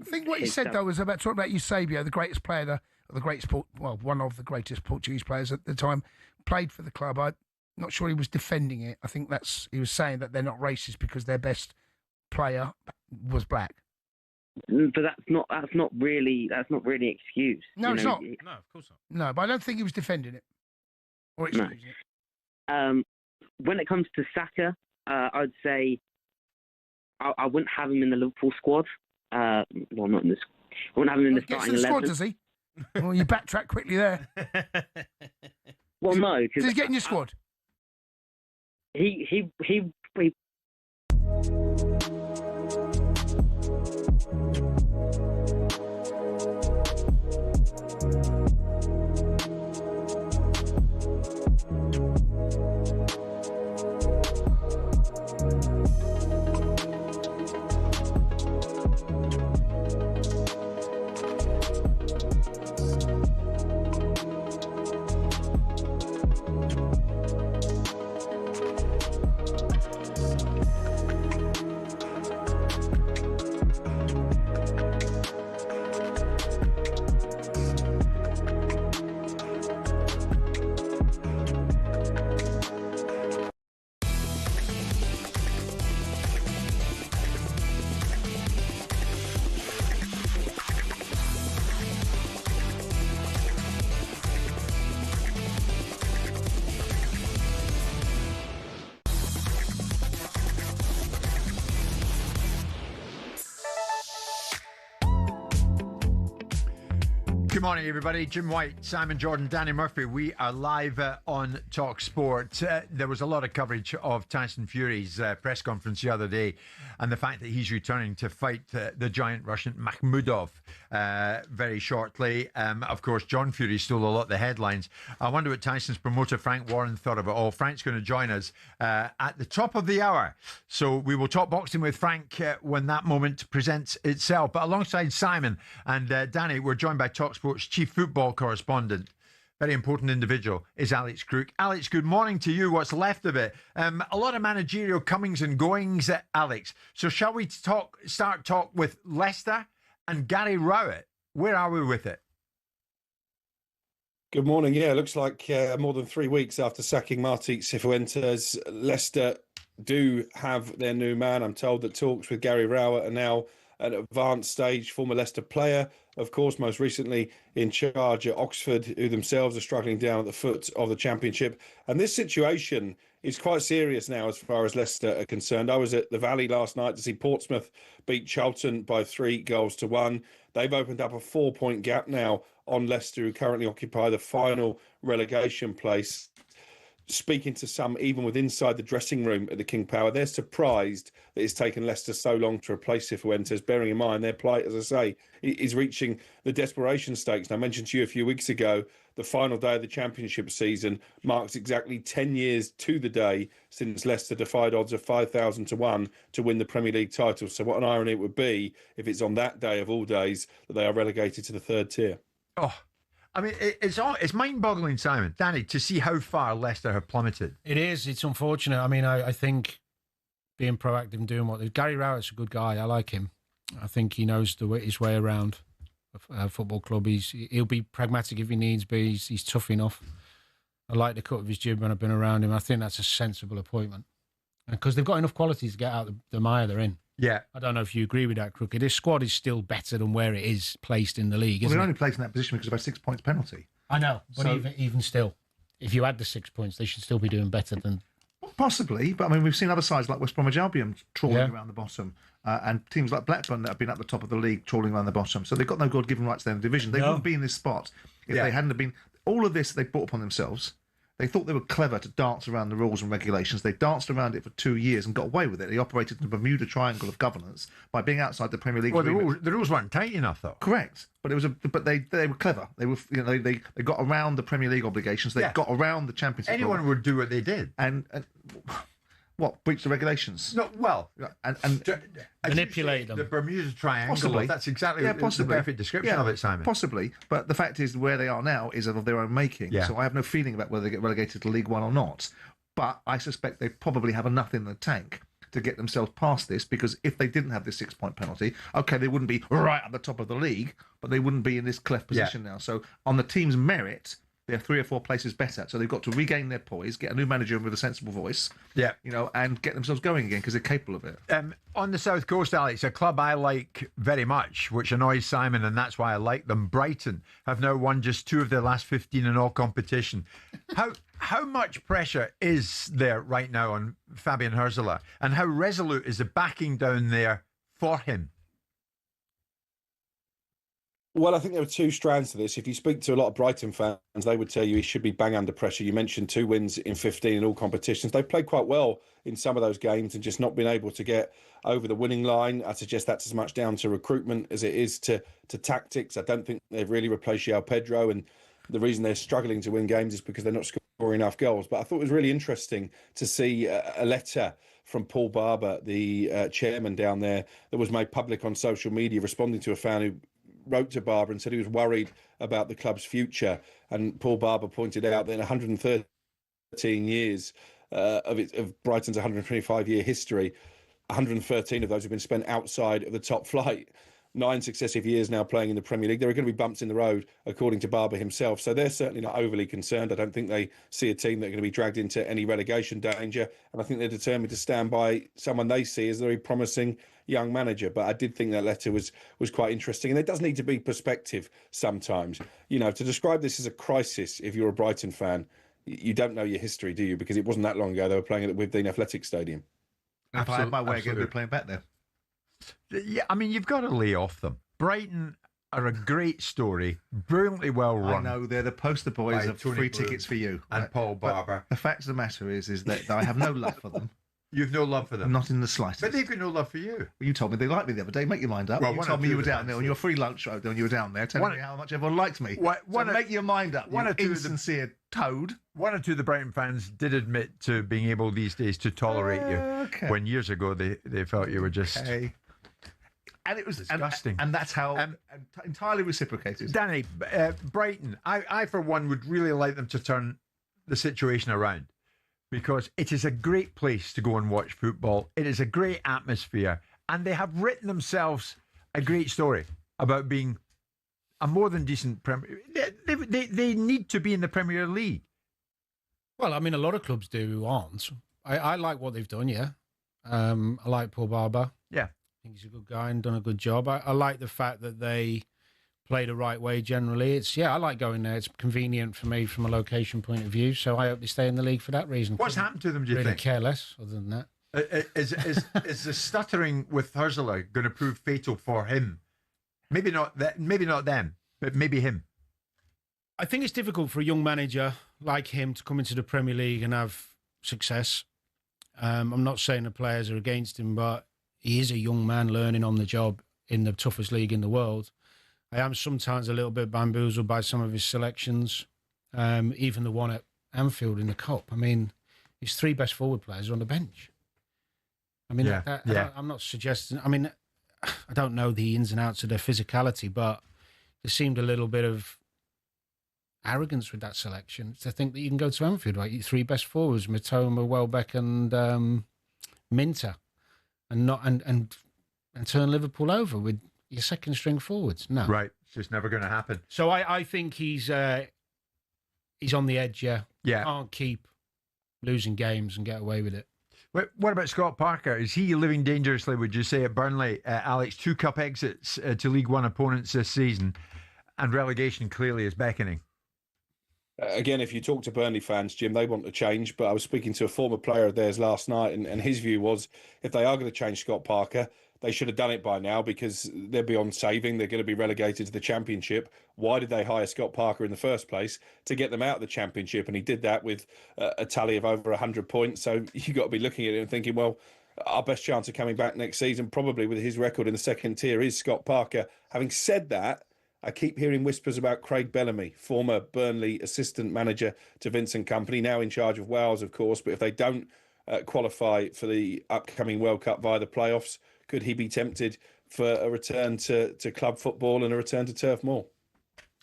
think what you said, though, was about talking about Eusebio, the greatest player, one of the greatest Portuguese players at the time, played for the club. I'm not sure he was defending it. I think he was saying that they're not racist because their best player was black. But that's not really an excuse. No, it's not. No, of course not. No, but I don't think he was defending it or excusing it. When it comes to Saka, I'd say I wouldn't have him in the Liverpool squad. Not in this. I wouldn't have him in the starting 11. Squad, does he? Well, you backtrack quickly there. Well, no. Does he get in your squad? He Good morning, everybody. Jim White, Simon Jordan, Danny Murphy. We are live on talkSPORT. There was a lot of coverage of Tyson Fury's press conference the other day and the fact that he's returning to fight the giant Russian Makhmudov very shortly. Of course, John Fury stole a lot of the headlines. I wonder what Tyson's promoter, Frank Warren, thought of it all. Frank's going to join us at the top of the hour. So we will talk boxing with Frank when that moment presents itself. But alongside Simon and Danny, we're joined by talkSPORT's chief football correspondent, very important individual, is Alex Crook. Alex, good morning to you. What's left of it? A lot of managerial comings and goings, Alex. So shall we start talk with Leicester and Gary Rowett? Where are we with it? Good morning. Yeah, it looks like more than 3 weeks after sacking Martí Cifuentes, Leicester do have their new man. I'm told that talks with Gary Rowett are now at an advanced stage. Former Leicester player, of course, most recently in charge at Oxford, who themselves are struggling down at the foot of the Championship. And this situation is quite serious now as far as Leicester are concerned. I was at the Valley last night to see Portsmouth beat Charlton by 3-1. They've opened up a 4-point gap now on Leicester, who currently occupy the final relegation place. Speaking to some, even with inside the dressing room at the King Power, they're surprised that it's taken Leicester so long to replace Cifuentes, bearing in mind their plight, as I say, is reaching the desperation stakes. And I mentioned to you a few weeks ago, the final day of the Championship season marks exactly 10 years to the day since Leicester defied odds of 5,000 to 1 to win the Premier League title. So what an irony it would be if it's on that day of all days that they are relegated to the third tier. Oh, I mean, it's mind-boggling, Simon, Danny, to see how far Leicester have plummeted. It is. It's unfortunate. I mean, I think being proactive and doing what... Gary Rowett's a good guy. I like him. I think he knows his way around a football club. He'll be pragmatic if he needs be. He's tough enough. I like the cut of his jib when I've been around him. I think that's a sensible appointment. Because they've got enough qualities to get out the mire they're in. Yeah. I don't know if you agree with that, Crooked. His squad is still better than where it is placed in the league, Well, isn't they're it? only placed in that position because of a 6 points penalty. I know, but So- even still, if you add the 6 points, they should still be doing better than... Possibly, but I mean, we've seen other sides like West Bromwich Albion trawling Yeah. around the bottom, and teams like Blackburn that have been at the top of the league trawling around the bottom. So they've got no God-given rights there in the division. They No. wouldn't be in this spot if they hadn't have been. All of this they brought upon themselves. They thought they were clever to dance around the rules and regulations. They danced around it for 2 years and got away with it. They operated in the Bermuda Triangle of governance by being outside the Premier League. Well, the rules weren't tight enough, though. Correct, but it was but they were clever. They were they got around the Premier League obligations. They got around the Championship. Anyone would do what they did. And what, breach the regulations? No, well, and manipulate them. The Bermuda Triangle. Possibly. That's exactly possibly. the perfect description of it, Simon. Possibly, but the fact is, where they are now is of their own making. Yeah. So I have no feeling about whether they get relegated to League One or not. But I suspect they probably have enough in the tank to get themselves past this, because if they didn't have this 6 point penalty, okay, they wouldn't be right at the top of the league, but they wouldn't be in this cleft position now. So on the team's merit, they're 3 or 4 places better. So they've got to regain their poise, get a new manager with a sensible voice, and get themselves going again, because they're capable of it. On the South Coast, Alex, a club I like very much, which annoys Simon, and that's why I like them, Brighton, have now won just 2 of their last 15 in all competition. How much pressure is there right now on Fabian Hürzeler, and how resolute is the backing down there for him? Well, I think there are 2 strands to this. If you speak to a lot of Brighton fans, they would tell you he should be bang under pressure. You mentioned 2 wins in 15 in all competitions. They've played quite well in some of those games and just not been able to get over the winning line. I suggest that's as much down to recruitment as it is to tactics. I don't think they've really replaced João Pedro, and the reason they're struggling to win games is because they're not scoring enough goals. But I thought it was really interesting to see a letter from Paul Barber, the chairman down there, that was made public on social media, responding to a fan who wrote to Barber and said he was worried about the club's future. And Paul Barber pointed out that in 113 years of Brighton's 125-year history, 113 of those have been spent outside of the top flight. 9 successive years now playing in the Premier League. There are going to be bumps in the road, according to Barber himself. So they're certainly not overly concerned. I don't think they see a team that are going to be dragged into any relegation danger. And I think they're determined to stand by someone they see as a very promising young manager. But I did think that letter was quite interesting. And there does need to be perspective sometimes. You know, to describe this as a crisis, if you're a Brighton fan, you don't know your history, do you? Because it wasn't that long ago they were playing at the Withdean Athletic Stadium. If I had my way again, we'd be playing back there. Yeah, I mean, you've got to lay off them. Brighton are a great story, brilliantly well run. I know, they're the poster boys of Tony free Bloom tickets for you. and Paul Barber. The fact of the matter is that I have no love for them. You've no love for them? Not in the slightest. But they've got no love for you. Well, you told me they liked me the other day. Make your mind up. Well, you one told or me two you were of them down there on your free lunch show when you were down there, telling me how much everyone liked me. Make your mind up. One you or two insincere toad. One or two of the Brighton fans did admit to being able these days to tolerate you, when years ago they felt you were just... And it was disgusting. And that's how entirely reciprocated. Danny, Brighton, I for one would really like them to turn the situation around, because it is a great place to go and watch football. It is a great atmosphere, and they have written themselves a great story about being a more than decent Premier. They need to be in the Premier League. Well, I mean, a lot of clubs do who aren't. I like what they've done, yeah. I like Paul Barber. Yeah. I think he's a good guy and done a good job. I like the fact that they play the right way generally. I like going there. It's convenient for me from a location point of view, so I hope they stay in the league for that reason. What's happened to them, do you really think? Care less other than that. Is the stuttering with Hürzeler going to prove fatal for him? Maybe not them, but maybe him. I think it's difficult for a young manager like him to come into the Premier League and have success. I'm not saying the players are against him, but he is a young man learning on the job in the toughest league in the world. I am sometimes a little bit bamboozled by some of his selections, even the one at Anfield in the Cup. I mean, his 3 best forward players are on the bench. I mean, I'm not suggesting... I mean, I don't know the ins and outs of their physicality, but there seemed a little bit of arrogance with that selection to think that you can go to Anfield, right? Your 3 best forwards, Mitoma, Welbeck and Minter, and turn Liverpool over with your second string forwards. No. Right. It's just never going to happen. So I think he's on the edge, yeah. Yeah. Can't keep losing games and get away with it. What about Scott Parker? Is he living dangerously, would you say, at Burnley? Alex, 2 cup exits to League One opponents this season, and relegation clearly is beckoning. Again, if you talk to Burnley fans, Jim, they want to change. But I was speaking to a former player of theirs last night, and his view was if they are going to change Scott Parker, they should have done it by now because they're beyond saving. They're going to be relegated to the Championship. Why did they hire Scott Parker in the first place? To get them out of the Championship. And he did that with a tally of over 100 points. So you've got to be looking at it and thinking, well, our best chance of coming back next season, probably with his record in the second tier, is Scott Parker. Having said that, I keep hearing whispers about Craig Bellamy, former Burnley assistant manager to Vincent Kompany, now in charge of Wales, of course. But if they don't qualify for the upcoming World Cup via the playoffs, could he be tempted for a return to club football and a return to Turf Moor?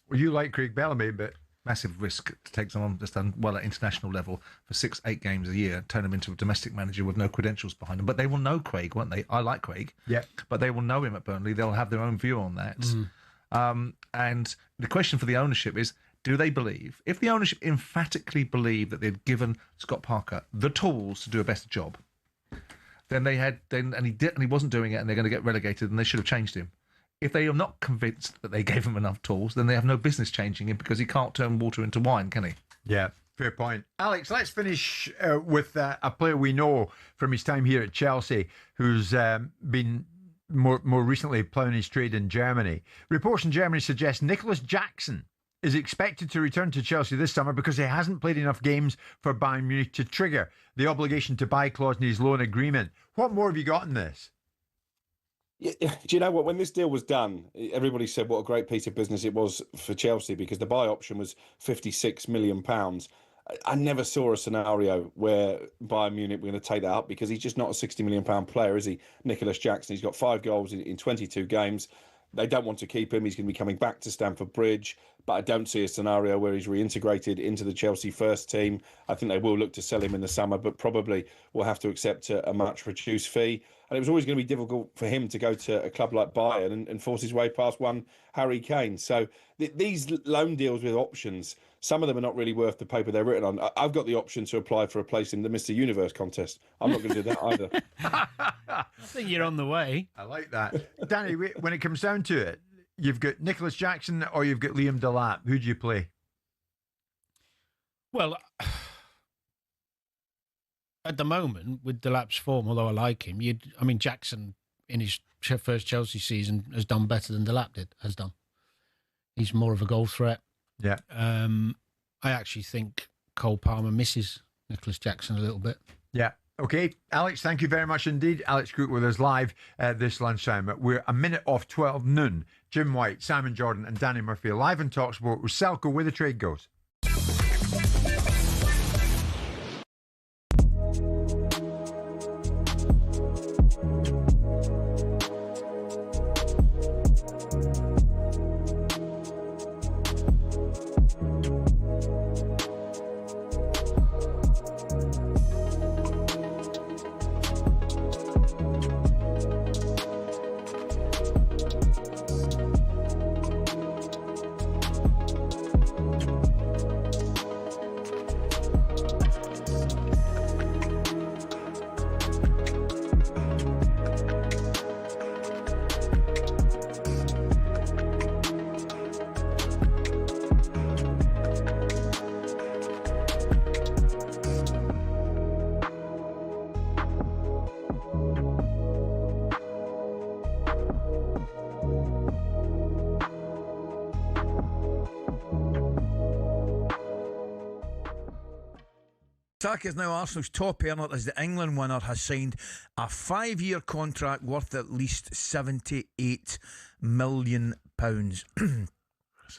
Well, you like Craig Bellamy, but massive risk to take someone that's done well at international level for 6-8 games a year, turn them into a domestic manager with no credentials behind them. But they will know Craig, won't they? I like Craig. Yeah. But they will know him at Burnley. They'll have their own view on that. And the question for the ownership is, do they believe, if the ownership emphatically believe that they'd given Scott Parker the tools to do a better job, then he wasn't doing it and they're going to get relegated and they should have changed him. If they are not convinced that they gave him enough tools, then they have no business changing him because he can't turn water into wine, can he? Yeah, fair point. Alex, let's finish with a player we know from his time here at Chelsea who's been more recently ploughing his trade in Germany. Reports in Germany suggest Nicholas Jackson is expected to return to Chelsea this summer because he hasn't played enough games for Bayern Munich to trigger the obligation to buy clause in his loan agreement. What more have you got in this? Yeah, do you know what? When this deal was done, everybody said what a great piece of business it was for Chelsea because the buy option was £56 million. I never saw a scenario where Bayern Munich were going to take that up because he's just not a £60 million player, is he? Nicholas Jackson. He's got 5 goals in 22 games. They don't want to keep him. He's going to be coming back to Stamford Bridge, but I don't see a scenario where he's reintegrated into the Chelsea first team. I think they will look to sell him in the summer, but probably will have to accept a much reduced fee. And it was always going to be difficult for him to go to a club like Bayern and force his way past one Harry Kane. So these loan deals with options, some of them are not really worth the paper they're written on. I've got the option to apply for a place in the Mr. Universe contest. I'm not going to do that either. I think you're on the way. I like that. Danny, when it comes down to it, you've got Nicholas Jackson or you've got Liam Delap. Who do you play? Well, at the moment, with Delap's form, although I like him, Jackson in his first Chelsea season has done better than Delap has done. He's more of a goal threat. Yeah. I actually think Cole Palmer misses Nicholas Jackson a little bit. Yeah. Okay, Alex, thank you very much indeed. Alex Cook with us live this lunchtime. We're a minute off 12 noon. Jim White, Simon Jordan and Danny Murphy live on talkSPORT with Selco where the trade goes. Saka is now Arsenal's top earner as the England winner has signed a 5-year contract worth at least £78 million. That's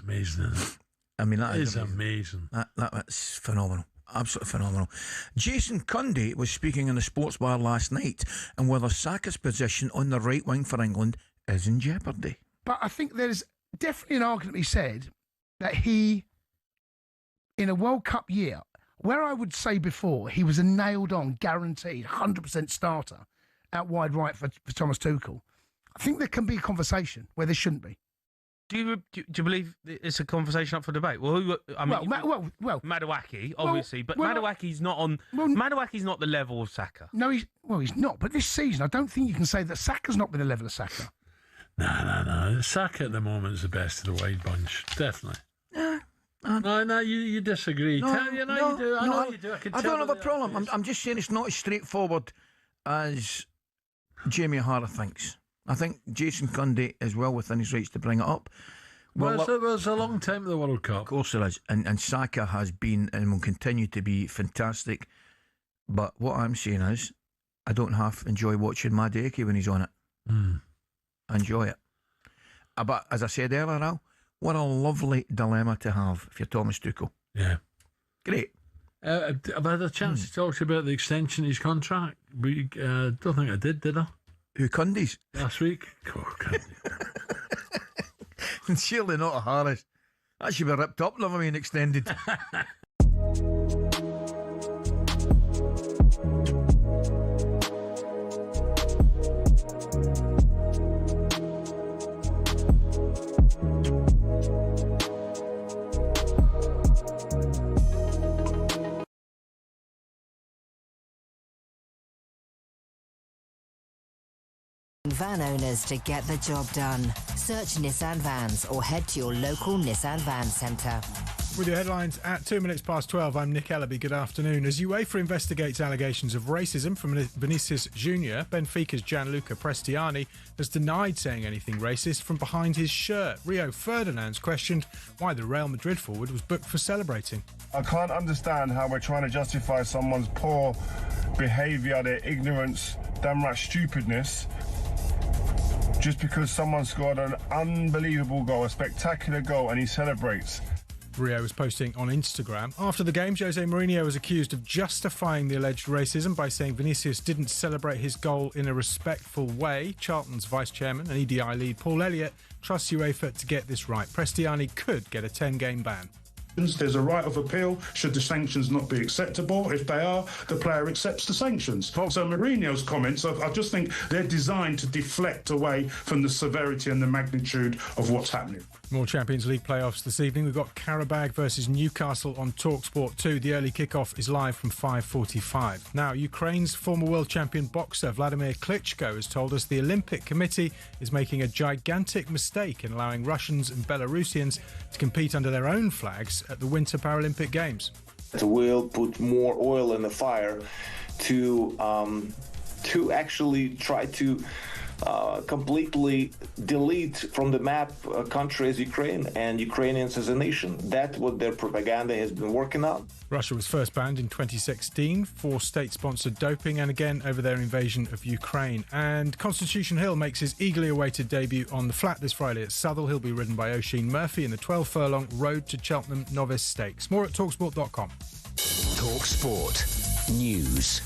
amazing, isn't it? I mean, that is amazing. That's phenomenal. Absolutely phenomenal. Jason Cundy was speaking in the sports bar last night and whether Saka's position on the right wing for England is in jeopardy. But I think there's definitely an argument to be said that he, in a World Cup year, where I would say before he was a nailed-on, guaranteed, 100% starter out wide right for Thomas Tuchel, I think there can be a conversation where there shouldn't be. Do you believe it's a conversation up for debate? Well, Madueke, obviously, but Madueke's not on. Madueke's not the level of Saka. No, he's not. But this season, I don't think you can say that Saka's not been the level of Saka. No. Saka at the moment is the best of the wide bunch, definitely. No, you disagree. You do. I know you do. I don't have a problem. I'm just saying it's not as straightforward as Jamie O'Hara thinks. I think Jason Cundy is well within his rights to bring it up. Well, it's a long time in the World Cup. Of course it is. And Saka has been and will continue to be fantastic. But what I'm saying is, I don't half enjoy watching Madueke when he's on it. I enjoy it. But as I said earlier, Al, what a lovely dilemma to have if you're Thomas Tuchel. Yeah. Great. I've had a chance to talk to you about the extension of his contract. But don't think I did I? Who, Cundy's? Last week. And surely not a Harris. That should be ripped up, never mind extended. Van owners to get the job done. Search Nissan Vans or head to your local Nissan Van Centre. With your headlines at 12:02, I'm Nick Ellaby. Good afternoon. As UEFA investigates allegations of racism from Vinicius Junior, Benfica's Gianluca Prestiani has denied saying anything racist from behind his shirt. Rio Ferdinand's questioned why the Real Madrid forward was booked for celebrating. I can't understand how we're trying to justify someone's poor behaviour, their ignorance, damn right stupidness, just because someone scored an unbelievable goal, a spectacular goal, and he celebrates. Rio was posting on Instagram. After the game, Jose Mourinho was accused of justifying the alleged racism by saying Vinicius didn't celebrate his goal in a respectful way. Charlton's vice-chairman and EDI lead Paul Elliot trusts UEFA to get this right. Prestiani could get a 10-game ban. There's a right of appeal should the sanctions not be acceptable. If they are, the player accepts the sanctions. So Mourinho's comments, I just think they're designed to deflect away from the severity and the magnitude of what's happening. More Champions League playoffs this evening. We've got Qarabag versus Newcastle on talkSPORT 2. The early kickoff is live from 5:45. Now, Ukraine's former world champion boxer Vladimir Klitschko has told us the Olympic Committee is making a gigantic mistake in allowing Russians and Belarusians to compete under their own flags at the Winter Paralympic Games. Will put more oil in the fire to actually try to completely delete from the map a country as Ukraine and Ukrainians as a nation. That's what their propaganda has been working on. Russia was first banned in 2016 for state-sponsored doping and again over their invasion of Ukraine. And Constitution Hill makes his eagerly awaited debut on the flat this Friday at Southall. He'll be ridden by Oisin Murphy in the 12-furlong Road to Cheltenham Novice Stakes. More at talksport.com. talkSPORT News.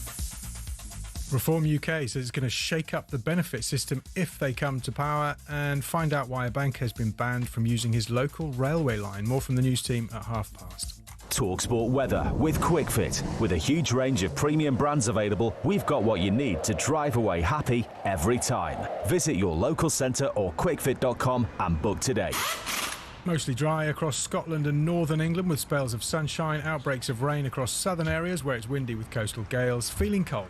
Reform UK says it's going to shake up the benefit system if they come to power, and find out why a bank has been banned from using his local railway line. More from the news team at past. talkSPORT weather with QuickFit. With a huge range of premium brands available, we've got what you need to drive away happy every time. Visit your local centre or quickfit.com and book today. Mostly dry across Scotland and northern England with spells of sunshine, outbreaks of rain across southern areas where it's windy with coastal gales, feeling cold.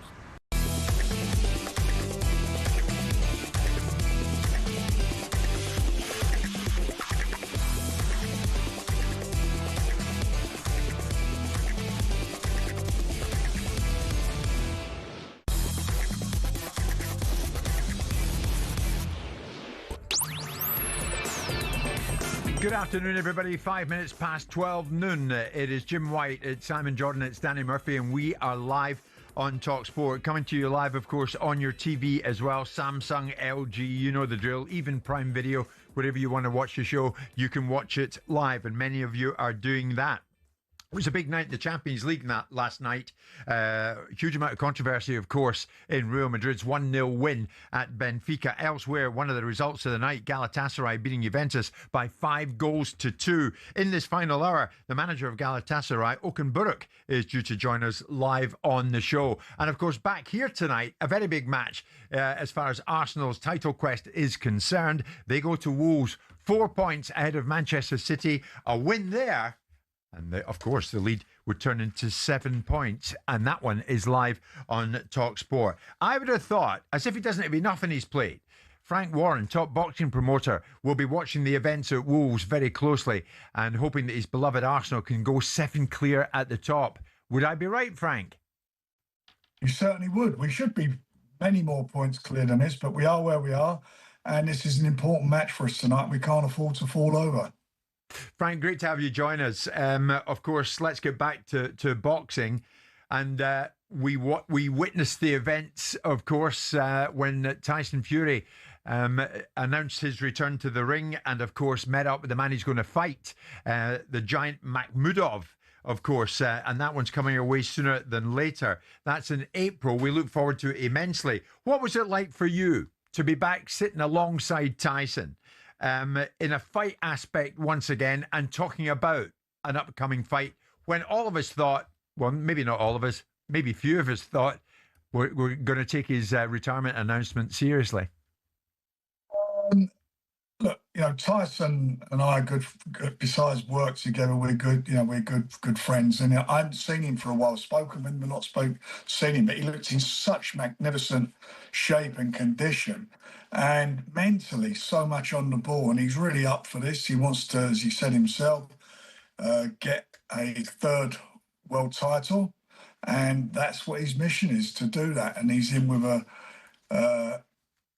Good afternoon, everybody. 5 minutes past 12 noon. It is Jim White, it's Simon Jordan, it's Danny Murphy, and we are live on talkSPORT. Coming to you live, of course, on your TV as well. Samsung, LG, you know the drill. Even Prime Video, wherever you want to watch the show, you can watch it live, and many of you are doing that. It was a big night in the Champions League last night. Huge amount of controversy, of course, in Real Madrid's 1-0 win at Benfica. Elsewhere, one of the results of the night, Galatasaray beating Juventus by 5-2. In this final hour, the manager of Galatasaray, Okan Buruk, is due to join us live on the show. And of course, back here tonight, a very big match as far as Arsenal's title quest is concerned. They go to Wolves 4 points ahead of Manchester City. A win there, and of course the lead would turn into 7 points, and that one is live on talkSPORT. I would have thought, as if he doesn't have enough on his plate, Frank Warren, top boxing promoter, will be watching the events at Wolves very closely and hoping that his beloved Arsenal can go 7 clear at the top. Would I be right, Frank? You certainly would. We should be many more points clear than this, but we are where we are, and this is an important match for us tonight. We can't afford to fall over. Frank, great to have you join us. Of course, let's get back to boxing. And we witnessed the events, of course, when Tyson Fury announced his return to the ring and, of course, met up with the man he's going to fight, the giant Makhmudov, of course, and that one's coming away sooner than later. That's in April. We look forward to it immensely. What was it like for you to be back sitting alongside Tyson in a fight aspect once again and talking about an upcoming fight when all of us thought, well, maybe not all of us, maybe few of us thought we're going to take his retirement announcement seriously? Look, Tyson and I are good. Besides work together, we're good. We're good friends. And I haven't seen him for a while. Spoken with him, but not seen him. But he looked in such magnificent shape and condition, and mentally so much on the ball. And he's really up for this. He wants to, as he said himself, get a 3rd world title, and that's what his mission is, to do that. And he's in with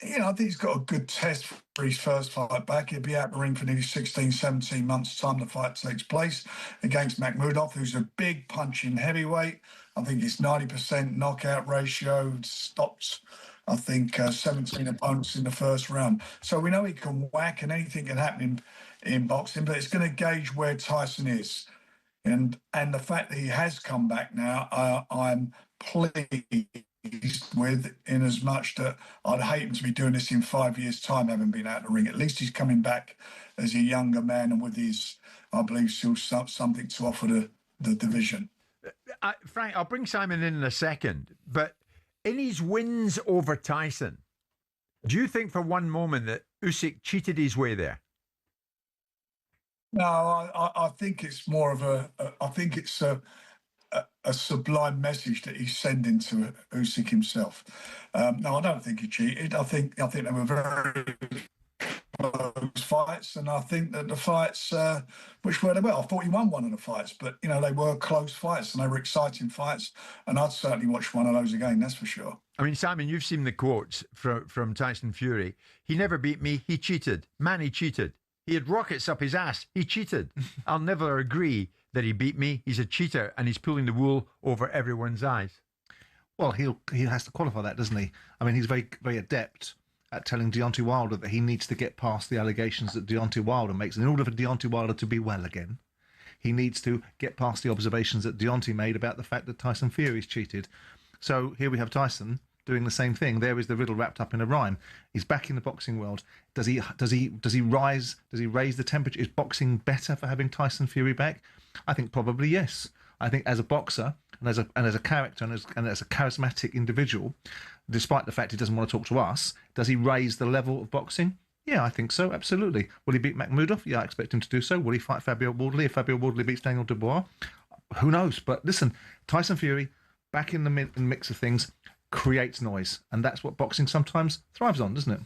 I think he's got a good test for his first fight back. He'll be out the ring for nearly 16, 17 months' time the fight takes place against Makhmudov, who's a big punching heavyweight. I think it's 90% knockout ratio, stopped, I think, 17 opponents in the first round. So we know he can whack, and anything can happen in boxing, but it's going to gauge where Tyson is. And the fact that he has come back now, I'm pleased with, in as much that I'd hate him to be doing this in 5 years' time, having been out of the ring. At least he's coming back as a younger man, and with his, I believe, still something to offer the division. Frank, I'll bring Simon in a second, but in his wins over Tyson, do you think for one moment that Usyk cheated his way there? No, I think it's more of I think it's a sublime message that he's sending to Usyk himself. No, I don't think he cheated. I think they were very close fights, and I think that the fights, which were well, I thought he won one of the fights, but they were close fights and they were exciting fights, and I'd certainly watch one of those again. That's for sure. I mean, Simon, you've seen the quotes from Tyson Fury. He never beat me. He cheated. Man, he cheated. He had rockets up his ass. He cheated. I'll never agree that he beat me. He's a cheater, and he's pulling the wool over everyone's eyes. Well, he has to qualify that, doesn't he? I mean, he's very, very adept at telling Deontay Wilder that he needs to get past the allegations that Deontay Wilder makes. And in order for Deontay Wilder to be well again, he needs to get past the observations that Deontay made about the fact that Tyson Fury's cheated. So here we have Tyson doing the same thing. There is the riddle wrapped up in a rhyme. He's back in the boxing world. Does he raise the temperature? Is boxing better for having Tyson Fury back? I think probably yes. I think as a boxer and as a character and as a charismatic individual, despite the fact he doesn't want to talk to us, does he raise the level of boxing? Yeah, I think so, absolutely. Will he beat Makhmudov? Yeah, I expect him to do so. Will he fight Fabio Wardley? If Fabio Wardley beats Daniel Dubois, who knows? But listen, Tyson Fury, back in the mix of things, creates noise, and that's what boxing sometimes thrives on, doesn't it?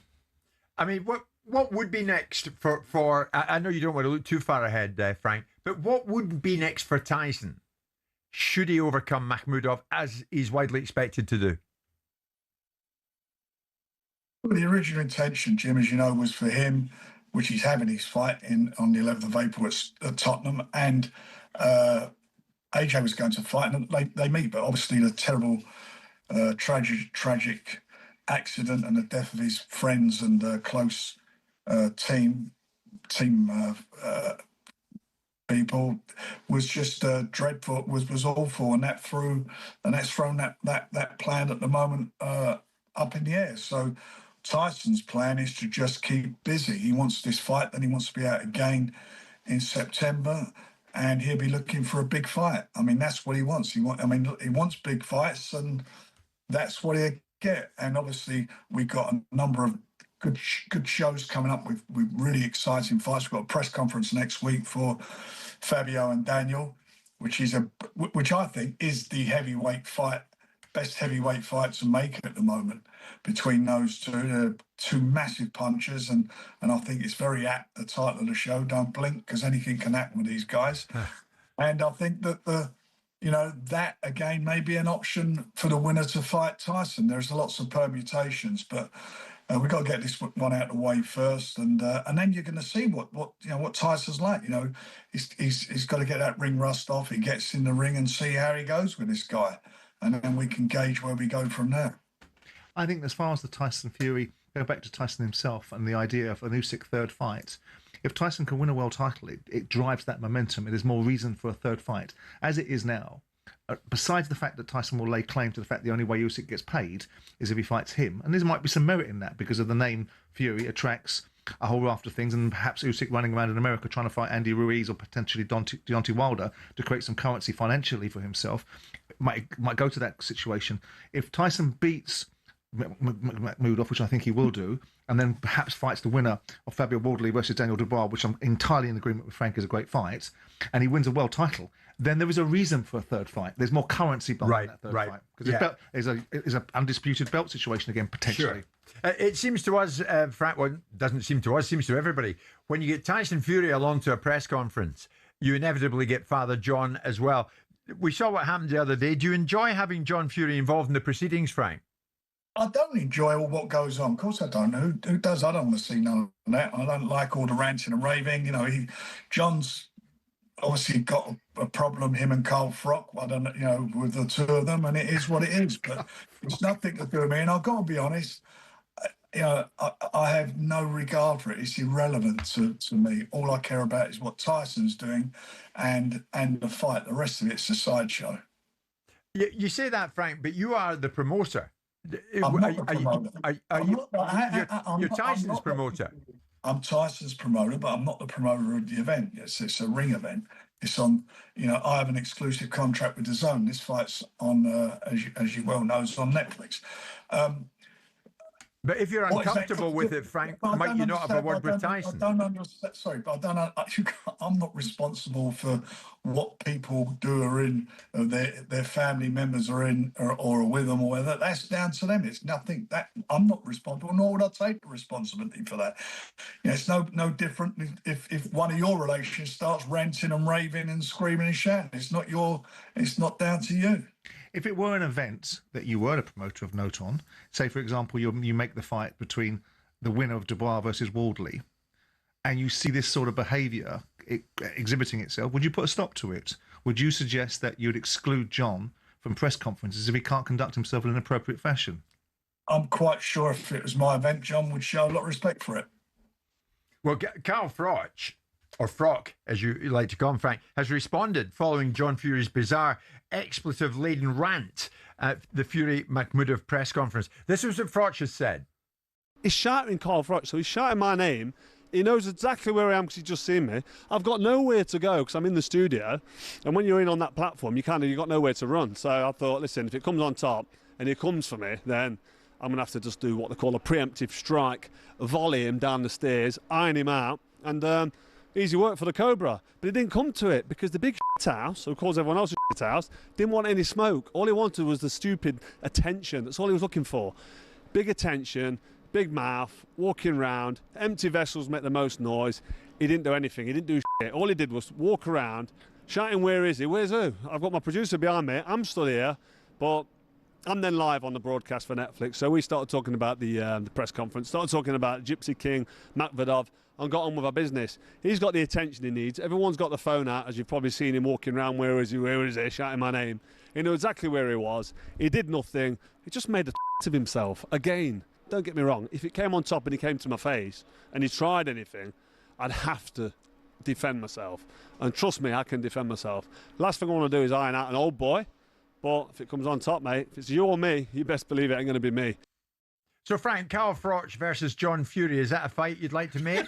I mean, what would be next for I know you don't want to look too far ahead, Frank, but what would be next for Tyson should he overcome Makhmudov, as he's widely expected to do? Well, the original intention, Jim, as you know, was for him, which he's having his fight on the 11th of April at Tottenham, and AJ was going to fight, and they meet, but obviously the terrible tragic accident and the death of his friends and close team people was just dreadful, was awful, and that's thrown that plan at the moment up in the air. So Tyson's plan is to just keep busy. He wants this fight, then he wants to be out again in September, and he'll be looking for a big fight. I mean, that's what he wants. He wants big fights, and that's what he'll get. And obviously, we've got a number of good shows coming up with really exciting fights. We've got a press conference next week for Fabio and Daniel, which I think is the heavyweight fight, best heavyweight fight to make at the moment between those two. They're two massive punchers, and I think it's very apt, the title of the show, Don't Blink, because anything can happen with these guys. And I think that that again may be an option for the winner to fight Tyson. There's lots of permutations, but we've got to get this one out of the way first, and then you're going to see what Tyson's like. He's got to get that ring rust off. He gets in the ring and see how he goes with this guy, and then we can gauge where we go from there. I think as far as the Tyson Fury, go back to Tyson himself and the idea of an Usyk third fight. If Tyson can win a world title, it drives that momentum. It is more reason for a third fight. As it is now, besides the fact that Tyson will lay claim to the fact the only way Usyk gets paid is if he fights him, and there might be some merit in that because of the name Fury attracts a whole raft of things, and perhaps Usyk running around in America trying to fight Andy Ruiz or potentially Deontay Wilder to create some currency financially for himself might go to that situation. If Tyson beats Makhmudov, which I think he will do, and then perhaps fights the winner of Fabio Wardley versus Daniel Dubois, which I'm entirely in agreement with Frank is a great fight, and he wins a world title, then there is a reason for a third fight. There's more currency behind that third fight. Because it's an undisputed belt situation again, potentially. Sure. It seems to us, Frank, well, doesn't seem to us, seems to everybody, when you get Tyson Fury along to a press conference, you inevitably get Father John as well. We saw what happened the other day. Do you enjoy having John Fury involved in the proceedings, Frank? I don't enjoy all what goes on. Of course I don't. Who does? I don't want to see none of that. I don't like all the ranting and raving. John's obviously got a problem, him and Carl Frock, I don't know, with the two of them, and it is what it is. But it's nothing to do with me. And I've got to be honest, I have no regard for it. It's irrelevant to me. All I care about is what Tyson's doing and the fight. The rest of it's a sideshow. You say that, Frank, but you are the promoter. I'm not the promoter. You're Tyson's promoter. I'm Tyson's promoter, but I'm not the promoter of the event. It's a ring event. It's on, I have an exclusive contract with DAZN. This fight's on, as you well know, it's on Netflix. But if you're uncomfortable with it, Frank, might you not have a word with Tyson? I don't understand. Sorry, but I'm not responsible for what people do or in their family members are in or are with them or whether that's down to them. It's nothing that I'm not responsible, nor would I take the responsibility for that. It's no different if one of your relations starts ranting and raving and screaming and shouting. It's not down to you. If it were an event that you were the promoter of note on, say, for example, you make the fight between the winner of Dubois versus Wardley, and you see this sort of behaviour exhibiting itself, would you put a stop to it? Would you suggest that you'd exclude John from press conferences if he can't conduct himself in an appropriate fashion? I'm quite sure if it was my event, John would show a lot of respect for it. Well, Carl Froch, or Frock, as you like to call him, Frank, has responded following John Fury's bizarre expletive-laden rant at the Fury-Makhmudov press conference. This is what Froch has said. He's shouting Carl Froch, so he's shouting my name. He knows exactly where I am because he's just seen me. I've got nowhere to go because I'm in the studio. And when you're in on that platform, you've got nowhere to run. So I thought, listen, if it comes on top and he comes for me, then I'm going to have to just do what they call a preemptive strike, volley him down the stairs, iron him out, and easy work for the Cobra. But he didn't come to it because the big shit house, who calls everyone else a shit house, didn't want any smoke. All he wanted was the stupid attention. That's all he was looking for. Big attention, big mouth, walking around, empty vessels make the most noise. He didn't do anything. He didn't do shit. All he did was walk around, shouting, where is he? Where's who? I've got my producer behind me. I'm still here, but I'm then live on the broadcast for Netflix. So we started talking about the press conference, started talking about Gypsy King, Makhmudov, and got on with our business. He's got the attention he needs. Everyone's got the phone out, as you've probably seen him walking around. Where is he, shouting my name. He knew exactly where he was. He did nothing. He just made a of himself. Again, don't get me wrong. If it came on top and he came to my face and he tried anything, I'd have to defend myself. And trust me, I can defend myself. Last thing I want to do is iron out an old boy. But if it comes on top, mate, if it's you or me, you best believe it ain't going to be me. So, Frank, Carl Froch versus John Fury, is that a fight you'd like to make?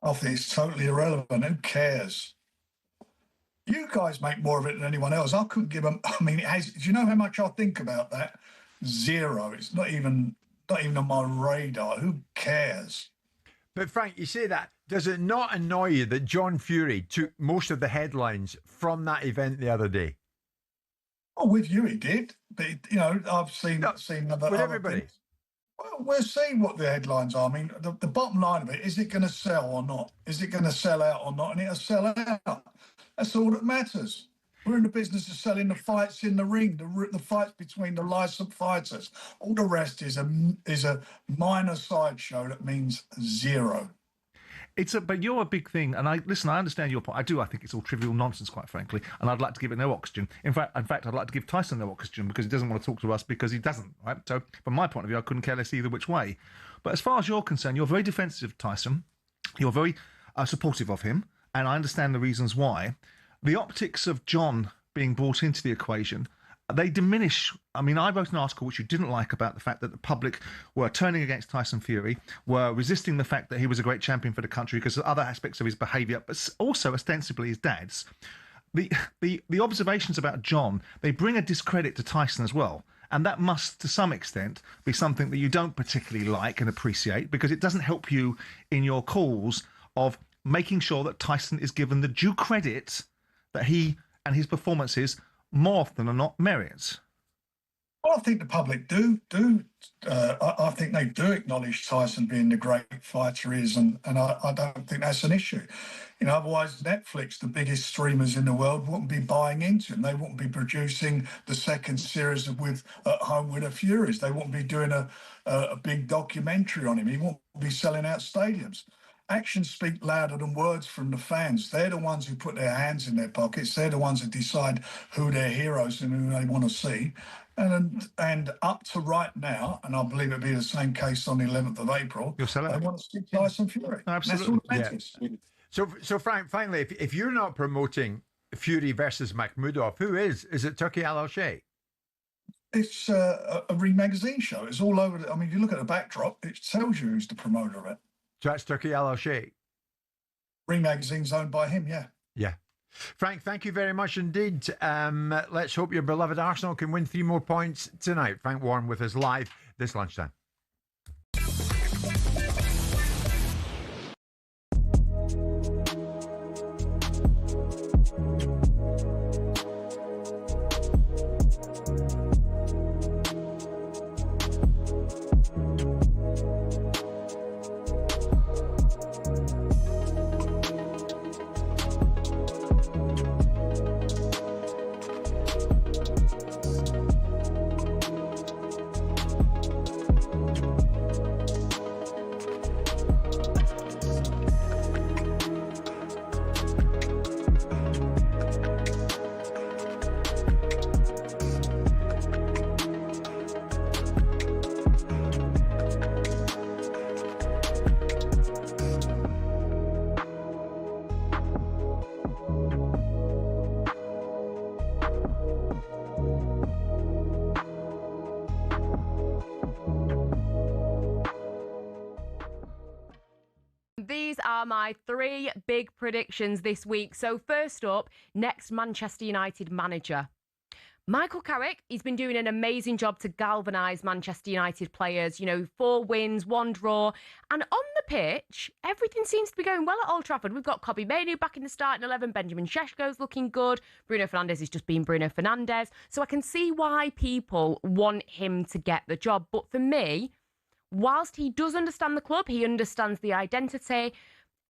I think it's totally irrelevant. Who cares? You guys make more of it than anyone else. I couldn't give them. I mean, do you know how much I think about that? Zero. It's not even. not even on my radar. Who cares? But Frank, you say that. Does it not annoy you that John Fury took most of the headlines from that event the other day? Oh, with you he did. But, I've seen other with everybody. Things. Well, we'll see what the headlines are. I mean, the bottom line of it, is it going to sell or not? Is it going to sell out or not? And it'll sell out. That's all that matters. We're in the business of selling the fights in the ring, the fights between the licensed fighters. All the rest is a minor sideshow that means zero. But you're a big thing, and I understand your point. I think it's all trivial nonsense, quite frankly, and I'd like to give it no oxygen. In fact, I'd like to give Tyson no oxygen because he doesn't want to talk to us because he doesn't, right? So, from my point of view, I couldn't care less either which way. But as far as you're concerned, you're very defensive of Tyson. You're very supportive of him, and I understand the reasons why. The optics of John being brought into the equation, they diminish. I mean, I wrote an article which you didn't like about the fact that the public were turning against Tyson Fury, were resisting the fact that he was a great champion for the country because of other aspects of his behaviour, but also ostensibly his dad's. The observations about John, they bring a discredit to Tyson as well. And that must, to some extent, be something that you don't particularly like and appreciate because it doesn't help you in your cause of making sure that Tyson is given the due credit that he and his performances more often than not merits. Well, I think the public do. I think they do acknowledge Tyson being the great fighter he is, and I don't think that's an issue. Otherwise Netflix, the biggest streamers in the world, wouldn't be buying into him. They wouldn't be producing the second series of At Home with the Furies. They wouldn't be doing a big documentary on him. He wouldn't be selling out stadiums. Actions speak louder than words from the fans. They're the ones who put their hands in their pockets. They're the ones who decide who their heroes and who they want to see. And up to right now, and I believe it'll be the same case on the 11th of April, they want to see Tyson Fury. Absolutely. That's all that matters. So Frank, finally, if you're not promoting Fury versus Makhmudov, who is? Is it Turki Al-Sheikh? It's a Ring magazine show. It's all over. I mean, if you look at the backdrop, it tells you who's the promoter of it. So that's Turki Al-Sheikh. Ring magazine's owned by him, yeah. Yeah. Frank, thank you very much indeed. Let's hope your beloved Arsenal can win 3 more points tonight. Frank Warren with us live this lunchtime. These are my 3 big predictions this week. So first up, next Manchester United manager. Michael Carrick, he's been doing an amazing job to galvanise Manchester United players. 4 wins, 1 draw. And on the pitch, everything seems to be going well at Old Trafford. We've got Kobbie Mainoo back in the starting 11. Benjamin Šeško's looking good. Bruno Fernandes is just being Bruno Fernandes. So I can see why people want him to get the job. But for me, whilst he does understand the club, he understands the identity,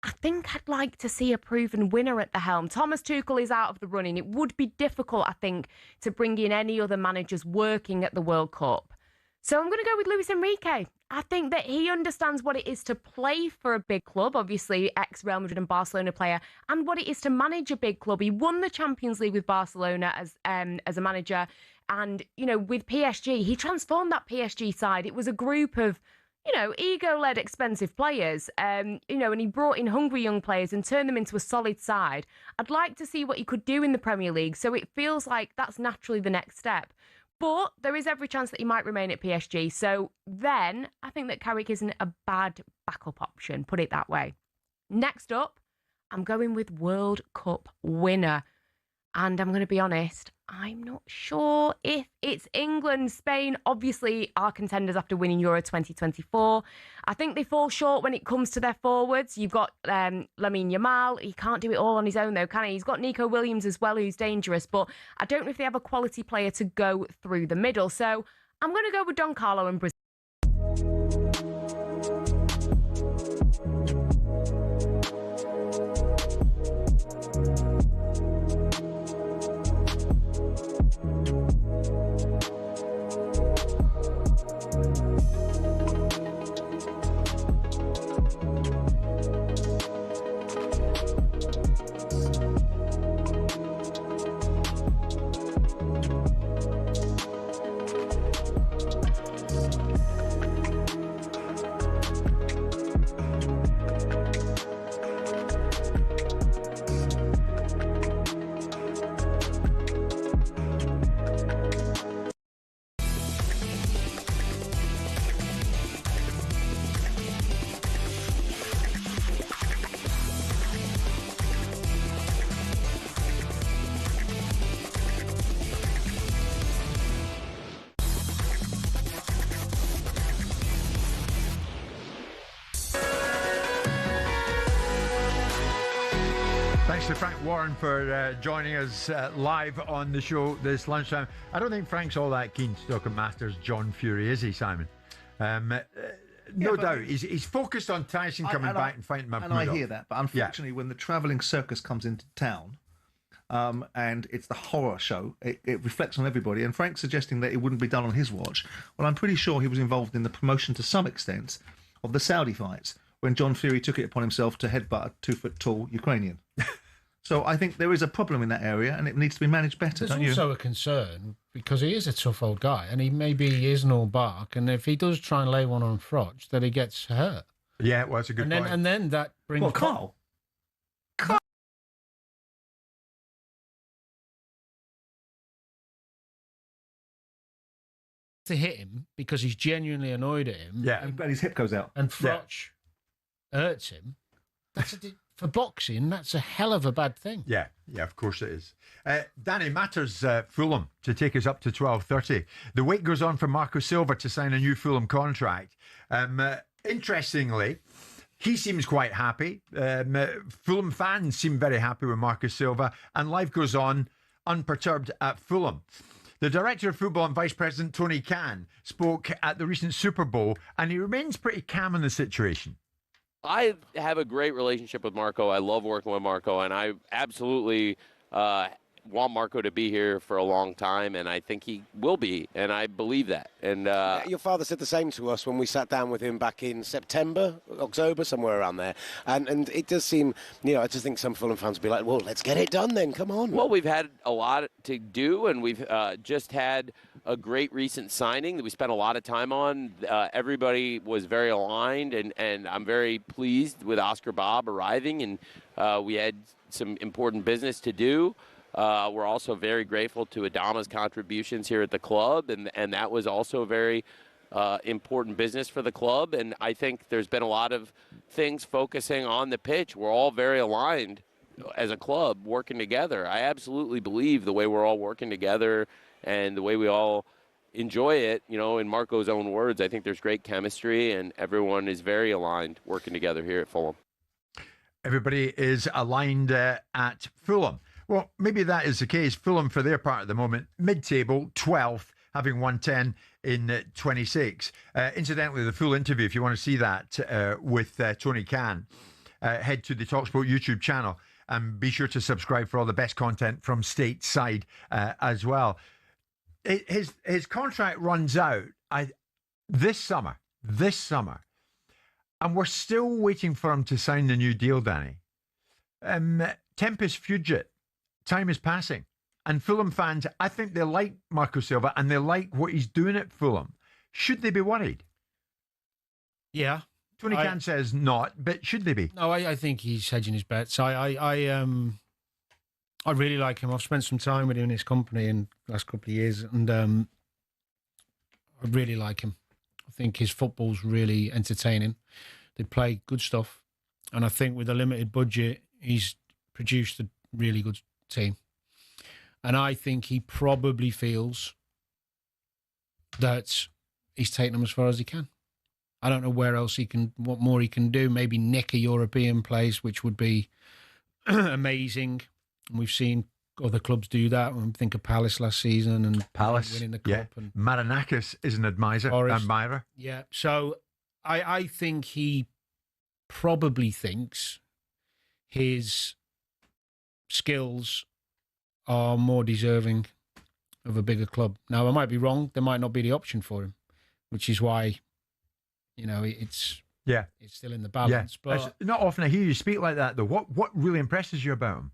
I think I'd like to see a proven winner at the helm. Thomas Tuchel is out of the running. It would be difficult, I think, to bring in any other managers working at the World Cup. So I'm going to go with Luis Enrique. I think that he understands what it is to play for a big club, obviously ex-Real Madrid and Barcelona player, and what it is to manage a big club. He won the Champions League with Barcelona as a manager. And, with PSG, he transformed that PSG side. It was a group of, ego-led expensive players, and he brought in hungry young players and turned them into a solid side. I'd like to see what he could do in the Premier League, so it feels like that's naturally the next step. But there is every chance that he might remain at PSG, so then I think that Carrick isn't a bad backup option, put it that way. Next up, I'm going with World Cup winner. And I'm going to be honest, I'm not sure if it's England. Spain, obviously, are contenders after winning Euro 2024. I think they fall short when it comes to their forwards. You've got Lamine Yamal. He can't do it all on his own, though, can he? He's got Nico Williams as well, who's dangerous. But I don't know if they have a quality player to go through the middle. So I'm going to go with Don Carlo and Brazil. Thanks to Frank Warren for joining us live on the show this lunchtime. I don't think Frank's all that keen to talk about Masters John Fury, is he, Simon? No doubt. He's focused on Tyson coming back and fighting Mahmoud. And I hear that, but unfortunately, when the travelling circus comes into town, and it's the horror show, it reflects on everybody. And Frank's suggesting that it wouldn't be done on his watch. Well, I'm pretty sure he was involved in the promotion to some extent of the Saudi fights when John Fury took it upon himself to headbutt a 2-foot-tall Ukrainian. So I think there is a problem in that area, and it needs to be managed better. There's also a concern because he is a tough old guy, and he is an old bark. And if he does try and lay one on Froch, then he gets hurt. Yeah, well, that's a good point. And then that brings Carl. To hit him because he's genuinely annoyed at him. Yeah, and his hip goes out, and Froch hurts him. For boxing, that's a hell of a bad thing. Yeah, of course it is. Danny, matters Fulham to take us up to 12:30. The wait goes on for Marco Silva to sign a new Fulham contract. Interestingly, he seems quite happy. Fulham fans seem very happy with Marco Silva, and life goes on unperturbed at Fulham. The Director of Football and Vice President Tony Khan spoke at the recent Super Bowl, and he remains pretty calm in the situation. I have a great relationship with Marco. I love working with Marco, and I absolutely want Marco to be here for a long time, and I think he will be, and I believe that. And your father said the same to us when we sat down with him back in September, October, somewhere around there. And it does seem, I just think some Fulham fans will be like, well, let's get it done then, come on. Well, we've had a lot to do, and we've just had a great recent signing that we spent a lot of time on. Everybody was very aligned, and I'm very pleased with Oscar Bob arriving, and we had some important business to do. We're also very grateful to Adama's contributions here at the club, and that was also very important business for the club. And I think there's been a lot of things focusing on the pitch. We're all very aligned as a club working together. I absolutely believe the way we're all working together and the way we all enjoy it, in Marco's own words, I think there's great chemistry and everyone is very aligned working together here at Fulham. Everybody is aligned at Fulham. Well, maybe that is the case. Fulham, for their part at the moment, mid-table, 12th, having won 10 in 26. Incidentally, the full interview, if you want to see that with Tony Khan, head to the talkSPORT YouTube channel and be sure to subscribe for all the best content from stateside as well. His contract runs out this summer, and we're still waiting for him to sign the new deal, Danny. Tempus fugit. Time is passing. And Fulham fans, I think they like Marco Silva and they like what he's doing at Fulham. Should they be worried? Yeah. Tony Khan says not, but should they be? No, I think he's hedging his bets. I really like him. I've spent some time with him in his company in the last couple of years, and I really like him. I think his football's really entertaining. They play good stuff, and I think with a limited budget, he's produced a really good team. And I think he probably feels that he's taken them as far as he can. I don't know where else what more he can do. Maybe nick a European place, which would be amazing. And we've seen other clubs do that. I think of Palace last season and Palace winning the cup. Yeah. And Marinakis is an admirer. Yeah. So I think he probably thinks his skills are more deserving of a bigger club. Now, I might be wrong. There might not be the option for him, which is why, it's still in the balance. Yeah. But it's not often I hear you speak like that, though. What really impresses you about him?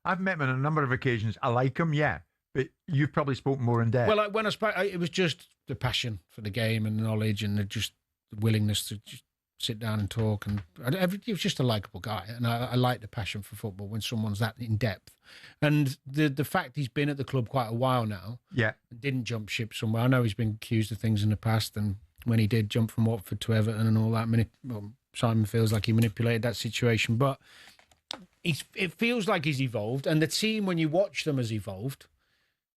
I've met him on a number of occasions. I like him, yeah, but you've probably spoken more in depth. Well, when I spoke, it was just the passion for the game and the knowledge and the willingness to just sit down and talk. And he was just a likeable guy. And I like the passion for football when someone's that in depth. And the fact he's been at the club quite a while now, didn't jump ship somewhere. I know he's been accused of things in the past, and when he did jump from Watford to Everton and all that, Simon feels like he manipulated that situation. But it feels like he's evolved, and the team, when you watch them, has evolved.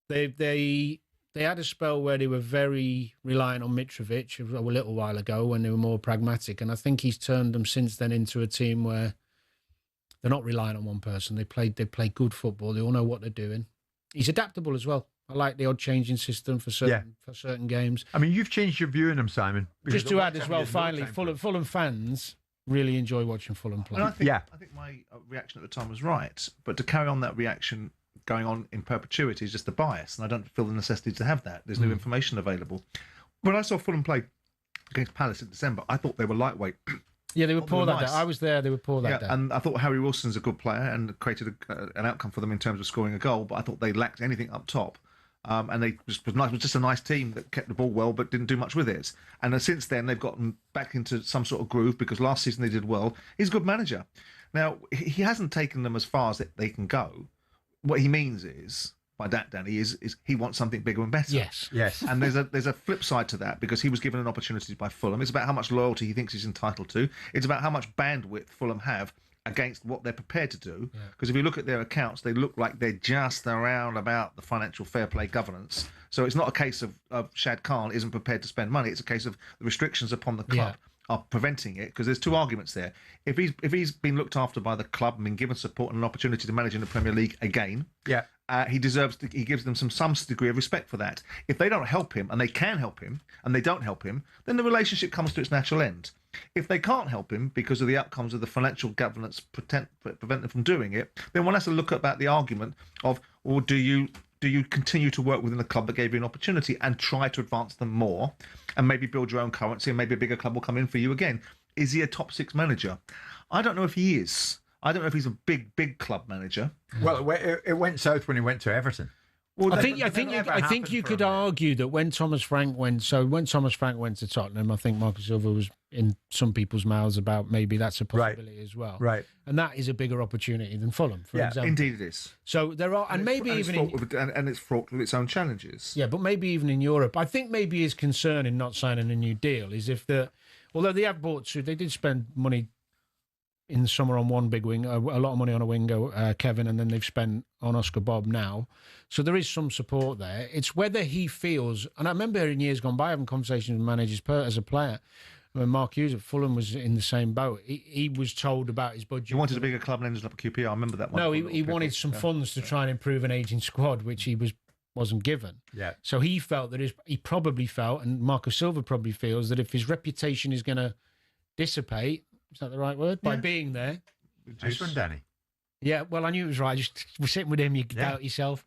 They had a spell where they were very reliant on Mitrovic a little while ago when they were more pragmatic, and I think he's turned them since then into a team where they're not relying on one person. They play good football. They all know what they're doing. He's adaptable as well. I like the odd changing system for certain games. I mean, you've changed your view on him, Simon. Just to add as well, finally, Fulham fans really enjoy watching Fulham play. And I think my reaction at the time was right, but to carry on that reaction going on in perpetuity is just a bias, and I don't feel the necessity to have that. There's new information available. When I saw Fulham play against Palace in December, I thought they were lightweight. Yeah, they were poor that day. I was there. They were poor that day. And I thought Harry Wilson's a good player and created an outcome for them in terms of scoring a goal, but I thought they lacked anything up top. And it was just a nice team that kept the ball well but didn't do much with it. And since then, they've gotten back into some sort of groove because last season they did well. He's a good manager. Now, he hasn't taken them as far as they can go. What he means is, by that, Danny, is he wants something bigger and better. Yes. And there's a flip side to that because he was given an opportunity by Fulham. It's about how much loyalty he thinks he's entitled to. It's about how much bandwidth Fulham have against what they're prepared to do. Because if you look at their accounts, they look like they're just around about the financial fair play governance. So it's not a case of Shad Khan isn't prepared to spend money. It's a case of the restrictions upon the club are preventing it, because there's two arguments there. If he's been looked after by the club and been given support and an opportunity to manage in the Premier League again, he gives them some degree of respect for that. If they don't help him, and they can help him, and they don't help him, then the relationship comes to its natural end. If they can't help him because of the outcomes of the financial governance prevent them from doing it, then one has to look about the argument of, well, do you continue to work within the club that gave you an opportunity and try to advance them more and maybe build your own currency, and maybe a bigger club will come in for you again? Is he a top six manager? I don't know if he is. I don't know if he's a big club manager. Well, it went south when he went to Everton. Well, I think you could argue that when Thomas Frank went to Tottenham, I think Marco Silva was in some people's mouths about maybe that's a possibility as well. Right. And that is a bigger opportunity than Fulham, for example. Indeed it is. So there are, and it's fraught with its own challenges. Yeah, but maybe even in Europe, I think maybe his concern in not signing a new deal is although they have they did spend money in the summer on one big wing, a lot of money on a winger, Kevin, and then they've spent on Oscar Bob now. So there is some support there. It's whether he feels, and I remember in years gone by having conversations with managers as a player, when Mark Hughes at Fulham was in the same boat. He was told about his budget. He wanted a bigger club and ended up at QPR. I remember that one. No, he wanted some funds to try and improve an aging squad, which he wasn't given. Yeah. So he felt that he probably felt, and Marco Silva probably feels, that if his reputation is going to dissipate, is that the right word? By being there. Nice one, Danny. Yeah, well, I knew it was right. Just we're sitting with him, you doubt yourself.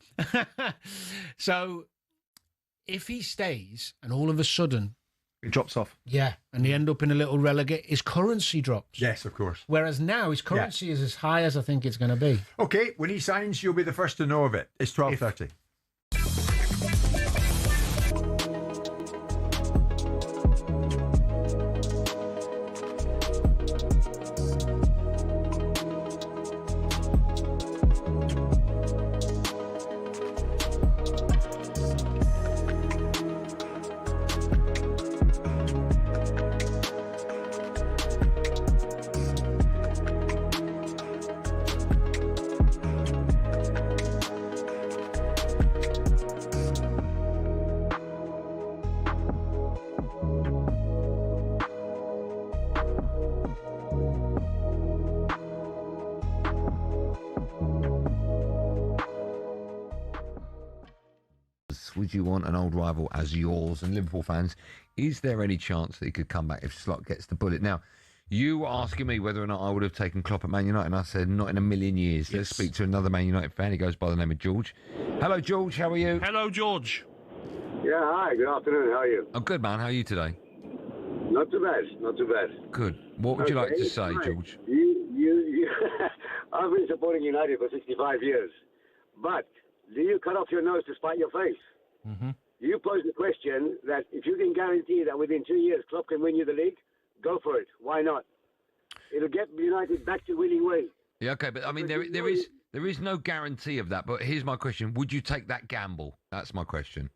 So if he stays and all of a sudden it drops off. Yeah, and they end up in a little relegate, his currency drops. Yes, of course. Whereas now his currency is as high as I think it's going to be. Okay, when he signs, you'll be the first to know of it. It's 12:30. much would you want an old rival as yours? And Liverpool fans, is there any chance that he could come back if Slot gets the bullet? Now, you were asking me whether or not I would have taken Klopp at Man United, and I said not in a million years. Yes. Let's speak to another Man United fan. He goes by the name of George. Hello, George. How are you? Hello, George. Yeah, hi. Good afternoon. How are you? I'm good, man. How are you today? Not too bad. Not too bad. Good. What would you like to say, right. George? I've been supporting United for 65 years. But do you cut off your nose to spite your face? Mm-hmm. You pose the question that if you can guarantee that within 2 years Klopp can win you the league, go for it. Why not? It'll get United back to winning ways. Yeah, okay, but I mean, there is no guarantee of that. But here's my question: would you take that gamble? That's my question.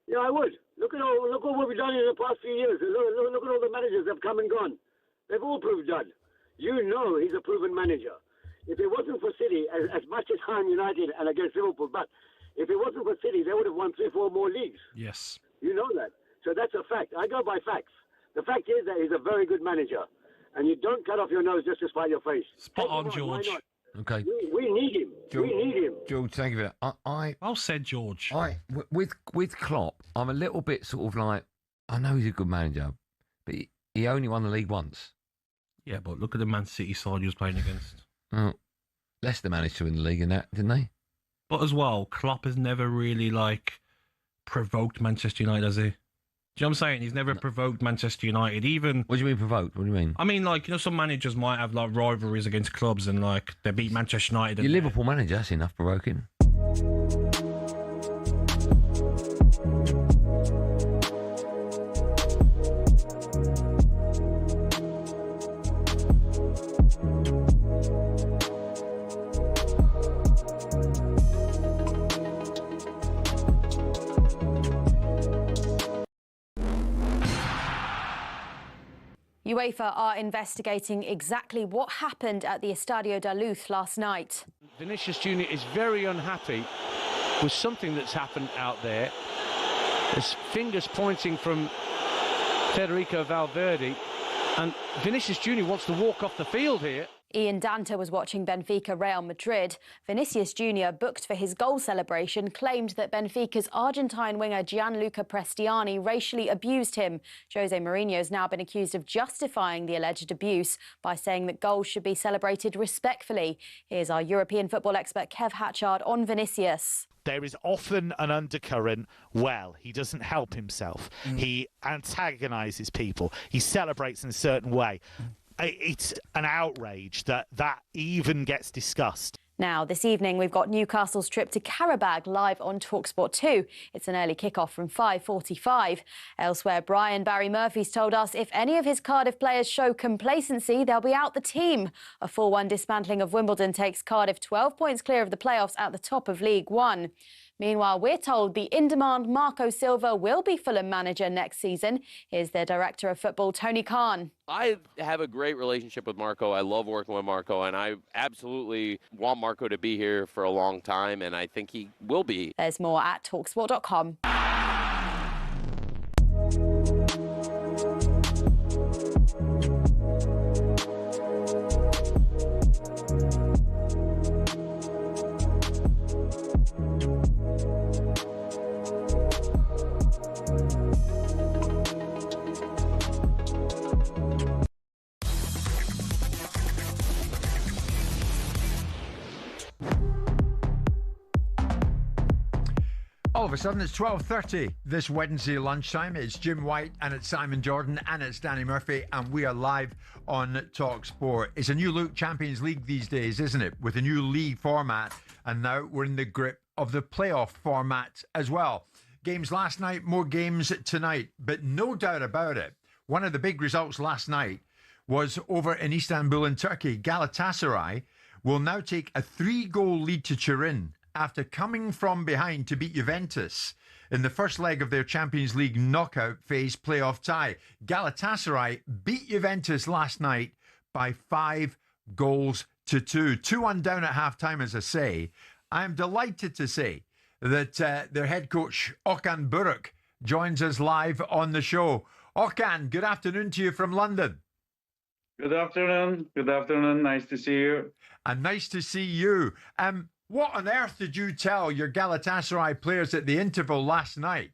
Yeah, I would. Look at what we've done in the past few years. Look at all the managers that have come and gone. They've all proved done. You know he's a proven manager. If it wasn't for City, as much as Han United and against Liverpool, but if it wasn't for City, they would have won 3-4 more leagues. Yes. You know that. So that's a fact. I go by facts. The fact is that he's a very good manager. And you don't cut off your nose just to spite your face. Spot on, George. Why not? Okay. We need him. George, we need him. George, thank you for that. Well said, George. With Klopp, I'm a little bit sort of like, I know he's a good manager, but he only won the league once. Yeah, but look at the Man City side he was playing against. Oh, Leicester managed to win the league in that, didn't they? But as well, Klopp has never really, provoked Manchester United, has he? Do you know what I'm saying? He's never provoked Manchester United, even... What do you mean provoked? What do you mean? I mean, some managers might have, rivalries against clubs and, they beat Manchester United. Your Liverpool manager, that's enough provoking. UEFA are investigating exactly what happened at the Estadio da Luz last night. Vinicius Junior is very unhappy with something that's happened out there. There's fingers pointing from Federico Valverde, and Vinicius Junior wants to walk off the field here. Ian Danter was watching Benfica Real Madrid. Vinicius Junior, booked for his goal celebration, claimed that Benfica's Argentine winger Gianluca Prestiani racially abused him. Jose Mourinho has now been accused of justifying the alleged abuse by saying that goals should be celebrated respectfully. Here's our European football expert Kev Hatchard on Vinicius. There is often an undercurrent. Well, he doesn't help himself. He antagonises people. He celebrates in a certain way. It's an outrage that even gets discussed. Now, this evening, we've got Newcastle's trip to Qarabag live on talkSPORT 2. It's an early kick-off from 5:45. Elsewhere, Barry Murphy's told us if any of his Cardiff players show complacency, they'll be out the team. A 4-1 dismantling of Wimbledon takes Cardiff 12 points clear of the playoffs at the top of League One. Meanwhile, we're told the in-demand Marco Silva will be Fulham manager next season. Here's their director of football, Tony Khan. I have a great relationship with Marco. I love working with Marco, and I absolutely want Marco to be here for a long time, and I think he will be. There's more at talksport.com. All of a sudden, it's 12:30 this Wednesday lunchtime. It's Jim White and it's Simon Jordan and it's Danny Murphy, and we are live on talkSPORT. It's a new look Champions League these days, isn't it? With a new league format, and now we're in the grip of the playoff format as well. Games last night, more games tonight, but no doubt about it, one of the big results last night was over in Istanbul in Turkey. Galatasaray will now take a 3-goal lead to Turin after coming from behind to beat Juventus in the first leg of their Champions League knockout phase playoff tie. Galatasaray beat Juventus last night by 5 goals to 2. 2-1 down at half-time, as I say. I am delighted to say that their head coach, Okan Buruk, joins us live on the show. Okan, good afternoon to you from London. Good afternoon. Good afternoon. Nice to see you. And nice to see you. What on earth did you tell your Galatasaray players at the interval last night?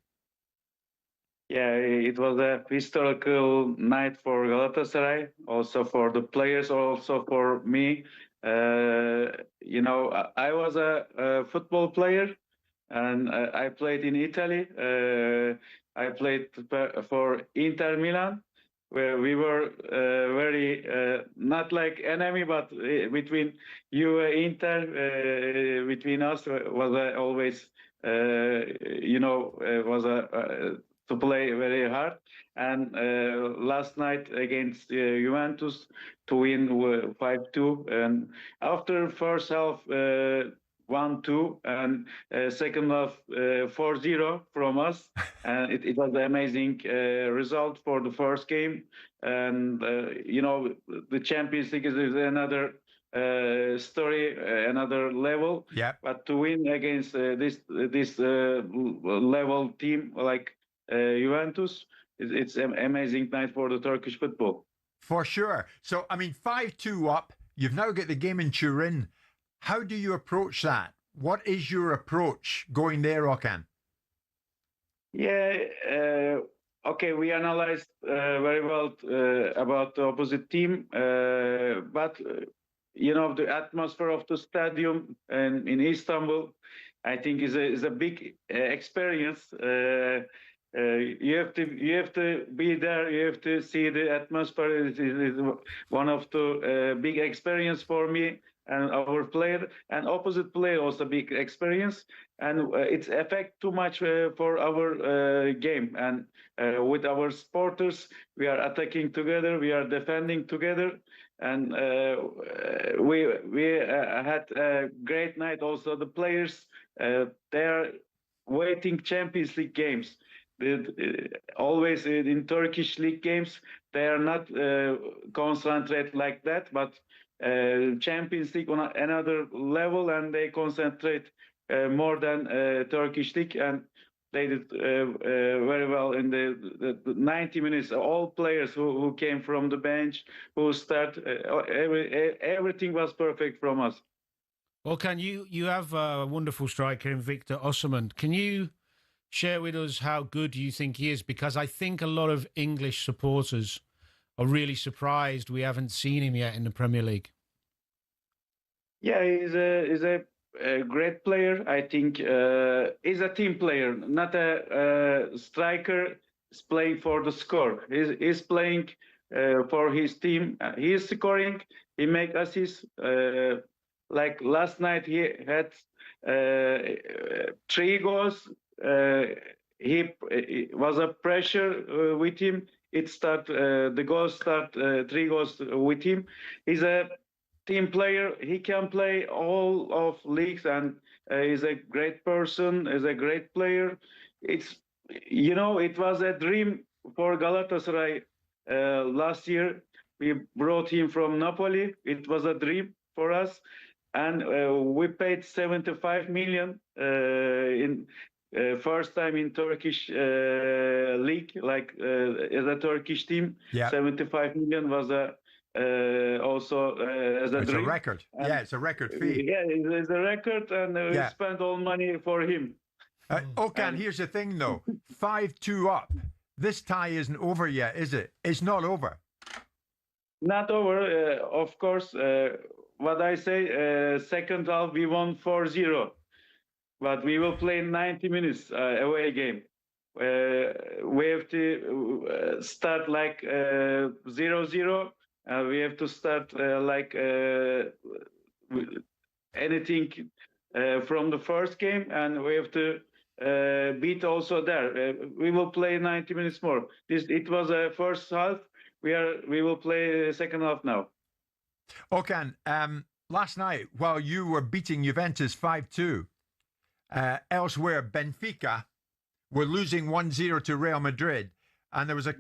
Yeah, it was a historical night for Galatasaray, also for the players, also for me. You know, I was a football player, and I played in Italy. I played for Inter Milan, where we were very not like enemy, but between you Inter, between us was always you know was a to play very hard. And last night against Juventus to win 5-2, and after first half 1-2 and second half 4-0 from us, and it was an amazing result for the first game. And you know, the Champions League is another story, another level. Yeah. But to win against this level team like Juventus, it's an amazing night for the Turkish football. For sure. So, I mean, 5-2 up. You've now got the game in Turin. How do you approach that? What is your approach going there, Okan? Yeah, okay, we analyzed very well about the opposite team, but you know, the atmosphere of the stadium and in Istanbul, I think is a big experience. You have to be there. You have to see the atmosphere. It is one of the big experience for me and our player, and opposite player also big experience, and it's affect too much for our game. And with our supporters, we are attacking together, we are defending together, and we had a great night. Also, the players they are waiting Champions League games. Always in Turkish league games, they are not concentrate like that, but Champions League on another level, and they concentrate more than Turkish league, and they did very well in the 90 minutes. All players who came from the bench, who start, everything was perfect from us. Well, you have a wonderful striker in Victor Osimhen. Can you share with us how good you think he is? Because I think a lot of English supporters are really surprised we haven't seen him yet in the Premier League. Yeah, he's a great player. I think he's a team player, not a striker. He's playing for the score. He's playing for his team. He is scoring. He make assists. Like last night, he had 3 goals. He was a pressure with him. The goals start 3 goals with him. He's a team player. He can play all of leagues, and he's a great person. He's a great player. It's, you know, it was a dream for Galatasaray last year. We brought him from Napoli. It was a dream for us, and we paid 75 million in. First time in Turkish league, like as a Turkish team, yeah. 75 million was also as a it's dream. A record. Yeah, it's a record fee. Yeah, it's a record, and we spent all money for him. Okan, here's the thing though: 5-2 up. This tie isn't over yet, is it? It's not over. Not over, of course. What I say, second half we won 4-0. But we will play 90 minutes away game. We have to start like 0-0. We have to start like anything from the first game, and we have to beat also there. We will play 90 minutes more. It was a first half. We will play second half now. Okan, last night while you were beating Juventus 5-2. Elsewhere, Benfica were losing 1-0 to Real Madrid, and there was a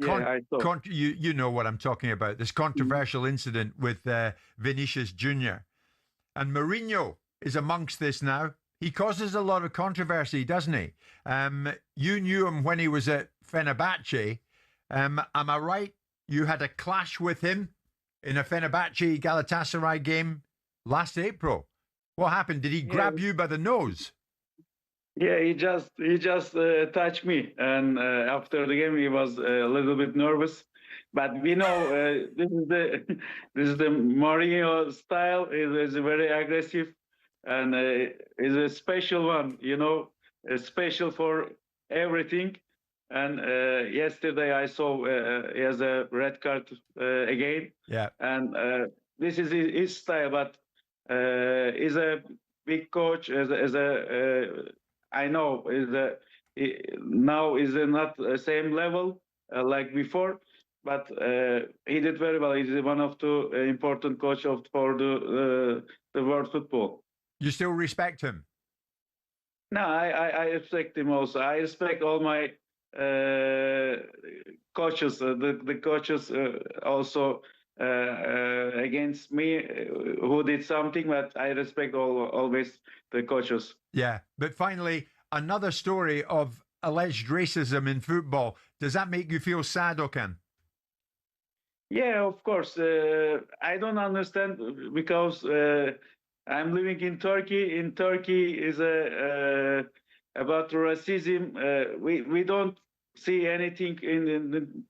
you know what I'm talking about, this controversial incident with Vinicius Jr. And Mourinho is amongst this now. He causes a lot of controversy, doesn't he? You knew him when he was at Fenerbahce. Am I right? You had a clash with him in a Fenerbahce Galatasaray game last April. What happened? Did he grab you by the nose? Yeah, he just touched me, and after the game he was a little bit nervous. But we know this is the Mourinho style. Is very aggressive, and is a special one. Special for everything. And yesterday I saw he has a red card again. Yeah. And this is his style, but he's a big coach. I know now is not the same level like before, but he did very well. He's one of the important coaches for the world football. You still respect him? No, I respect him also. I respect all my coaches. The coaches also against me who did something, but I respect always the coaches. Yeah, but finally, another story of alleged racism in football. Does that make you feel sad, Okan? Yeah, of course. I don't understand because I'm living in Turkey. In Turkey is about racism. We don't see anything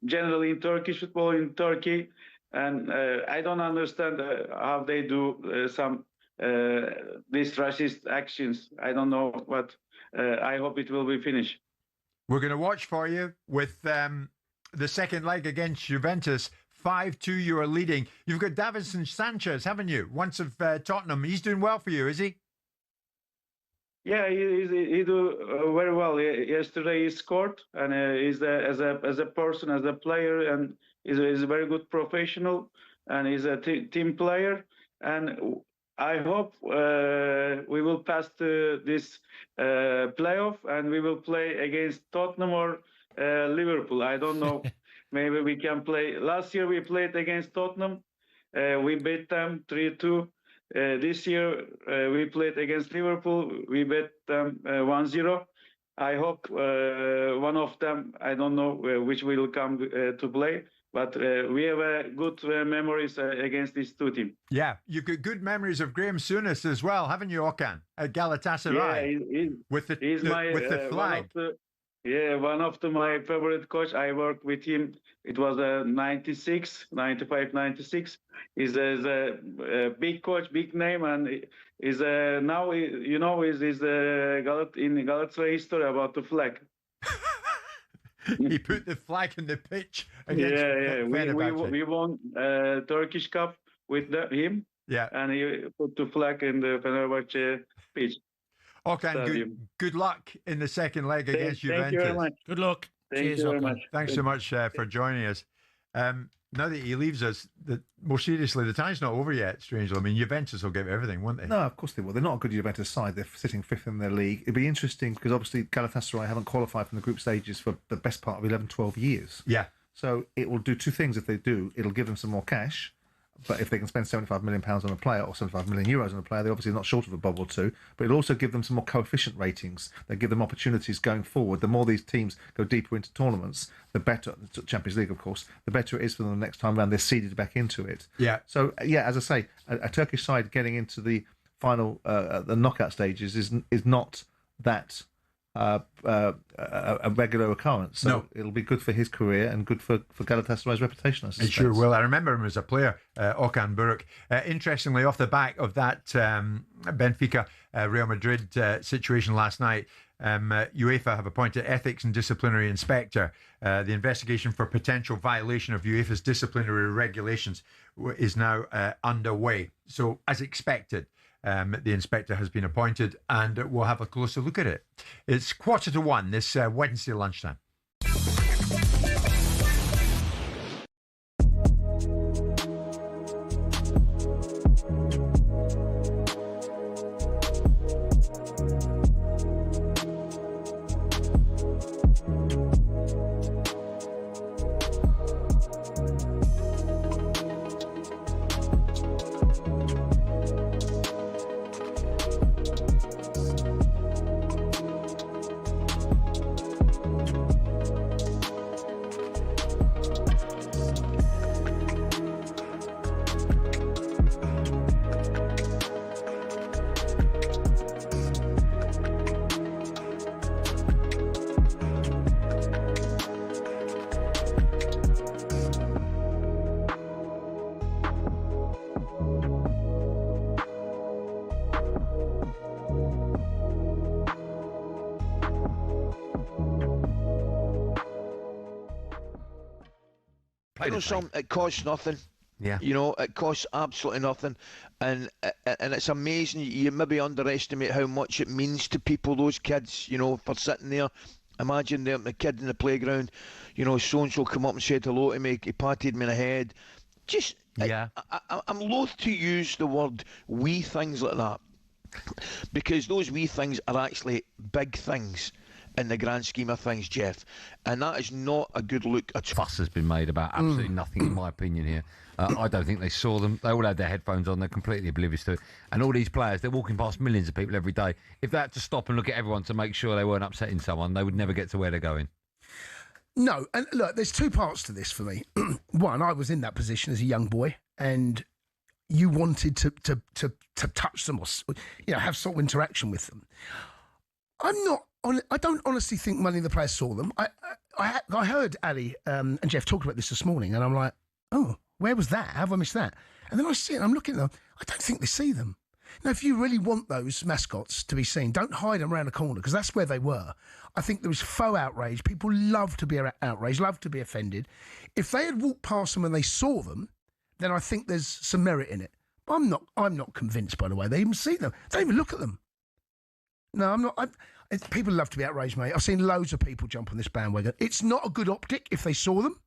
generally in Turkish football in Turkey, and I don't understand how they do some these racist actions. I don't know, but I hope it will be finished. We're going to watch for you with the second leg against Juventus. 5-2, you are leading. You've got Davinson Sanchez, haven't you? Once of Tottenham. He's doing well for you, is he? Yeah, he do very well. Yesterday he scored, and he's as a person, as a player, and he's a very good professional, and he's a team player. And I hope we will pass to this playoff, and we will play against Tottenham or Liverpool. I don't know. Maybe we can play. Last year we played against Tottenham. We beat them 3-2. This year we played against Liverpool. We beat them 1-0. I hope one of them, I don't know which will come to play, but we have good memories against these two teams. Yeah, you've got good memories of Graham Souness as well, haven't you, Okan? At Galatasaray. Yeah, with the flag. One of my favorite coach. I worked with him. It was 95, 96. He's a big coach, big name, and is now is in Galatasaray history about the flag. He put the flag on the pitch. Yeah. We won Turkish Cup with him. Yeah, and he put the flag in the Fenerbahce pitch. Okan, good luck in the second leg against Juventus. Thank you very much. Good luck. Thank you very much. Thanks so much for joining us. Now that he leaves us, more seriously, the time's not over yet, strangely. I mean, Juventus will give everything, won't they? No, of course they will. They're not a good Juventus side. They're sitting fifth in their league. It'd be interesting because obviously Galatasaray haven't qualified from the group stages for the best part of 11, 12 years. Yeah. So it will do two things if they do. It'll give them some more cash. But if they can spend £75 million on a player or €75 million on a player, they're obviously not short of a bob or two. But it'll also give them some more coefficient ratings. They'll give them opportunities going forward. The more these teams go deeper into tournaments, the better, Champions League, of course, the better it is for them the next time around. They're seeded back into it. Yeah. So, as I say, a Turkish side getting into the final, the knockout stages is not that a regular occurrence. So it'll be good for his career and good for Galatasaray's reputation, I suspect. It sure will. I remember him as a player, Okan Buruk. Interestingly, off the back of that Benfica Real Madrid situation last night, UEFA have appointed ethics and disciplinary inspector. The investigation for potential violation of UEFA's disciplinary regulations is now underway. So, as expected, the inspector has been appointed, and we'll have a closer look at it. It's 1:45 this Wednesday lunchtime. You know, it costs nothing. Yeah. You know, it costs absolutely nothing, and it's amazing. You maybe underestimate how much it means to people, those kids, you know, for sitting there. Imagine the kid in the playground, you know, so-and-so come up and said hello to me, he patted me on the head. Just, yeah. I'm loath to use the word wee things like that, because those wee things are actually big things in the grand scheme of things, Jeff, and that is not a good look at all. Fuss has been made about absolutely nothing, in my opinion, here. I don't think they saw them. They all had their headphones on. They're completely oblivious to it. And all these players, they're walking past millions of people every day. If they had to stop and look at everyone to make sure they weren't upsetting someone, they would never get to where they're going. No, and look, there's two parts to this for me. One, I was in that position as a young boy, and you wanted to touch them or, you know, have sort of interaction with them. I don't honestly think many of the players saw them. I heard Ali and Jeff talk about this morning, and I'm like, oh, where was that? How have I missed that? And then I see it, I'm looking at them. I don't think they see them. Now, if you really want those mascots to be seen, don't hide them around the corner, because that's where they were. I think there was faux outrage. People love to be outraged, love to be offended. If they had walked past them and they saw them, then I think there's some merit in it. But I'm not convinced, by the way. They even see them. They don't even look at them. No, I'm not. People love to be outraged, mate. I've seen loads of people jump on this bandwagon. It's not a good optic if they saw them.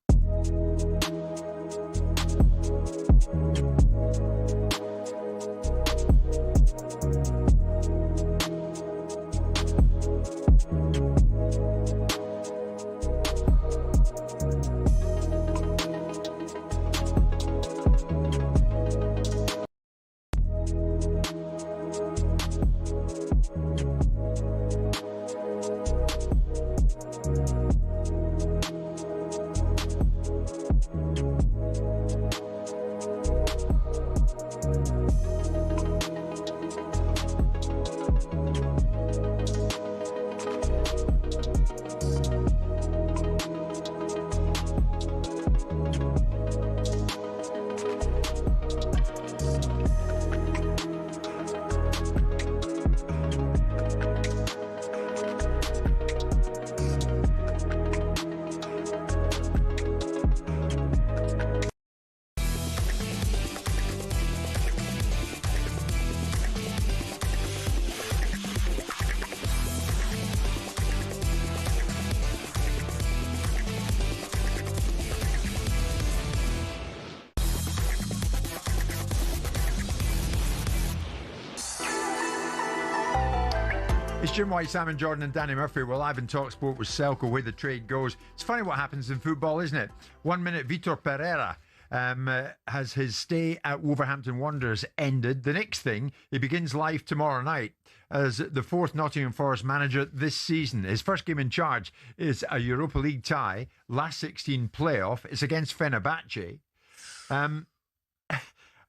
It's Jim White, Simon Jordan and Danny Murphy. We're live in talkSPORT with Selco, where the trade goes. It's funny what happens in football, isn't it? 1 minute, Vitor Pereira has his stay at Wolverhampton Wanderers ended. The next thing, he begins live tomorrow night as the fourth Nottingham Forest manager this season. His first game in charge is a Europa League tie, last 16 playoff. It's against Fenerbahce.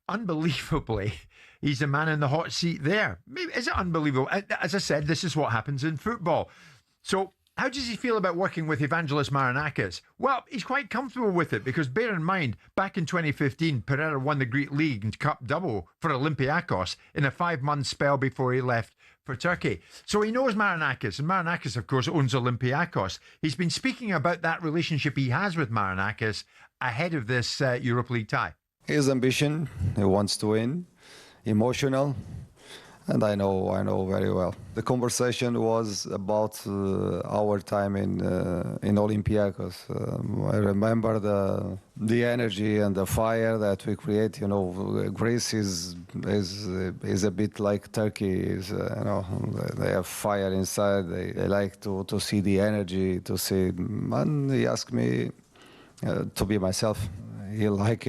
Unbelievably, he's the man in the hot seat there. Maybe, is it unbelievable? As I said, this is what happens in football. So, how does he feel about working with Evangelos Marinakis? Well, he's quite comfortable with it, because bear in mind, back in 2015, Pereira won the Greek League and Cup double for Olympiacos in a 5-month spell before he left for Turkey. So he knows Marinakis, and Marinakis, of course, owns Olympiacos. He's been speaking about that relationship he has with Marinakis ahead of this Europa League tie. His ambition, he wants to win, emotional, and I know very well. The conversation was about our time in Olympiacos. I remember the energy and the fire that we create. You know, Greece is a bit like Turkey. They have fire inside. They like to see the energy, to see. And he asked me to be myself. He liked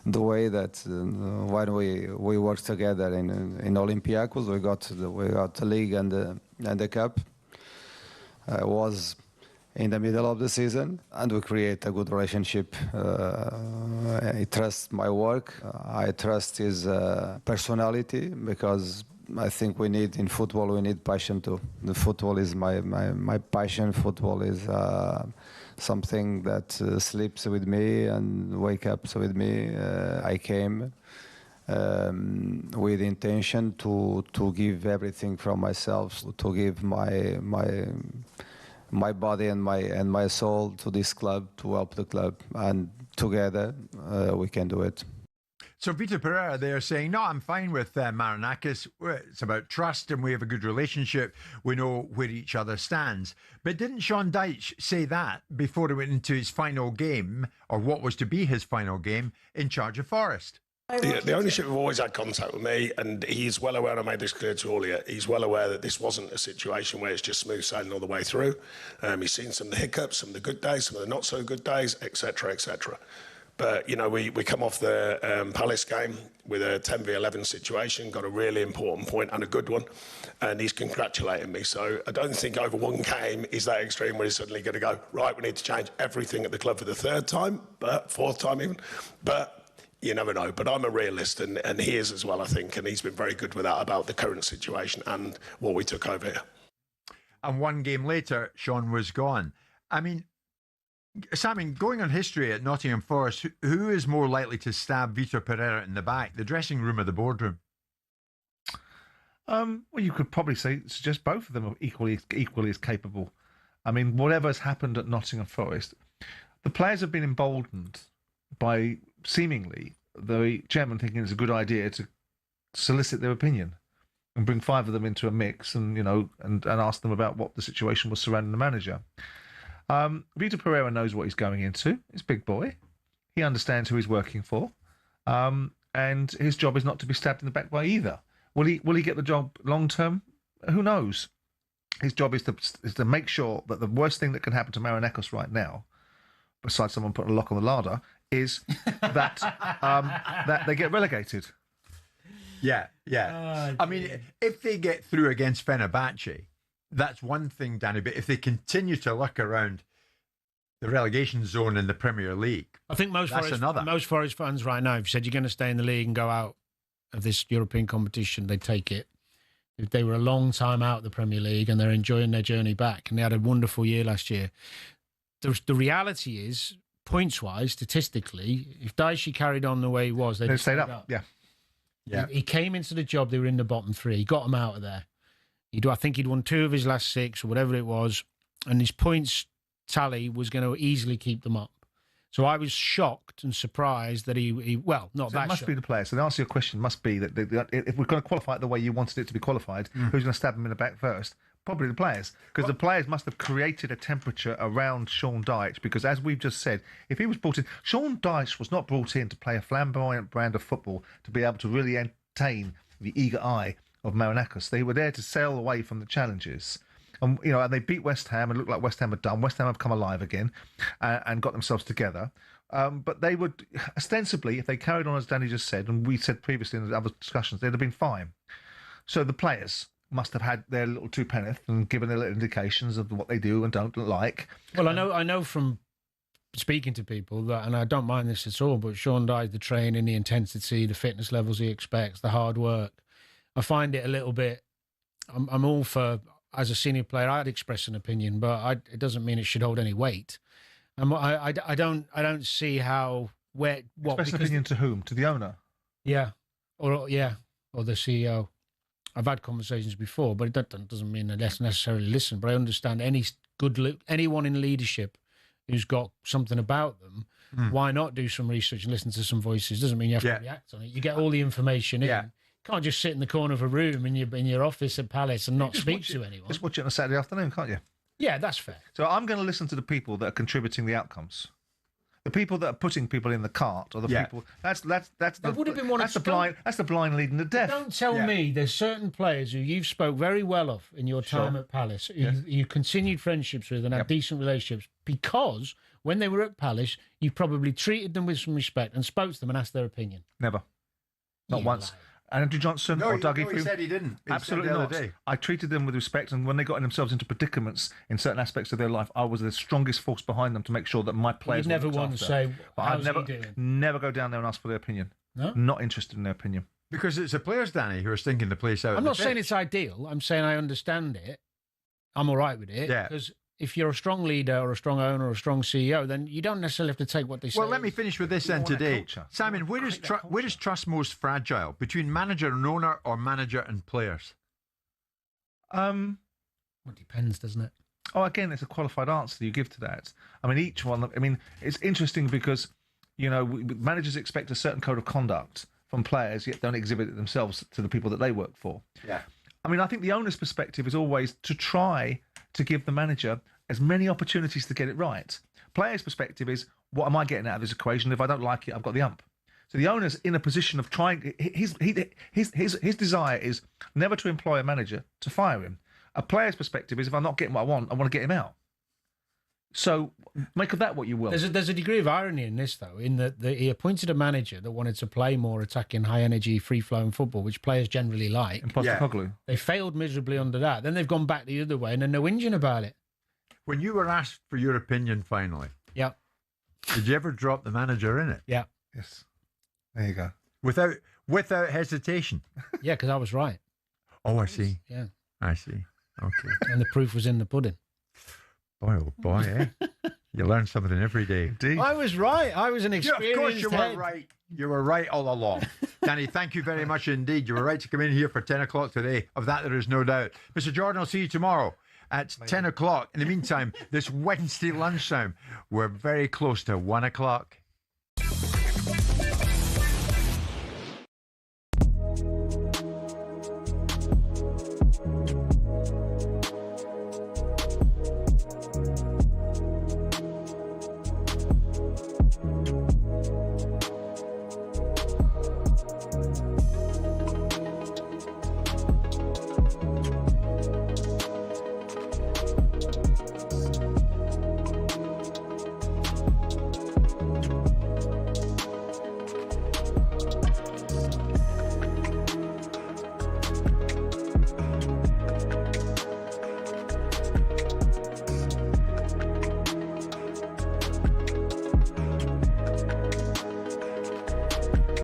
the way that when we worked together in Olympiacos, we got the league and the cup. I was in the middle of the season, and we create a good relationship. I trust my work. I trust his personality, because I think we need in football, we need passion too. The football is my passion. Football is something that sleeps with me and wakes up with me. I came with intention to give everything from myself, to give my my body and my soul to this club, to help the club, and together we can do it. So Vitor Pereira there saying, no, I'm fine with Marinakis. It's about trust and we have a good relationship. We know where each other stands. But didn't Sean Dyche say that before he went into his final game, or what was to be his final game, in charge of Forest? The ownership have always had contact with me, and he's well aware, and I made this clear to Elliot, he's well aware that this wasn't a situation where it's just smooth sailing all the way through. He's seen some of the hiccups, some of the good days, some of the not so good days, etc., etc. But, you know, we come off the Palace game with a 10v11 situation, got a really important point and a good one, and he's congratulating me. So I don't think over one game is that extreme where he's suddenly going to go, right, we need to change everything at the club for the third time, but fourth time even. But you never know. But I'm a realist, and he is as well, I think, and he's been very good with that about the current situation and what we took over here. And one game later, Sean was gone. I mean, Simon, going on history at Nottingham Forest, who is more likely to stab Vitor Pereira in the back, the dressing room or the boardroom? Well, you could probably suggest both of them are equally as capable. I mean, whatever's happened at Nottingham Forest, the players have been emboldened by seemingly the chairman thinking it's a good idea to solicit their opinion and bring 5 of them into a mix and, you know, and ask them about what the situation was surrounding the manager. Vitor Pereira knows what he's going into. He's a big boy. He understands who he's working for. And his job is not to be stabbed in the back by either. Will he get the job long term? Who knows? His job is to make sure that the worst thing that can happen to Marinakis right now, besides someone putting a lock on the larder, is that that they get relegated. Yeah. I mean, if they get through against Fenerbahce, that's one thing, Danny. But if they continue to look around the relegation zone in the Premier League, I think most Forest fans right now, if you said you're going to stay in the league and go out of this European competition, they'd take it. If they were a long time out of the Premier League and they're enjoying their journey back, and they had a wonderful year last year. The reality is, points-wise, statistically, if Dijk carried on the way he was, they'd stayed up. Yeah. He came into the job, they were in the bottom 3. He got them out of there. I think he'd won 2 of his last 6 or whatever it was, and his points tally was going to easily keep them up. So I was shocked and surprised that he well, not so that it must shocked. Be the player. So the answer to your question must be that if we're going to qualify it the way you wanted it to be qualified, who's going to stab him in the back first? Probably the players, because the players must have created a temperature around Sean Dyche, because as we've just said, if he was brought in, Sean Dyche was not brought in to play a flamboyant brand of football to be able to really entertain the eager eye of Marinakis. They were there to sail away from the challenges. And, you know, and they beat West Ham and looked like West Ham had done. West Ham have come alive again and got themselves together. But they would, ostensibly, if they carried on as Danny just said, and we said previously in the other discussions, they'd have been fine. So the players must have had their little 2 penneth and given their little indications of what they do and don't like. Well, I know from speaking to people that, and I don't mind this at all, but Sean Dyche, the training, the intensity, the fitness levels he expects, the hard work, I find it a little bit. I'm all for, as a senior player, I'd express an opinion, but it doesn't mean it should hold any weight. I don't see how what express an opinion to whom? To the owner? Yeah, or the CEO. I've had conversations before, but that doesn't mean they necessarily listen. But I understand anyone in leadership who's got something about them. Why not do some research and listen to some voices? Doesn't mean you have to react on it. You get all the information in. You can't just sit in the corner of a room in your office at Palace and not speak to anyone. Just watch it on a Saturday afternoon, can't you? Yeah, that's fair. So I'm going to listen to the people that are contributing the outcomes. The people that are putting people in the cart, or the people that's the blind leading the deaf. Don't tell me there's certain players who you've spoke very well of in your time at Palace, who you continued friendships with and had decent relationships, because when they were at Palace, you probably treated them with some respect and spoke to them and asked their opinion. Never, not once. Andrew Johnson or Dougie he said he didn't. Absolutely not. I treated them with respect, and when they got themselves into predicaments in certain aspects of their life, I was the strongest force behind them to make sure that my players. You'd never want to say, "How's he doing?" Never go down there and ask for their opinion. No, not interested in their opinion. Because it's the players, Danny, who are stinking the place out. I'm not saying it's ideal. I'm saying I understand it. I'm all right with it. Yeah. Because if you're a strong leader or a strong owner or a strong CEO, then you don't necessarily have to take what they say. Well, let me finish with this then today. Simon, where is trust most fragile? Between manager and owner, or manager and players? It depends, doesn't it? Oh, again, it's a qualified answer you give to that. I mean, each one. I mean, it's interesting because managers expect a certain code of conduct from players, yet don't exhibit it themselves to the people that they work for. Yeah. I mean, I think the owner's perspective is always to try to give the manager as many opportunities to get it right. Players' perspective is, what am I getting out of this equation? If I don't like it, I've got the ump. So the owner's in a position of trying. His desire is never to employ a manager to fire him. A player's perspective is, if I'm not getting what I want to get him out. So make of that what you will. There's a degree of irony in this, though, in that he appointed a manager that wanted to play more attacking, high-energy, free-flowing football, which players generally like. And Postecoglou. They failed miserably under that. Then they've gone back the other way, and then they're whinging about it. When you were asked for your opinion finally, did you ever drop the manager in it? Yeah. Yes. There you go. Without hesitation. Yeah, because I was right. Oh, I see. Yeah. I see. Okay. And the proof was in the pudding. Boy, oh boy, eh? You learn something every day. Indeed. I was right. I was an experienced Of course you were head. right. You were right all along. Danny, thank you very much indeed. You were right to come in here for 10 o'clock today. Of that, there is no doubt. Mr. Jordan, I'll see you tomorrow at 10 o'clock. In the meantime, this Wednesday lunchtime, we're very close to 1 o'clock.